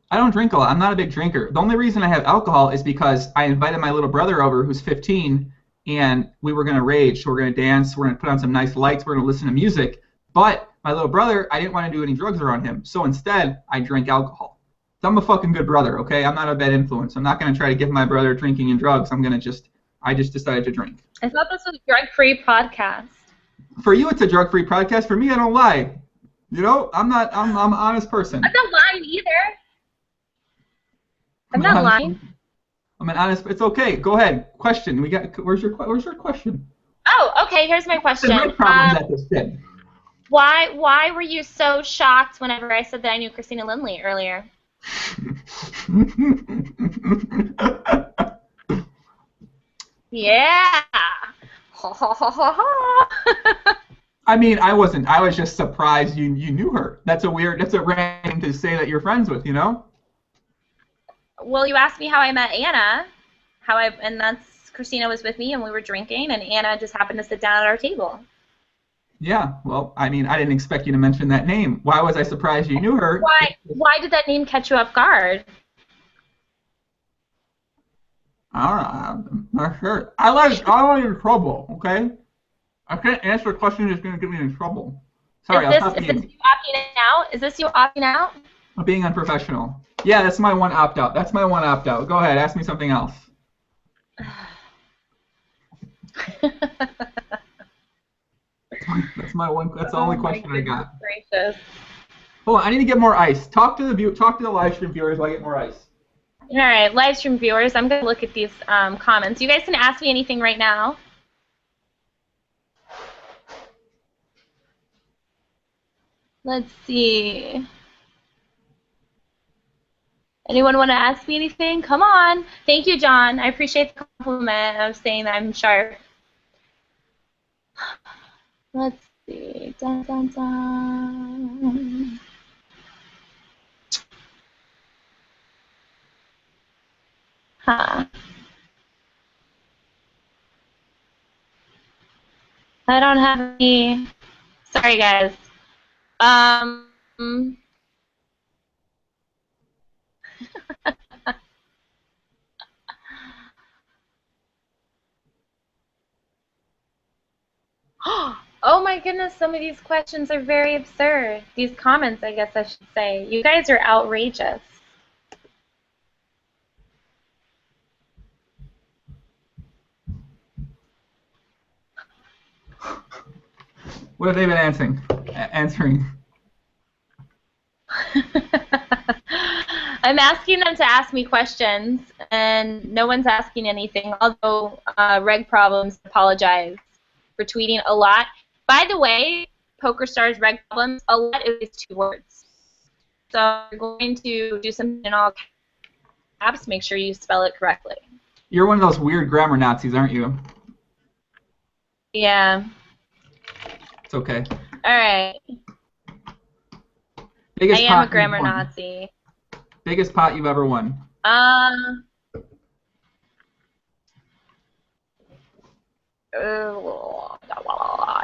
I don't drink a lot. I'm not a big drinker. The only reason I have alcohol is because I invited my little brother over who's 15, and we were going to rage. So we're going to dance. We're going to put on some nice lights. We're going to listen to music. But my little brother, I didn't want to do any drugs around him. So instead, I drank alcohol. So I'm a fucking good brother, okay? I'm not a bad influence. I'm not going to try to give my brother drinking and drugs. I just decided to drink. I thought this was a drug-free podcast. For you, it's a drug-free podcast. For me, I don't lie. I'm an honest person. I'm not lying either. I'm not lying. I'm an honest. It's okay. Go ahead. Question. Where's your question? Oh, okay. Here's my question. Why were you so shocked whenever I said that I knew Christina Lindley earlier? Yeah. I mean, I wasn't. I was just surprised you knew her. That's a random thing to say that you're friends with, Well, you asked me how I met Anna, and that's Christina was with me and we were drinking, and Anna just happened to sit down at our table. Yeah, well, I mean, I didn't expect you to mention that name. Why was I surprised you knew her? Why did that name catch you off guard? I'm not sure. I like in trouble, okay? I can't answer a question that's going to get me in trouble. Sorry, I'll stop Is this being. you opting out? Is this you opting out? I'm being unprofessional. Yeah, that's my one opt-out. That's my one opt-out. Go ahead, ask me something else. That's my one. That's the only question I got. Gracious. Hold on, I need to get more ice. Talk to the live stream viewers while I get more ice. All right, live stream viewers, I'm going to look at these comments. You guys can ask me anything right now. Let's see. Anyone want to ask me anything? Come on. Thank you, John. I appreciate the compliment of saying that I'm sharp. Let's see. Dun, dun, dun. Huh. I don't have any. Sorry, guys. Oh my goodness, some of these questions are very absurd. These comments, I guess I should say. You guys are outrageous. What have they been answering? I'm asking them to ask me questions, and no one's asking anything, although Reg Problems apologize for tweeting a lot. By the way, PokerStars Reg Problems, a lot is 2 words. So you're going to do something in all caps, make sure you spell it correctly. You're one of those weird grammar Nazis, aren't you? Yeah. It's okay. All right. Biggest I pot am a grammar you've won. Nazi. Biggest pot you've ever won. I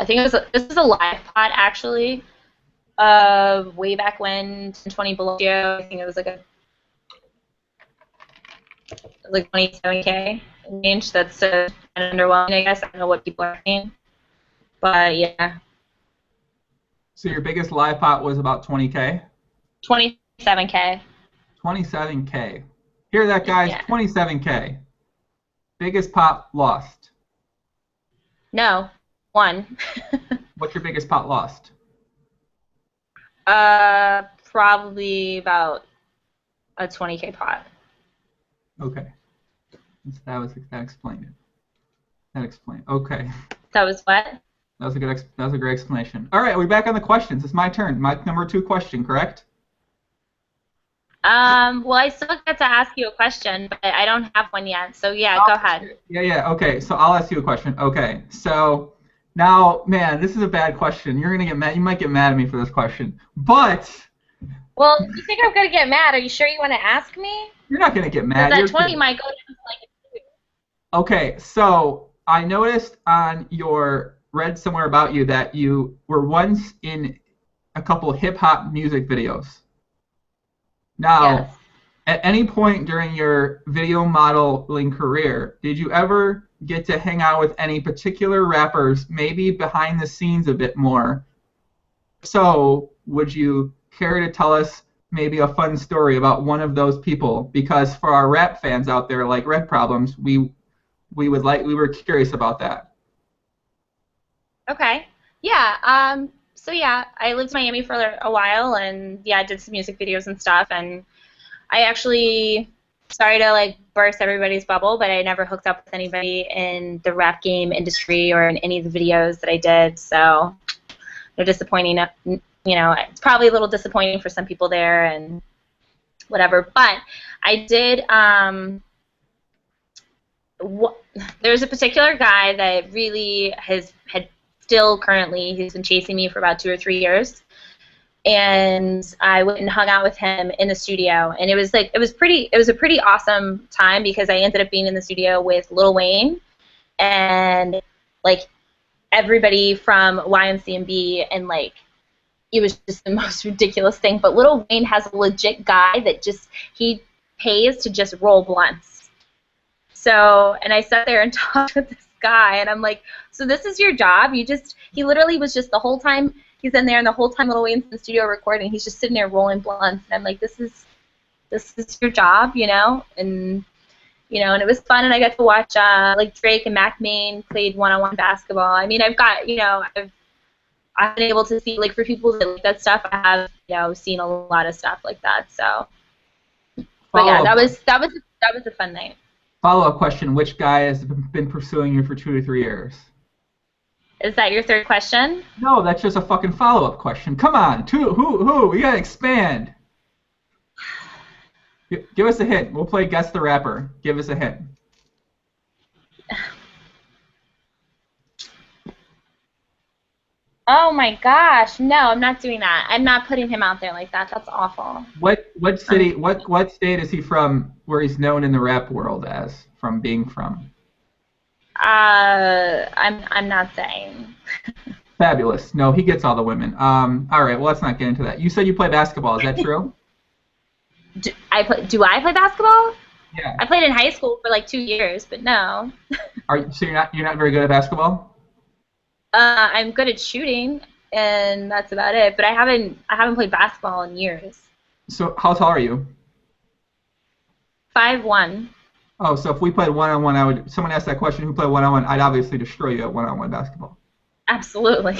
think this is a live pot actually. Way back when, 20 below. I think it was like 27K range. That's kind of underwhelming, I guess. I don't know what people are saying, but yeah. So your biggest live pot was about 20K? 27K. 27K. Hear that, guys? Yeah. 27K. Biggest pot lost. No, 1. What's your biggest pot lost? Probably about a 20K pot. Okay. That explained it. That explained. Okay. That was what? That was a great explanation. All right, we're back on the questions. It's my turn. My number 2 question, correct? Well, I still get to ask you a question, but I don't have one yet. So yeah, go ahead. Yeah. Okay, so I'll ask you a question. Okay, so now, man, this is a bad question. You're gonna get mad. You might get mad at me for this question, but. Well, you think I'm gonna get mad? Are you sure you want to ask me? You're not gonna get mad. Because that 20 might go down to like a 2. Okay, so I noticed on your read somewhere about you that you were once in a couple hip-hop music videos. Now, yes. At any point during your video modeling career, did you ever get to hang out with any particular rappers, maybe behind the scenes a bit more? So, would you care to tell us maybe a fun story about one of those people? Because for our rap fans out there, like Red Problems, we were curious about that. Okay. Yeah. So yeah, I lived in Miami for a while, and yeah, I did some music videos and stuff. And I actually, sorry to like burst everybody's bubble, but I never hooked up with anybody in the rap game industry or in any of the videos that I did. So they're disappointing. You know, it's probably a little disappointing for some people there and whatever. But I did. There's a particular guy that really had still currently, he's been chasing me for about 2 or 3 years, and I went and hung out with him in the studio, and it was a pretty awesome time because I ended up being in the studio with Lil Wayne and like everybody from YMCMB, and like it was just the most ridiculous thing. But Lil Wayne has a legit guy that he pays to just roll blunts. So, and I sat there and talked with this guy, and I'm like, so this is your job? He literally was just the whole time he's in there, and the whole time Lil Wayne's in the studio recording, he's just sitting there rolling blunts, and I'm like, this is your job, you know? And, you know, and it was fun, and I got to watch, like, Drake and Mac Main played one-on-one basketball. I mean, I've got, you know, I've been able to see, like, for people that like that stuff, I have, you know, seen a lot of stuff like that, so. But yeah, that was a fun night. Follow-up question: which guy has been pursuing you for 2 to 3 years? Is that your third question? No, that's just a fucking follow-up question. Come on, who? We gotta expand. Give us a hint. We'll play Guess the Rapper. Give us a hint. Oh my gosh, no, I'm not doing that. I'm not putting him out there like that. That's awful. What city? What state is he from? Where he's known in the rap world as being from? I'm not saying. Fabulous. No, he gets all the women. All right. Well, let's not get into that. You said you play basketball. Is that true? Do I play basketball? Yeah. I played in high school for like 2 years, but no. So you're not very good at basketball? I'm good at shooting, and that's about it. But I haven't played basketball in years. So how tall are you? 5'1". Oh, so if we played one-on-one, someone asked that question, who played one-on-one, I'd obviously destroy you at one-on-one basketball. Absolutely.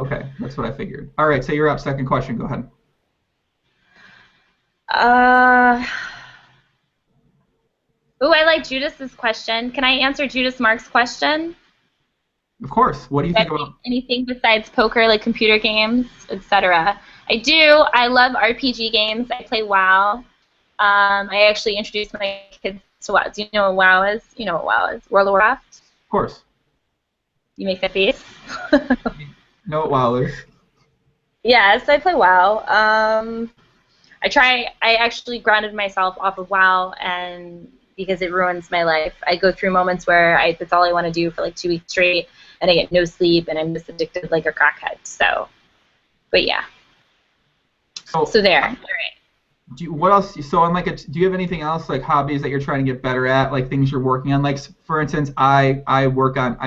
Okay, that's what I figured. All right, so you're up. Second question. Go ahead. Ooh, I like Judas's question. Can I answer Judas Mark's question? Of course. What do you think about anything besides poker, like computer games, etc.? I do. I love RPG games. I play WoW. I actually introduced my kids to WoW. Do you know what WoW is? You know what WoW is? World of Warcraft? Of course. You make that face? Know what WoW is? Yes, I play WoW. I actually grounded myself off of WoW, and because it ruins my life. I go through moments where that's all I want to do for like 2 weeks straight, and I get no sleep, and I'm just addicted like a crackhead. So, but yeah. So there. All right. What else? So on like, do you have anything else like hobbies that you're trying to get better at, like things you're working on? Like for instance, I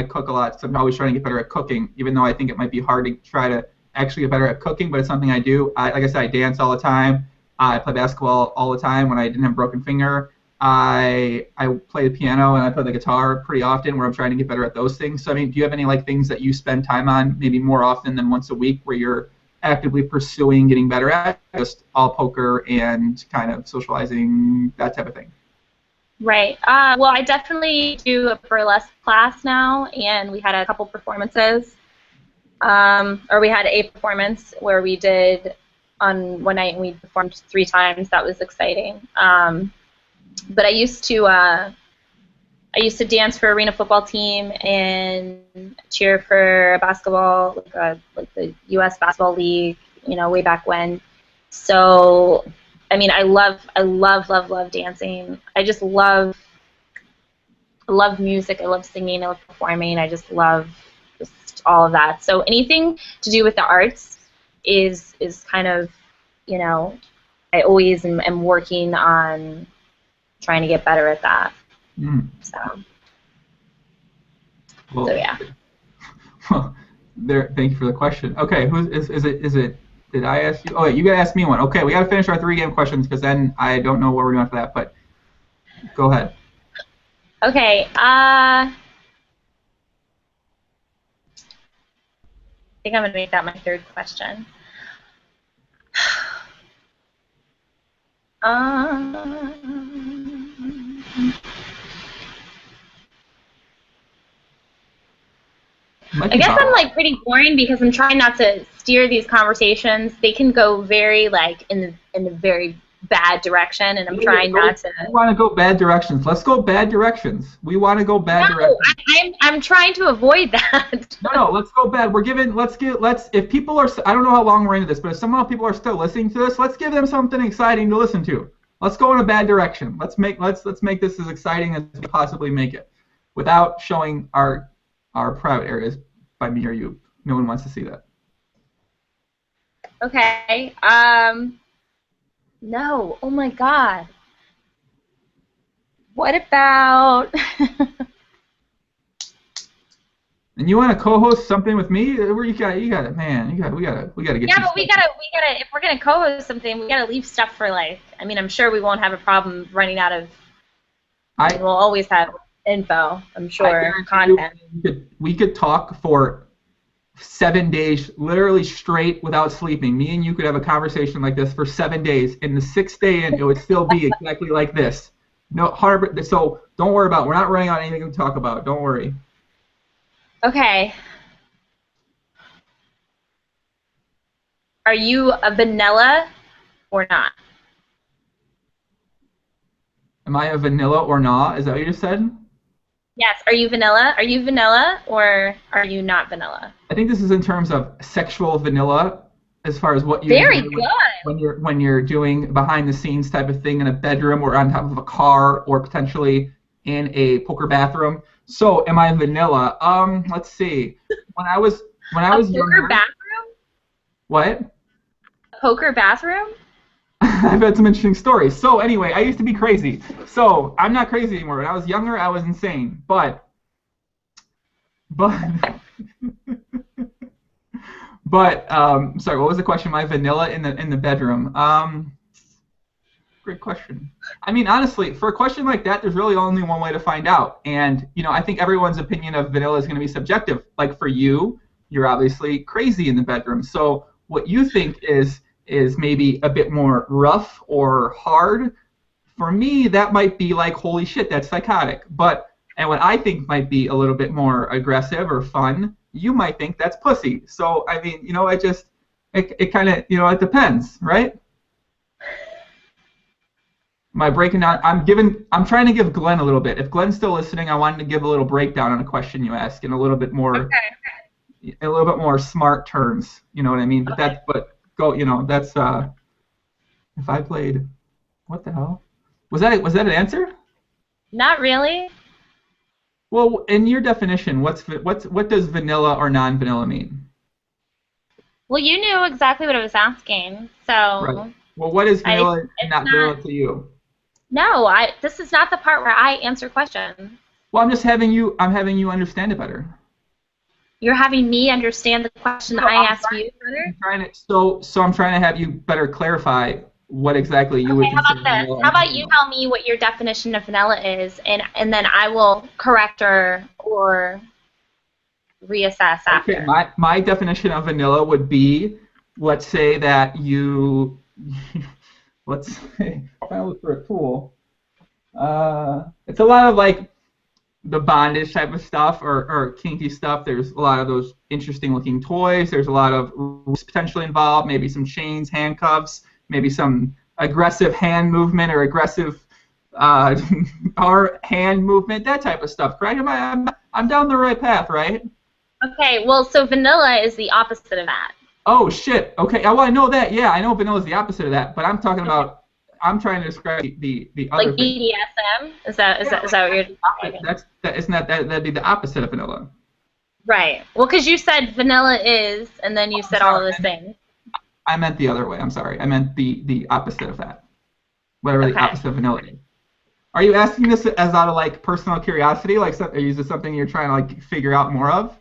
cook a lot, so I'm always trying to get better at cooking, even though I think it might be hard to try to actually get better at cooking, but it's something I do. Like I said, I dance all the time. I play basketball all the time when I didn't have a broken finger. I play the piano and I play the guitar pretty often, where I'm trying to get better at those things. So I mean, do you have any like things that you spend time on, maybe more often than once a week, where you're actively pursuing getting better at, just all poker and kind of socializing, that type of thing? Right. Well, I definitely do a burlesque class now, and we had a couple performances, or we had a performance where we did on one night and we performed 3 times. That was exciting. But I used to dance for arena football team and cheer for a basketball, like the U.S. Basketball League, you know, way back when. So, I mean, I love dancing. I just love music. I love singing. I love performing. I just love just all of that. So anything to do with the arts is kind of, you know, I always am working on trying to get better at that. So yeah. Well, thank you for the question. Okay, is it? Did I ask you? Oh, wait, you gotta ask me one. Okay, we gotta finish our 3 game questions because then I don't know what we're doing after that. But go ahead. Okay. I think I'm gonna make that my 3rd question. I guess I'm like pretty boring because I'm trying not to steer these conversations. They can go very like in the very bad direction, and I'm trying not to. We want to go bad directions. Let's go bad directions. We want to go bad directions. I'm trying to avoid that. No, let's go bad. If people are, I don't know how long we're into this, but if somehow people are still listening to this, let's give them something exciting to listen to. Let's go in a bad direction. Let's make this as exciting as we possibly make it, without showing our private areas by me or you. No one wants to see that. Okay. No. Oh my God. What about? And you want to co-host something with me? Where you got it, man. We gotta get. Yeah, but we gotta. If we're gonna co-host something, we gotta leave stuff for like. I mean, I'm sure we won't have a problem running out of. We'll always have info. I'm sure content. We could talk for 7 days, literally straight, without sleeping. Me and you could have a conversation like this for 7 days. And the 6th day in, it would still be exactly like this. No hard. So don't worry about it. We're not running out of anything to talk about. Don't worry. Okay. Are you a vanilla or not? Am I a vanilla or not? Is that what you just said? Yes. Are you vanilla? Are you vanilla or are you not vanilla? I think this is in terms of sexual vanilla, as far as what you Very do good. when you're doing behind the scenes type of thing in a bedroom or on top of a car or potentially in a poker bathroom. So, am I vanilla? Let's see. When I was younger. Poker bathroom? What? A poker bathroom? I've had some interesting stories. So anyway, I used to be crazy. So I'm not crazy anymore. When I was younger, I was insane. But sorry, what was the question? My vanilla in the bedroom. Great question. I mean, honestly, for a question like that, there's really only one way to find out. And, I think everyone's opinion of vanilla is going to be subjective. Like for you, you're obviously crazy in the bedroom. So what you think is maybe a bit more rough or hard. For me, that might be like, holy shit, that's psychotic. And what I think might be a little bit more aggressive or fun, you might think that's pussy. So, I mean, it kind of, it depends, right? Am I breaking down? I'm trying to give Glenn a little bit. If Glenn's still listening, I wanted to give a little breakdown on a question you asked in a little bit more, a little bit more smart terms. You know what I mean? But that's if I played, what the hell? Was that an answer? Not really. Well, in your definition, what does vanilla or non-vanilla mean? Well, you knew exactly what I was asking, so. Right. Well, what is vanilla and not vanilla to you? No, this is not the part where I answer questions. Well, I'm having you understand it better. You're having me understand the question I asked you better? So I'm trying to have you better clarify what exactly you would consider how about this? How about you tell me what your definition of vanilla is, and then I will correct or reassess after. Okay, my definition of vanilla would be, let's say that you, let's say, if I look for a tool, it's a lot of like the bondage type of stuff or kinky stuff. There's a lot of those interesting looking toys. There's a lot of rules potentially involved, maybe some chains, handcuffs, maybe some aggressive hand movement or aggressive hand movement, that type of stuff, correct? I'm down the right path, right? Okay, well, so vanilla is the opposite of that. Oh, shit. Okay, well, I know that. Yeah, I know vanilla is the opposite of that, but I'm talking about, I'm trying to describe the other like BDSM? Is that what you're talking about? That'd be the opposite of vanilla. Right. Well, because you said vanilla is, and then you said all of those things. I meant the other way. I'm sorry. I meant the opposite of that. Whatever the opposite of vanilla is. Are you asking this as out of like personal curiosity? Like, is this something you're trying to like figure out more of?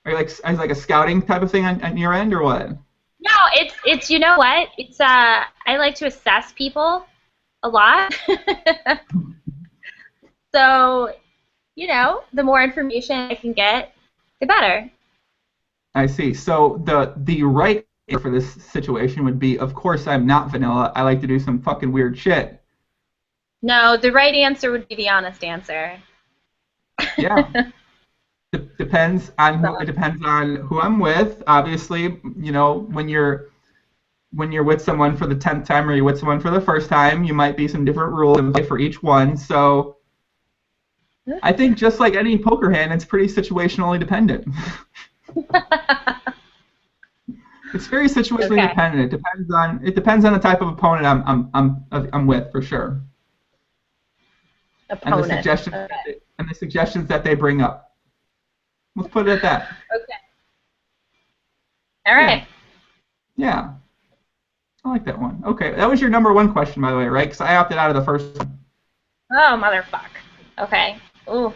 Are you like as like a scouting type of thing on your end, or what? No, it's you know what? It's I like to assess people a lot. So, the more information I can get, the better. I see. So the right answer for this situation would be, of course, I'm not vanilla. I like to do some fucking weird shit. No, the right answer would be the honest answer. Yeah. Depends on who I'm with. Obviously, when you're with someone for the 10th time or you're with someone for the first time, you might be some different rules in play for each one. So I think just like any poker hand, it's pretty situationally dependent. It's very situationally dependent. It depends on the type of opponent I'm with, for sure. Opponent. And the suggestions that they bring up. Let's put it at that. Okay. All right. Yeah. I like that one. Okay, that was your number one question, by the way, right? Because I opted out of the first one. Oh, motherfuck. Okay. Ooh.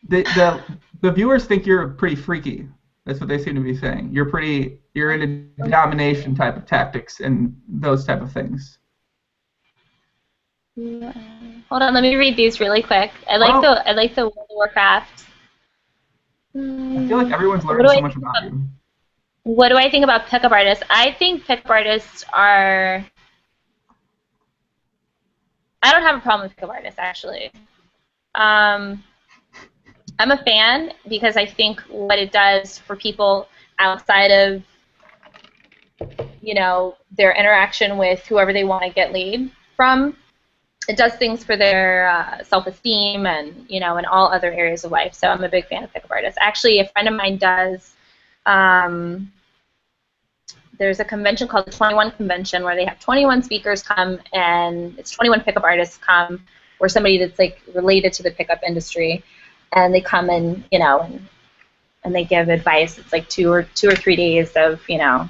The viewers think you're pretty freaky. That's what they seem to be saying. You're into domination type of tactics and those type of things. Hold on, let me read these really quick. I like the World of Warcraft. I feel like everyone's learning so much about you. What do I think about pickup artists? I think pickup artists are... I don't have a problem with pickup artists, actually. I'm a fan because I think what it does for people outside of, you know, their interaction with whoever they want to get laid from, it does things for their self-esteem and, you know, in all other areas of life. So I'm a big fan of pickup artists. Actually, a friend of mine does, there's a convention called the 21 Convention where they have 21 speakers come, and it's 21 pickup artists come, or somebody that's, like, related to the pickup industry. And they come and, you know, and they give advice. It's like two or 3 days of, you know,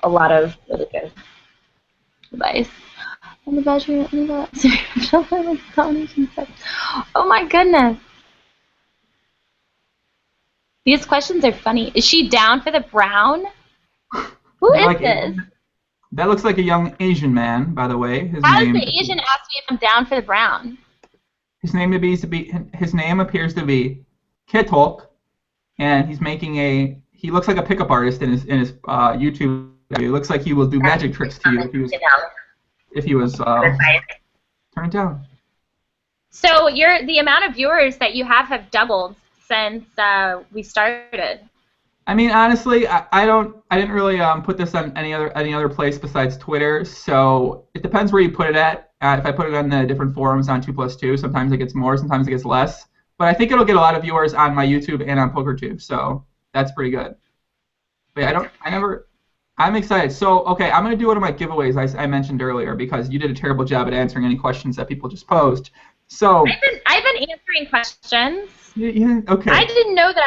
a lot of really good advice. And the bedroom, oh my goodness. These questions are funny. Is she down for the brown? Who is this? That looks like a young Asian man, by the way. How does the Asian ask me if I'm down for the brown? His name appears to be Ketok, and he's making he looks like a pickup artist in his YouTube. It looks like he will do magic tricks to you if he was turn it down. So the amount of viewers that you have doubled since we started. I mean, honestly, I didn't really put this on any other place besides Twitter. So it depends where you put it at. If I put it on the different forums on 2+2, sometimes it gets more, sometimes it gets less. But I think it'll get a lot of viewers on my YouTube and on PokerTube, so that's pretty good. But yeah, I'm excited. So, okay, I'm going to do one of my giveaways I mentioned earlier because you did a terrible job at answering any questions that people just posed. So I've been answering questions. Okay. I didn't know that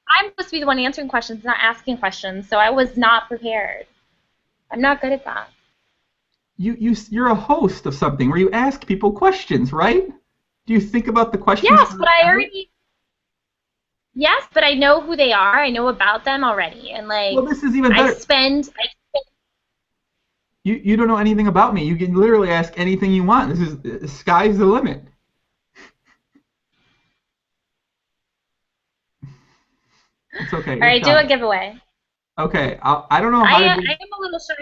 I'm supposed to be the one answering questions, not asking questions, so I was not prepared. I'm not good at that. You're a host of something where you ask people questions, right? Do you think about the questions? Yes, but I know who they are. I know about them already, and like. Well, this is even better. You don't know anything about me. You can literally ask anything you want. Sky's the limit. It's okay. All right, do a giveaway. Okay, I don't know how to do. I am a little shy.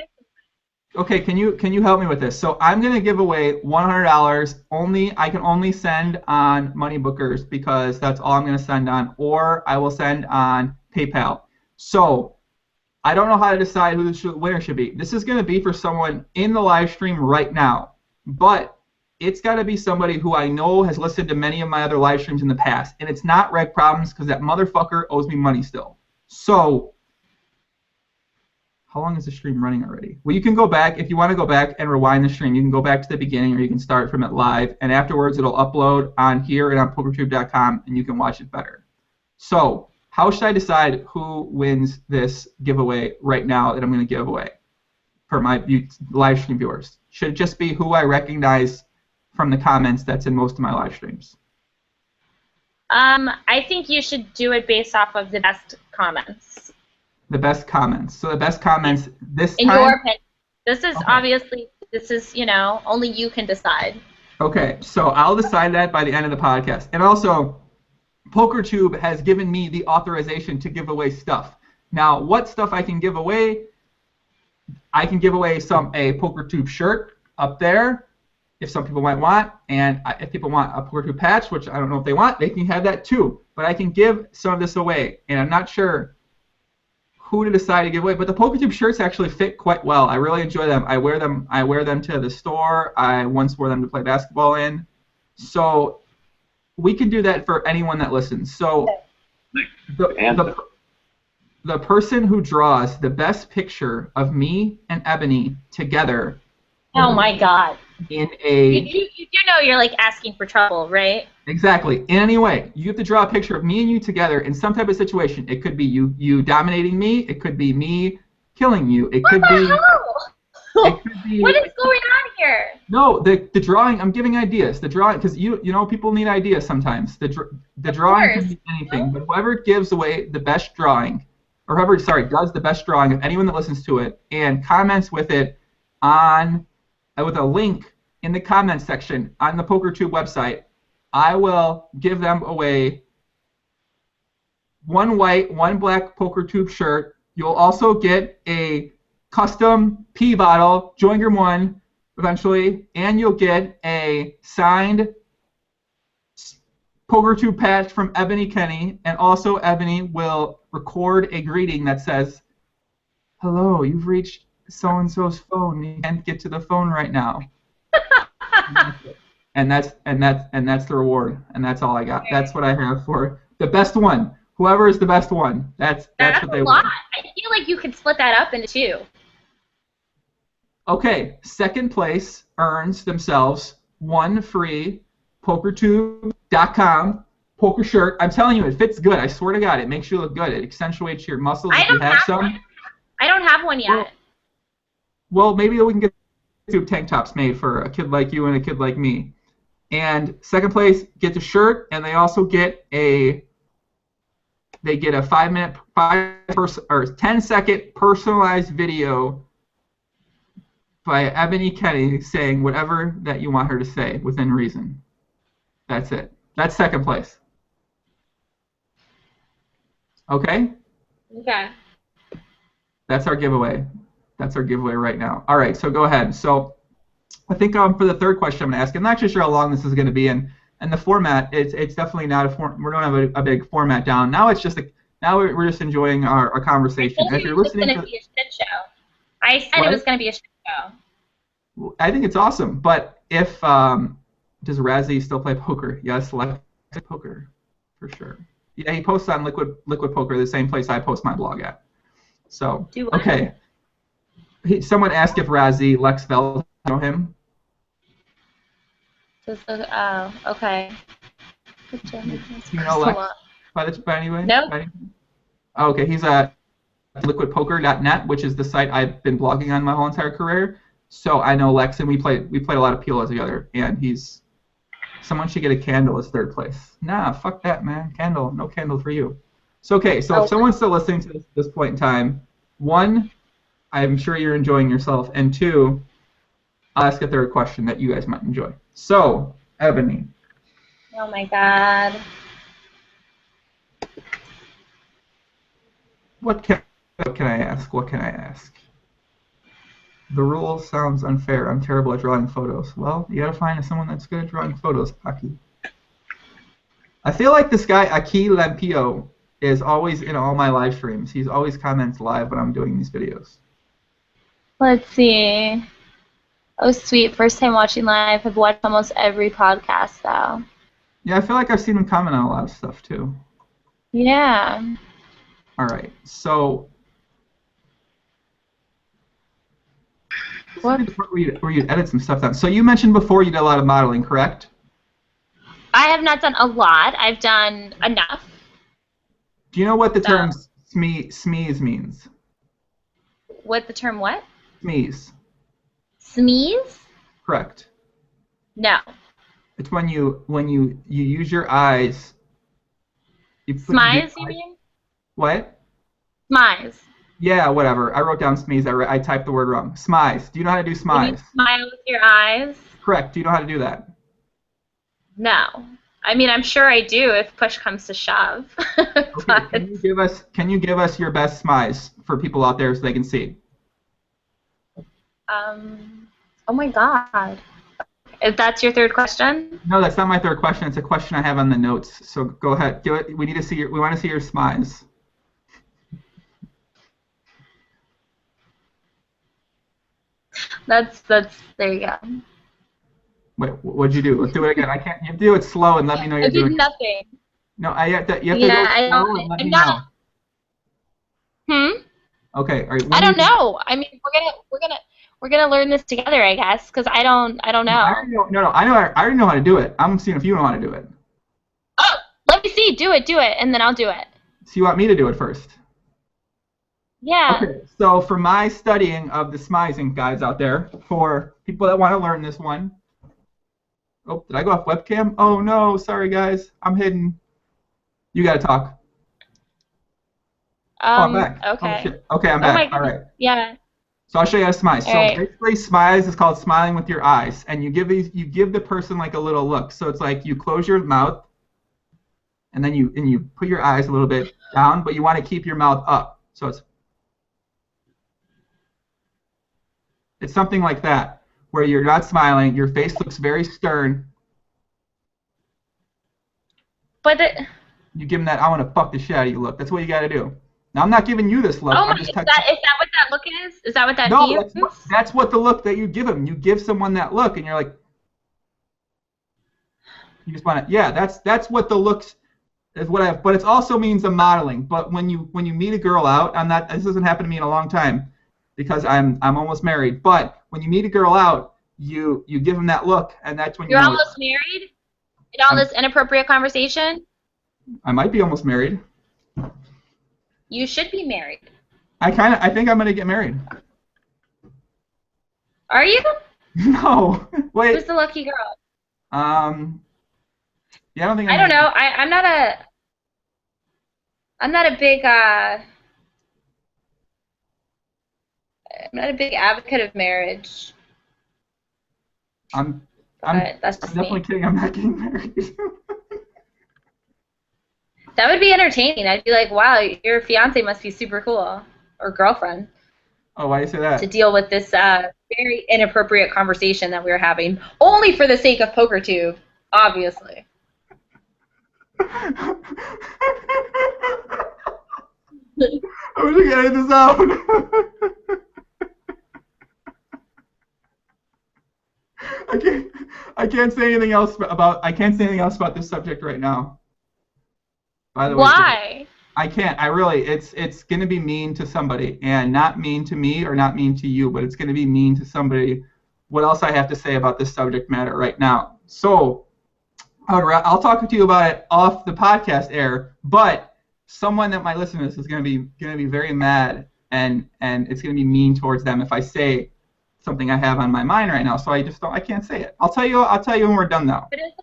Okay, can you help me with this? So I'm gonna give away $100. I can only send on Money Bookers because that's all I'm gonna send on, or I will send on PayPal. So I don't know how to decide who the winner should be. This is gonna be for someone in the live stream right now, but it's got to be somebody who I know has listened to many of my other live streams in the past, and it's not Reg Problems because that motherfucker owes me money still. So. How long is the stream running already? Well, you can go back. If you want to go back and rewind the stream, you can go back to the beginning or you can start from it live. And afterwards, it'll upload on here and on PokerTube.com, and you can watch it better. So how should I decide who wins this giveaway right now that I'm going to give away for my live stream viewers? Should it just be who I recognize from the comments that's in most of my live streams? I think you should do it based off of the best comments. The best comments. So the best comments this time? In your opinion. This is obviously, you know, only you can decide. Okay, so I'll decide that by the end of the podcast. And also, PokerTube has given me the authorization to give away stuff. Now, what stuff I can give away? I can give away a PokerTube shirt up there, if some people might want. And if people want a PokerTube patch, which I don't know if they want, they can have that too. But I can give some of this away. And I'm not sure who to decide to give away, but the PokerTube shirts actually fit quite well. I really enjoy them. I wear them to the store. I once wore them to play basketball in. So we can do that for anyone that listens. So the person who draws the best picture of me and Ebony together. Oh my God. In a. You know you're like asking for trouble, right? Exactly. In any way, you have to draw a picture of me and you together in some type of situation. It could be you dominating me. It could be me killing you. It could be. What is going on here. No, the drawing. I'm giving ideas. The drawing, because you know people need ideas sometimes. The drawing can be anything, but whoever gives away the best drawing, or whoever does the best drawing of anyone that listens to it and comments with it on with a link in the comments section on the PokerTube website, I will give them away one white, one black PokerTube shirt. You'll also get a custom pee bottle, Joinger 1, eventually, and you'll get a signed PokerTube patch from Ebony Kenney, and also Ebony will record a greeting that says, "Hello, you've reached so-and-so's phone. You can't get to the phone right now." and that's the reward, and that's all I got. That's what I have for the best one. Whoever is the best one, that's what they want. I feel like you could split that up into 2. Okay, second place earns themselves one free PokerTube.com poker shirt. I'm telling you, it fits good. I swear to God, it makes you look good. It accentuates your muscles if you have some. One. I don't have one yet. Well, maybe we can get tube tank tops made for a kid like you and a kid like me. And second place gets a shirt, and they also get a 10-second personalized video by Ebony Kenney saying whatever that you want her to say within reason. That's it. That's second place. Okay? Okay. That's our giveaway. That's our giveaway right now. All right, so go ahead. So I think for the third question I'm going to ask, I'm not sure how long this is going to be, and the format, it's definitely not we don't have a big format down. Now it's just now we're just enjoying our conversation. If you're listening to be a shit show. I said it was going to be a shit show. I think it's awesome, but if does Razzie still play poker? Yes, Lex poker for sure. Yeah, he posts on Liquid Poker, the same place I post my blog at. So okay. Someone asked if Razzie Lex Veld know him. Okay. You know Lex by any way? No. Oh, okay, he's at liquidpoker.net, which is the site I've been blogging on my whole entire career. So I know Lex, and we played a lot of PLO together, and someone should get a candle as third place. Nah, fuck that, man. Candle, no candle for you. So okay, so if someone's still listening to this point in time, 1, I'm sure you're enjoying yourself, and 2, I'll ask a third question that you guys might enjoy. So, Ebony. Oh my God. What can I ask? What can I ask? The rule sounds unfair. I'm terrible at drawing photos. Well, you gotta find someone that's good at drawing photos, Aki. I feel like this guy, Aki Lampio, is always in all my live streams. He's always comments live when I'm doing these videos. Let's see. Oh, sweet. First time watching live. I've watched almost every podcast, though. Yeah, I feel like I've seen him comment on a lot of stuff, too. Yeah. All right, so... Where you edit some stuff down. So you mentioned before you did a lot of modeling, correct? I have not done a lot. I've done enough. Do you know what the term smeeze means? What the term what? Smeeze. Smeeze? Correct. No. It's when you use your eyes. Smize, you mean? What? Smize. Yeah, whatever. I wrote down smeeze. I typed the word wrong. Smize. Do you know how to do smize? You smile with your eyes? Correct. Do you know how to do that? No. I mean, I'm sure I do if push comes to shove. Okay. Can you give us your best smize for people out there so they can see? Oh my God. If that's your third question? No, that's not my third question. It's a question I have on the notes. So go ahead. Do it. We need to see we want to see your smize. That's there you go. Wait, what'd you do? Let's do it again. I can't. You have to do it slow and let me know you're doing it. I did nothing. No, you have to go slow and let me know. Okay. All right. I don't know. I mean, we're gonna learn this together, I guess, because I don't know. I already know how to do it. I'm seeing if you know how to do it. Oh, let me see. Do it, and then I'll do it. So you want me to do it first? Yeah. Okay. So for my studying of the smizing guys out there, for people that want to learn this one. Oh, did I go off webcam? Oh no, sorry guys, I'm hidden. You gotta talk. I'm back. Okay. Oh, shit. Okay, I'm back. All right. Yeah. So I'll show you how to smile. So right. basically, smiles is called smiling with your eyes, and you give the person like a little look. So it's like you close your mouth, and then you put your eyes a little bit down, but you want to keep your mouth up. So it's something like that, where you're not smiling, your face looks very stern. But you give them that I want to fuck the shit out of you look. That's what you got to do. Now I'm not giving you this look. Oh, is that what that look is? Is that what that means? No, that's what the look that you give them. You give someone that look, and you're like, you just want to. Yeah, that's what the looks is. What I have, but it also means a modeling. But when you meet a girl out, I'm not. This hasn't happened to me in a long time, because I'm almost married. But when you meet a girl out, you give them that look, and that's when you're almost married. In all this inappropriate conversation. I might be almost married. You should be married. I think I'm gonna get married. Are you? No. Wait. Who's the lucky girl? Yeah, I don't think. I don't know. I'm not a big advocate of marriage. That's just definitely me. kidding. I'm not getting married. That would be entertaining. I'd be like, wow, your fiance must be super cool, or girlfriend. Oh, why do you say that? To deal with this very inappropriate conversation that we were having, only for the sake of PokerTube, obviously. I wish I could edit this out. I can't say anything else about this subject right now. By the way, why? I can't. It's going to be mean to somebody, and not mean to me or not mean to you, but it's going to be mean to somebody. What else I have to say about this subject matter right now? So, I'll talk to you about it off the podcast air, but someone that might listen to this is going to be very mad, and it's going to be mean towards them if I say something I have on my mind right now. So I can't say it. I'll tell you when we're done though. But it's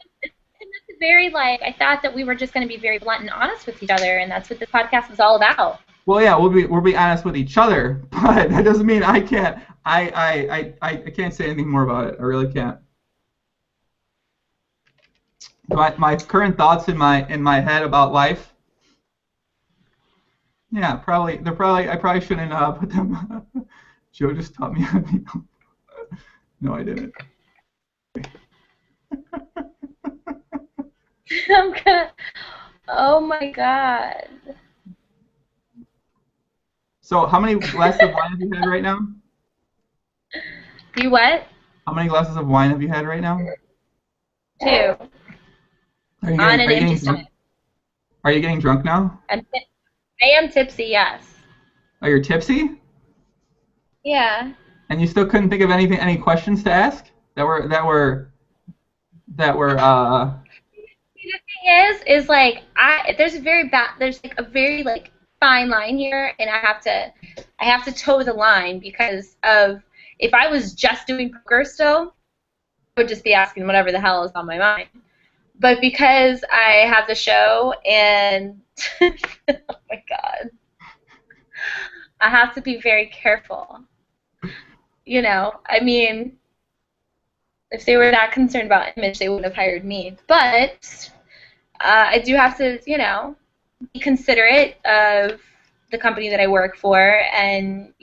very I thought that we were just going to be very blunt and honest with each other, and that's what this podcast is all about. Well, yeah, we'll be honest with each other, but that doesn't mean I can't. I can't say anything more about it. I really can't. My current thoughts in my head about life. Yeah, I probably shouldn't put them. Joe just taught me how to be. No, I didn't. I'm gonna. Oh my god. So, how many glasses of wine have you had right now? You what? How many glasses of wine have you had right now? 2. On an empty stomach. Are you getting drunk now? I am tipsy, yes. Oh, you're tipsy? Yeah. And you still couldn't think of any questions to ask that were. The thing is there's a very fine line here, and I have to toe the line, because of if I was just doing poker still, I would just be asking whatever the hell is on my mind. But because I have the show and oh my god, I have to be very careful. You know, I mean, if they were that concerned about image, they wouldn't have hired me. But I do have to, be considerate of the company that I work for, and,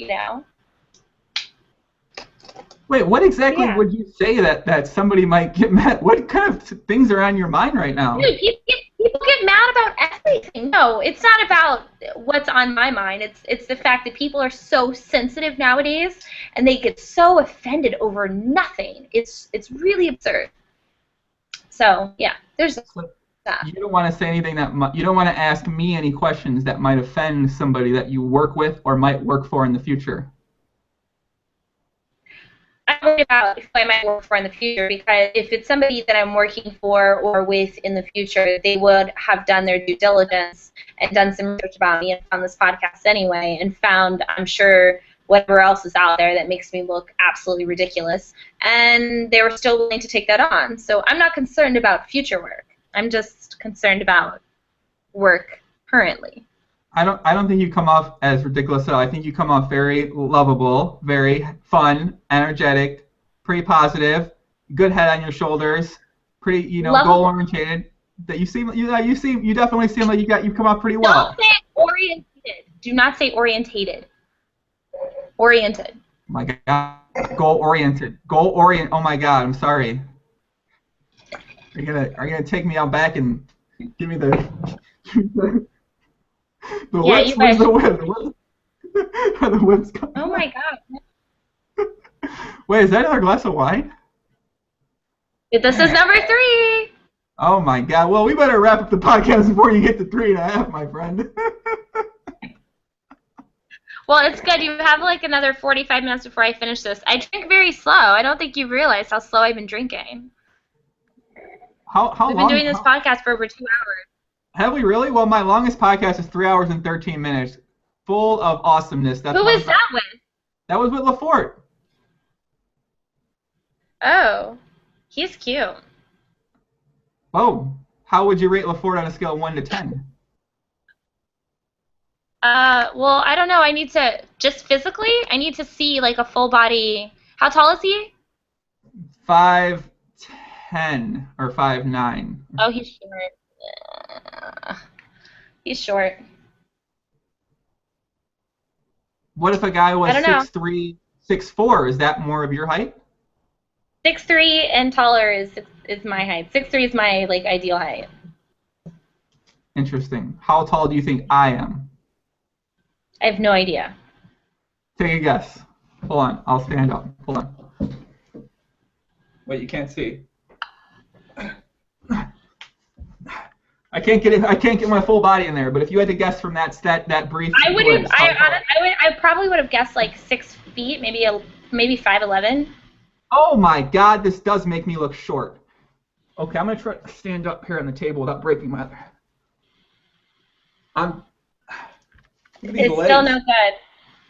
Wait, what exactly would you say that somebody might get mad? What kind of things are on your mind right now? Dude, people get mad about everything. No, it's not about what's on my mind. It's the fact that people are so sensitive nowadays, and they get so offended over nothing. It's really absurd. So yeah, there's that. You don't want to say anything you don't want to ask me any questions that might offend somebody that you work with or might work for in the future. I'm worried about who I might work for in the future, because if it's somebody that I'm working for or with in the future, they would have done their due diligence and done some research about me and found this podcast anyway, and found, I'm sure, whatever else is out there that makes me look absolutely ridiculous. And they were still willing to take that on. So I'm not concerned about future work. I'm just concerned about work currently. I don't think you come off as ridiculous at all. I think you come off very lovable, very fun, energetic, pretty positive, good head on your shoulders, pretty, you know, goal oriented. That you definitely seem like you come off pretty well. Don't say oriented. Do not say orientated. Oriented. Oh my God. Goal oriented. Goal orient. Oh my God. I'm sorry. Are you gonna take me out back and give me the whips? Where's the whip? Are the whips coming? Oh my God. Wait, is that another glass of wine? This is number 3. Oh my God. Well, we better wrap up the podcast before you get to 3.5, my friend. Well, it's good. You have like another 45 minutes before I finish this. I drink very slow. I don't think you realize how slow I've been drinking. How long? We've been doing this podcast for over 2 hours. Have we really? Well, my longest podcast is 3 hours and 13 minutes, full of awesomeness. Who was that with? That was with LaForte. Oh, he's cute. Oh, how would you rate LaForte on a scale of 1 to 10? Well, I don't know. I need to, just physically, I need to see like a full body. How tall is he? 5'10" or 5'9". Oh, he's short. He's short. What if a guy was I don't know. 6'3", 6'4"? Is that more of your height? 6'3" and taller is my height. 6'3" is my like ideal height. Interesting. How tall do you think I am? I have no idea. Take a guess. Hold on. I'll stand up. Hold on. Wait, you can't see. I can't get my full body in there. But if you had to guess from that brief. I probably would have guessed like 6 feet, maybe 5'11". Oh my God! This does make me look short. Okay, I'm gonna try to stand up here on the table without breaking my. It's still no good.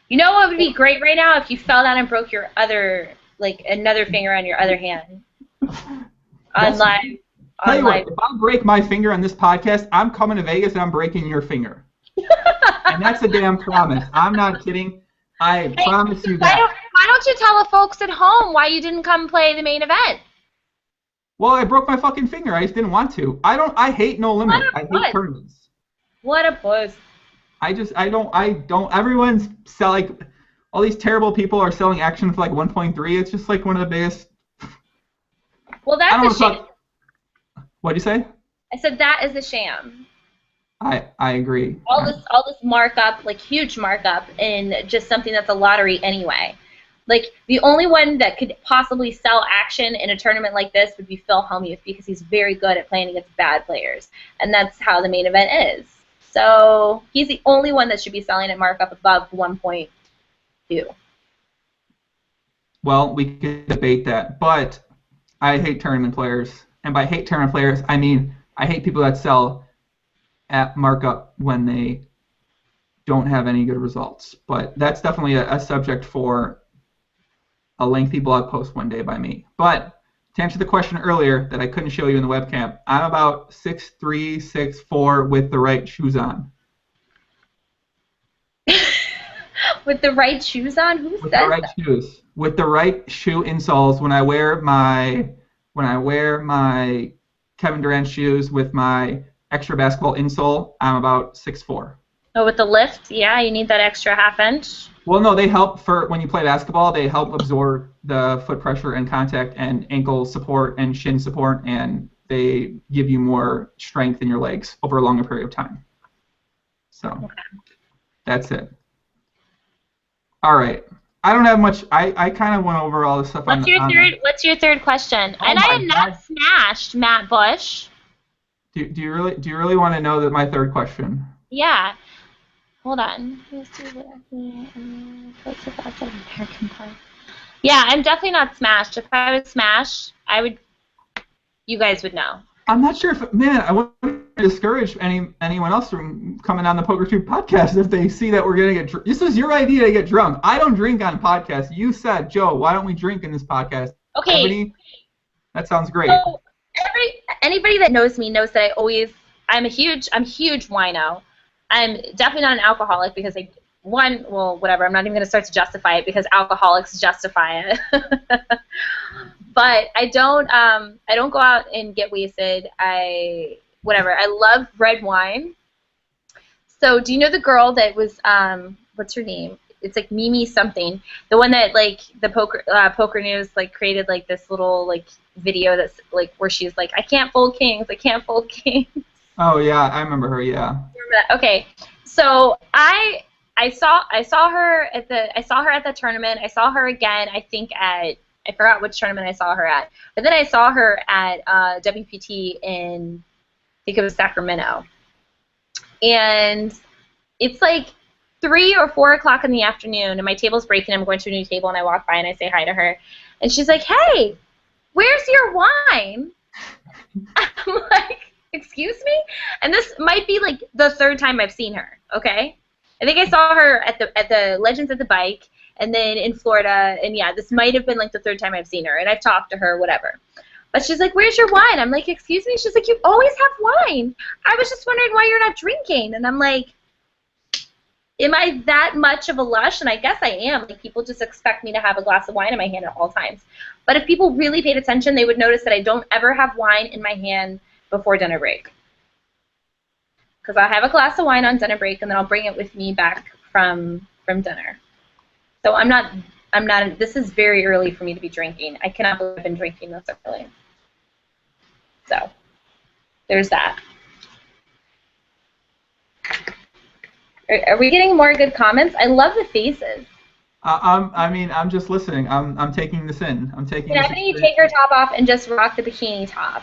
You know what would be great right now if you fell down and broke your another finger on your other hand. On live. Tell you what, if I break my finger on this podcast, I'm coming to Vegas and I'm breaking your finger. And that's a damn promise. I'm not kidding. I promise you that. Why don't you tell the folks at home why you didn't come play the main event? Well, I broke my fucking finger. I just didn't want to. I hate No Limit. I hate tournaments. What a puss. I don't. Everyone's selling. All these terrible people are selling action for like 1.3. It's just like one of the biggest. Well, that's a sham. What'd you say? I said that is a sham. I agree. All this markup, like huge markup, in just something that's a lottery anyway. Like the only one that could possibly sell action in a tournament like this would be Phil Hellmuth because he's very good at playing against bad players, and that's how the main event is. So he's the only one that should be selling at markup above 1.2. Well, we could debate that, but I hate tournament players, and by hate tournament players, I mean I hate people that sell at markup when they don't have any good results. But that's definitely a subject for a lengthy blog post one day by me. But to answer the question earlier that I couldn't show you in the webcam, I'm about 6'3", 6'4" with the right shoes on. With the right shoes on? Who said that? With the right shoes. With the right shoe insoles. When I wear my Kevin Durant shoes with my extra basketball insole, I'm about 6'4". Oh, with the lift? Yeah, you need that extra half inch. Well, no, they help for when you play basketball. They help absorb the foot pressure and contact and ankle support and shin support, and they give you more strength in your legs over a longer period of time. So That's it. All right. I don't have much. I kind of went over all the stuff. What's your third question? Oh and I am not smashed, Matt Bush. Do you really want to know my third question? Yeah. Hold on. Yeah, I'm definitely not smashed. If I was smashed, you guys would know. I'm not sure if, man, I wonder discourage anyone else from coming on the PokerTube podcast if they see that we're gonna get drunk. This is your idea to get drunk. I don't drink on podcasts. You said, Joe, why don't we drink in this podcast? Okay. Ebony, that sounds great. So anybody that knows me knows that I'm a huge wino. I'm definitely not an alcoholic because whatever. I'm not even gonna start to justify it because alcoholics justify it. But I don't go out and get wasted. Whatever. I love red wine. So do you know the girl that was what's her name? It's like Mimi something. The one that like the poker news like created like this little like video that's like where she's like, I can't fold kings. I can't fold kings. Oh yeah, I remember her. Yeah. Remember that? Okay. So I saw her at the tournament. I saw her again. I forgot which tournament I saw her at. But then I saw her at WPT in I think it was Sacramento. And it's like 3 or 4 o'clock in the afternoon, and my table's breaking. I'm going to a new table, and I walk by and I say hi to her, and she's like, "Hey, where's your wine?" I'm like, "Excuse me?" And this might be like the 3rd time I've seen her. Okay, I think I saw her at the Legends at the Bike, and then in Florida, and yeah, this might have been like the 3rd time I've seen her, and I've talked to her, whatever. But she's like, "Where's your wine?" I'm like, "Excuse me?" She's like, "You always have wine. I was just wondering why you're not drinking." And I'm like, am I that much of a lush? And I guess I am. Like, people just expect me to have a glass of wine in my hand at all times. But if people really paid attention, they would notice that I don't ever have wine in my hand before dinner break. Because I'll have a glass of wine on dinner break, and then I'll bring it with me back from dinner. So I'm not, this is very early for me to be drinking. I cannot believe I've been drinking this early. So, there's that. Are we getting more good comments? I love the faces. I'm just listening. I'm taking this in. Can Ebony take her top off and just rock the bikini top?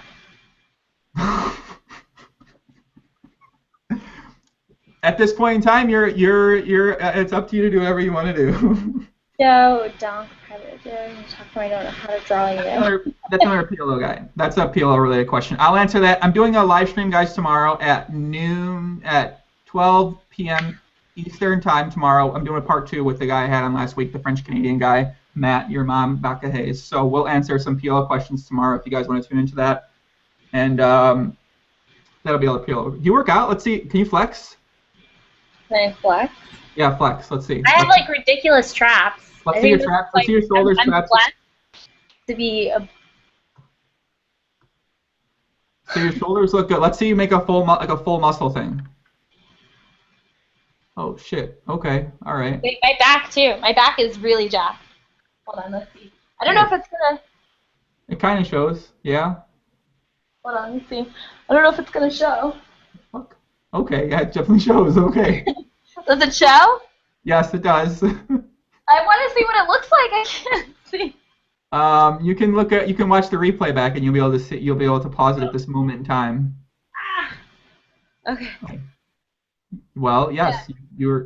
At this point in time, it's up to you to do whatever you want to do. No, don't. I don't know how to draw you. That's another PLO guy. That's a PLO related question. I'll answer that. I'm doing a live stream, guys, tomorrow at noon at 12 p.m. Eastern time tomorrow. I'm doing a part 2 with the guy I had on last week, the French-Canadian guy, Matt, your mom, Becca Hayes. So we'll answer some PLO questions tomorrow if you guys want to tune into that. And that'll be all the PLO. Do you work out? Let's see. Can you flex? Can I flex? Yeah, flex. Let's see. I have like ridiculous traps. Let's see your traps. Let's see your shoulders traps. To be a... So your shoulders look good. Let's see you make a full muscle thing. Oh shit. Okay. All right. Wait, my back too. My back is really jacked. Hold on. Let's see. I don't know if it's gonna. It kind of shows. Yeah. Hold on. Let's see. I don't know if it's gonna show. Fuck. Okay. Yeah, it definitely shows. Okay. Does it show? Yes, it does. I want to see what it looks like. I can't see. You can watch the replay back, and you'll be able to see. You'll be able to pause it at this moment in time. Okay. Well, yes, yeah.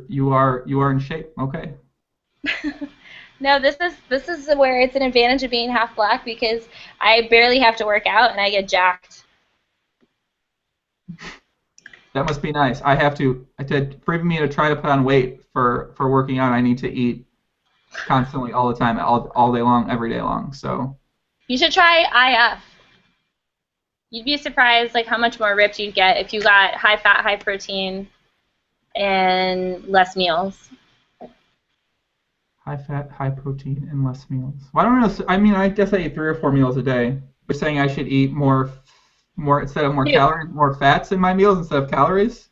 You are in shape. Okay. No, this is where it's an advantage of being half black because I barely have to work out and I get jacked. That must be nice. For me to try to put on weight for working out, I need to eat constantly all the time, all day long, every day long. So. You should try IF. You'd be surprised like how much more ripped you'd get if you got high fat, high protein, and less meals. High fat, high protein, and less meals. Well, I don't know. I mean, I guess I eat 3 or 4 meals a day. You're saying I should eat more instead of more calories, more fats in my meals instead of calories?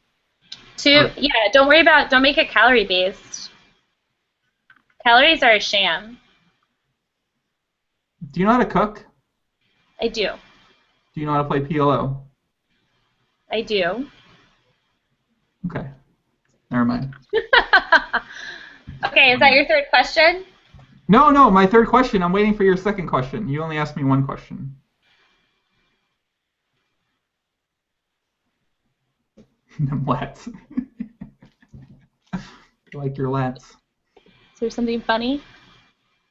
Yeah, don't make it calorie based. Calories are a sham. Do you know how to cook? I do. Do you know how to play PLO? I do. Okay. Never mind. Okay, is that your 3rd question? No, my 3rd question. I'm waiting for your 2nd question. You only asked me 1 question. Them lats. They like your lats. Is there something funny?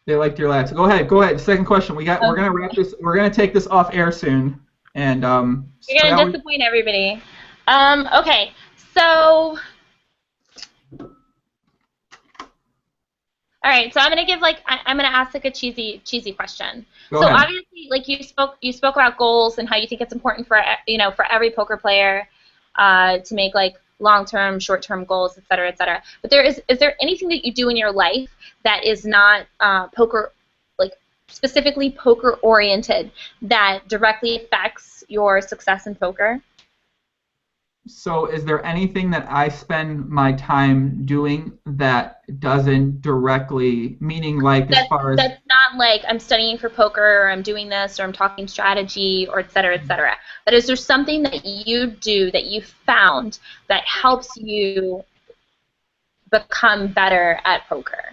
They liked your lats. Go ahead. 2nd question. We're gonna wrap this. We're gonna take this off air soon, and you're gonna disappoint everybody. Okay, so all right, so I'm gonna give I'm gonna ask like a cheesy question. Go So ahead. obviously, like you spoke about goals and how you think it's important for for every poker player to make like long-term, short-term goals, et cetera, et cetera. But is there anything that you do in your life that is not poker, like specifically poker oriented, that directly affects your success in poker? So is there anything that I spend my time doing that doesn't directly, meaning like as far as... That's not like I'm studying for poker or I'm doing this or I'm talking strategy or et cetera, et cetera. But is there something that you do that you found that helps you become better at poker?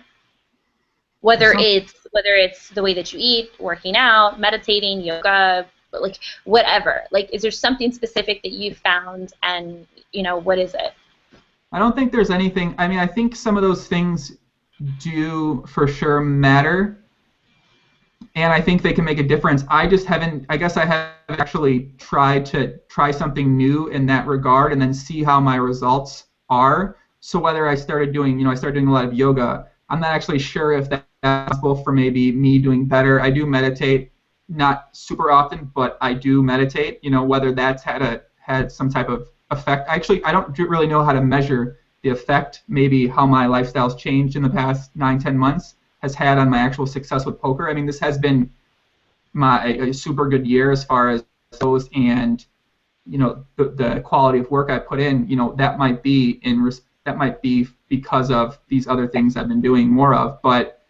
Whether it's the way that you eat, working out, meditating, yoga, like whatever. Like, is there something specific that you found, and what is it? I don't think there's anything. I mean, I think some of those things do for sure matter, and I think they can make a difference. I just haven't. I guess I haven't actually tried to try something new in that regard, and then see how my results are. So whether I started doing, I started doing a lot of yoga. I'm not actually sure if that's possible for maybe me doing better. I do meditate, not super often, but I do meditate. Whether that's had some type of effect. Actually, I don't really know how to measure the effect. Maybe how my lifestyle's changed in the past 9-10 months has had on my actual success with poker. I mean, this has been a super good year as far as those, and the quality of work I put in. That might be because of these other things I've been doing more of. But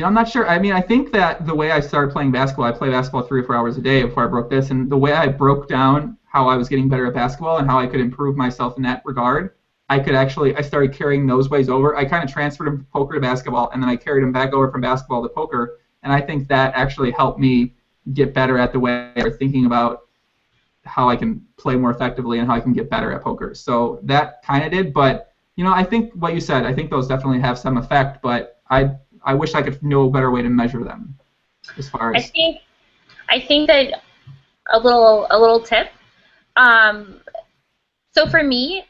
I'm not sure. I mean, I think that the way I started playing basketball, I play basketball 3 or 4 hours a day before I broke this, and the way I broke down how I was getting better at basketball and how I could improve myself in that regard, I started carrying those ways over. I kind of transferred them from poker to basketball, and then I carried them back over from basketball to poker, and I think that actually helped me get better at the way I was thinking about how I can play more effectively and how I can get better at poker. So that kind of did, but I think what you said, I think those definitely have some effect, but I wish I could know a better way to measure them as far as... I think that a little tip. So for me,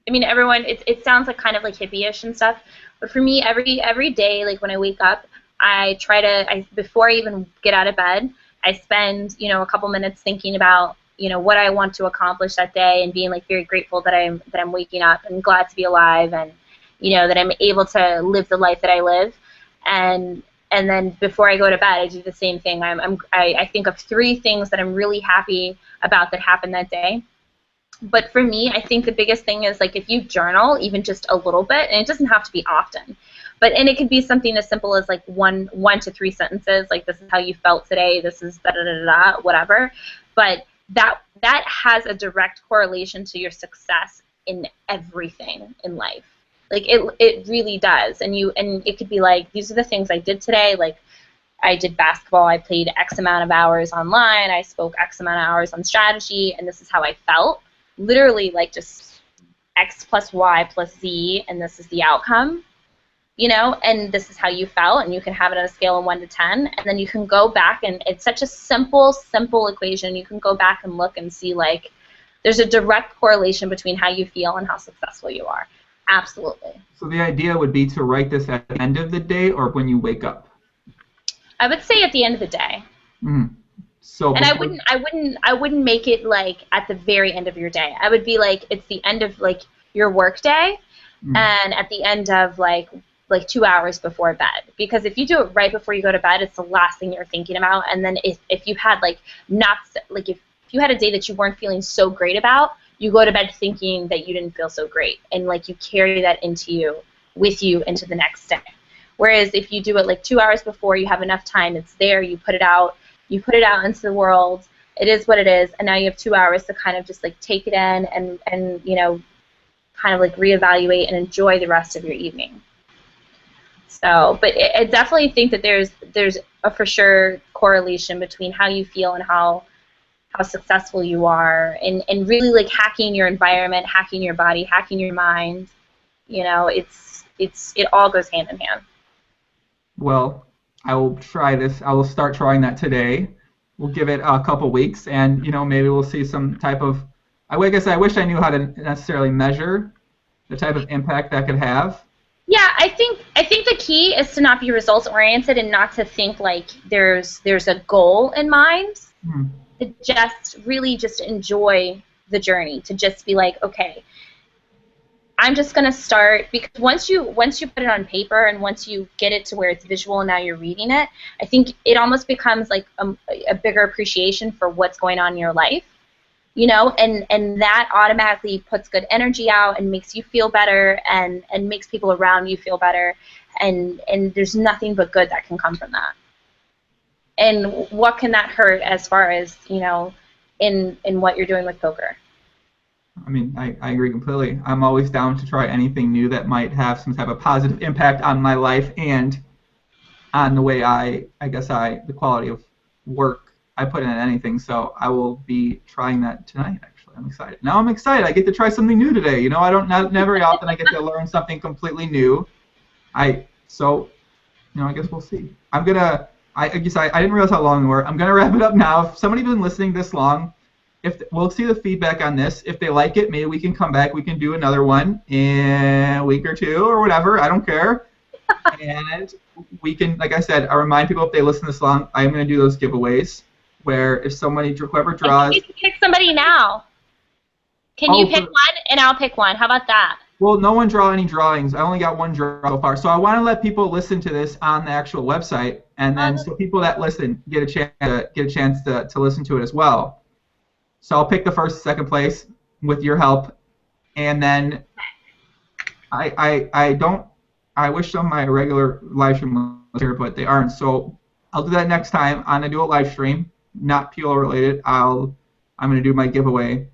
everyone, it sounds like kind of like hippie-ish and stuff, but for me, every day, like when I wake up, I try to, before I even get out of bed, I spend, a couple minutes thinking about, what I want to accomplish that day, and being like very grateful that I'm waking up and glad to be alive, and that I'm able to live the life that I live, and then before I go to bed, I do the same thing. I think of 3 things that I'm really happy about that happened that day. But for me, I think the biggest thing is like if you journal even just a little bit, and it doesn't have to be often, and it could be something as simple as like one to 3 sentences, like this is how you felt today, this is da da da da, whatever. But that has a direct correlation to your success in everything in life. Like it really does. And it could be like, these are the things I did today. Like I did basketball, I played X amount of hours online, I spoke X amount of hours on strategy, and this is how I felt. Literally like just X plus Y plus Z, and this is the outcome. And this is how you felt, and you can have it on a scale of 1 to 10, and then you can go back, and it's such a simple equation. You can go back and look and see like there's a direct correlation between how you feel and how successful you are. Absolutely. So the idea would be to write this at the end of the day or when you wake up? I would say at the end of the day. Mm-hmm. So and I wouldn't make it like at the very end of your day. I would be like it's the end of like your work day, and at the end of like 2 hours before bed. Because if you do it right before you go to bed, it's the last thing you're thinking about. And then if you had if you had a day that you weren't feeling so great about, you go to bed thinking that you didn't feel so great, and like you carry that with you into the next day. Whereas if you do it like 2 hours before, you have enough time, it's there, you put it out into the world, it is what it is, and now you have 2 hours to kind of just like take it in and kind of like reevaluate and enjoy the rest of your evening. So, but I definitely think that there's a for sure correlation between how you feel and how successful you are, and really like hacking your environment, hacking your body, hacking your mind. It all goes hand in hand. Well, I will try this. I will start trying that today. we'll give it a couple weeks, and maybe we'll see some type of. I guess I wish I knew how to necessarily measure the type of impact that could have. Yeah, I think the key is to not be results oriented and not to think like there's a goal in mind. To just really just enjoy the journey. To just be like, okay, I'm just gonna start, because once you put it on paper and once you get it to where it's visual and now you're reading it, I think it almost becomes like a bigger appreciation for what's going on in your life, and that automatically puts good energy out and makes you feel better and makes people around you feel better, and there's nothing but good that can come from that. And what can that hurt as far as in what you're doing with poker? I mean, I agree completely. I'm always down to try anything new that might have some type of positive impact on my life and on the way the quality of work I put in anything. So I will be trying that tonight, actually. I'm excited. Now I'm excited. I get to try something new today. Not very often I get to learn something completely new. I guess we'll see. I didn't realize how long we were. I'm going to wrap it up now. If somebody's been listening this long, we'll see the feedback on this. If they like it, maybe we can come back. We can do another one in a week or two or whatever. I don't care. And we can, like I said, I remind people if they listen this long, I'm going to do those giveaways where if whoever draws. You can pick somebody now. Can you pick one and I'll pick one? How about that? Well, no one draw any drawings. I only got one draw so far. So I want to let people listen to this on the actual website, and then so people that listen get a chance to listen to it as well. So I'll pick the first, second place with your help, and then I wish some of my regular live stream was here, but they aren't. So I'll do that next time. I'm gonna do a live stream, not PLO related. I'm gonna do my giveaway.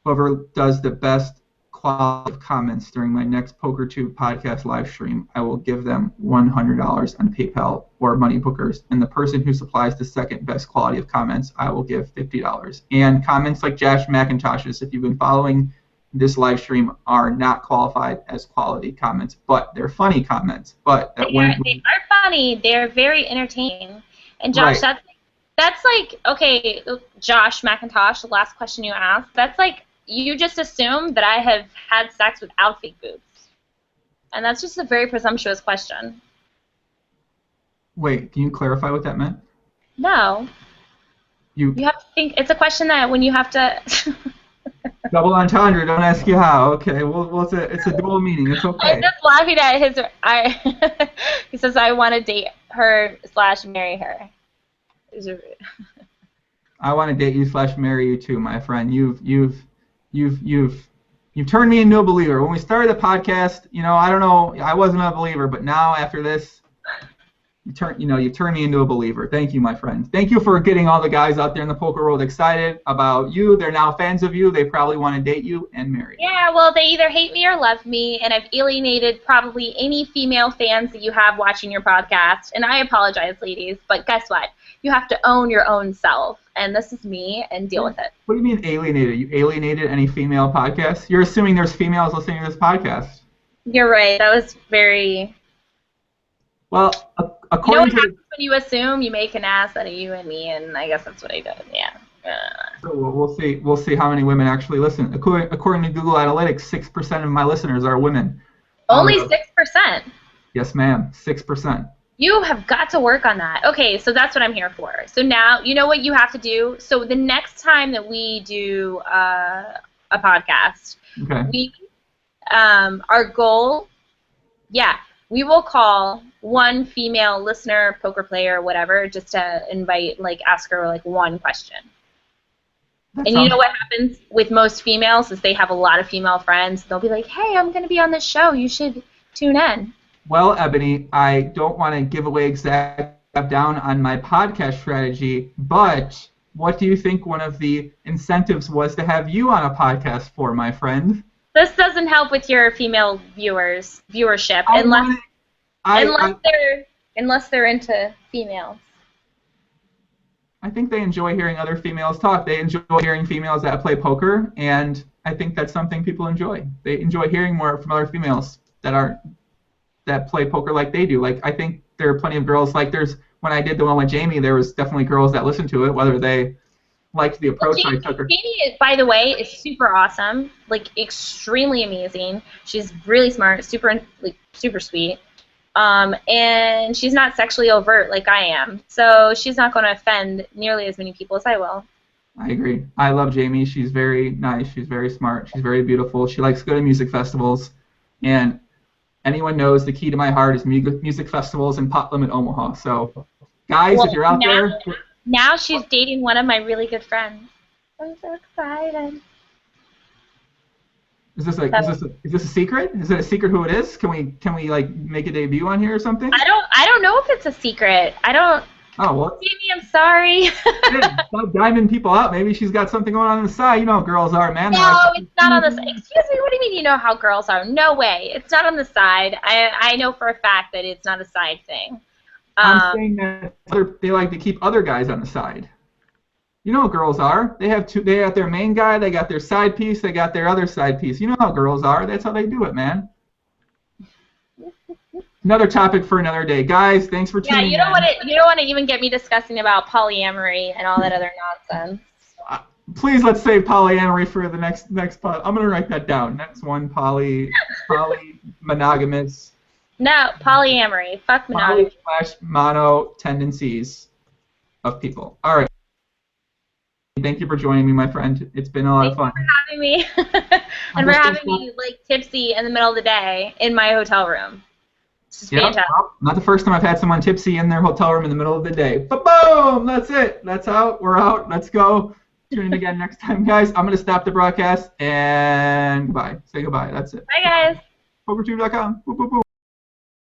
Whoever does the best quality of comments during my next PokerTube podcast live stream, I will give them $100 on PayPal or Money Bookers. And the person who supplies the second best quality of comments, I will give $50. And comments like Josh McIntosh's, if you've been following this live stream, are not qualified as quality comments, but they're funny comments. But they are funny. They're very entertaining. And Josh, right. that's like, okay, Josh McIntosh, the last question you asked, that's like, you just assume that I have had sex without fake boobs. And that's just a very presumptuous question. Wait, can you clarify what that meant? No. You have to think, it's a question that when you have to... Double entendre, don't ask you how. Okay, well it's a dual meaning, it's okay. I'm just laughing at his... he says, I want to date her / marry her. I want to date you / marry you too, my friend. You've turned me into a believer. When we started the podcast, I don't know, I wasn't a believer, but now after this, you turned me into a believer. Thank you, my friend. Thank you for getting all the guys out there in the poker world excited about you. They're now fans of you. They probably want to date you and marry you. Yeah, well, they either hate me or love me, and I've alienated probably any female fans that you have watching your podcast. And I apologize, ladies, but guess what? You have to own your own self, and this is me, and deal with it. What do you mean alienated? You alienated any female podcasts? You're assuming there's females listening to this podcast. You're right. That was very... Well, according to... what happens when you assume? You make an ass out of you and me, and I guess that's what I did, yeah. So we'll see how many women actually listen. According to Google Analytics, 6% of my listeners are women. Only 6%? Yes, ma'am, 6%. You have got to work on that. Okay, so that's what I'm here for. So now, you know what you have to do? So the next time that we do a podcast, our goal, we will call one female listener, poker player, whatever, just to invite, ask her, one question. And you know what happens with most females is they have a lot of female friends. They'll be like, hey, I'm going to be on this show. You should tune in. Well, Ebony, I don't want to give away exact down on my podcast strategy, but what do you think one of the incentives was to have you on a podcast for, my friend? This doesn't help with your female viewership unless they're into females. I think they enjoy hearing other females talk. They enjoy hearing females that play poker, and I think that's something people enjoy. They enjoy hearing more from other females that play poker like they do. I think there are plenty of girls, there's when I did the one with Jamie, there was definitely girls that listened to it, whether they liked the approach I took her. Jamie, by the way, is super awesome, like extremely amazing. She's really smart, super sweet, and she's not sexually overt like I am, so she's not going to offend nearly as many people as I will. I agree. I love Jamie. She's very nice. She's very smart. She's very beautiful. She likes to go to music festivals, and anyone knows the key to my heart is music festivals and Pot Limit Omaha. So, guys, if you're out there. Now she's dating one of my really good friends. I'm so excited. Is this a secret? Is it a secret who it is? Can we like make a debut on here or something? I don't know if it's a secret. I don't. Oh well. Jamie, I'm sorry. Stop diming people out. Maybe she's got something going on the side. You know how girls are, man. No, it's not on the side. Excuse me. What do you mean you know how girls are? No way. It's not on the side. I know for a fact that it's not a side thing. I'm saying that they like to keep other guys on the side. You know how girls are. They have two. They got their main guy. They got their side piece. They got their other side piece. You know how girls are. That's how they do it, man. Another topic for another day, guys. Thanks for tuning in. You don't want to even get me discussing about polyamory and all that other nonsense. Please, let's save polyamory for the next pod. I'm gonna write that down. Next one, poly monogamous. No, polyamory. Fuck monogamy. Poly/mono tendencies of people. All right. Thank you for joining me, my friend. It's been a lot of fun. Thanks for having me. And for having me like tipsy in the middle of the day in my hotel room. This is fantastic. Well, not the first time I've had someone tipsy in their hotel room in the middle of the day. But boom! That's it. That's out. We're out. Let's go. Tune in again next time, guys. I'm going to stop the broadcast and goodbye. Say goodbye. That's it. Bye, guys. PokerTube.com. Boop, boop, boop.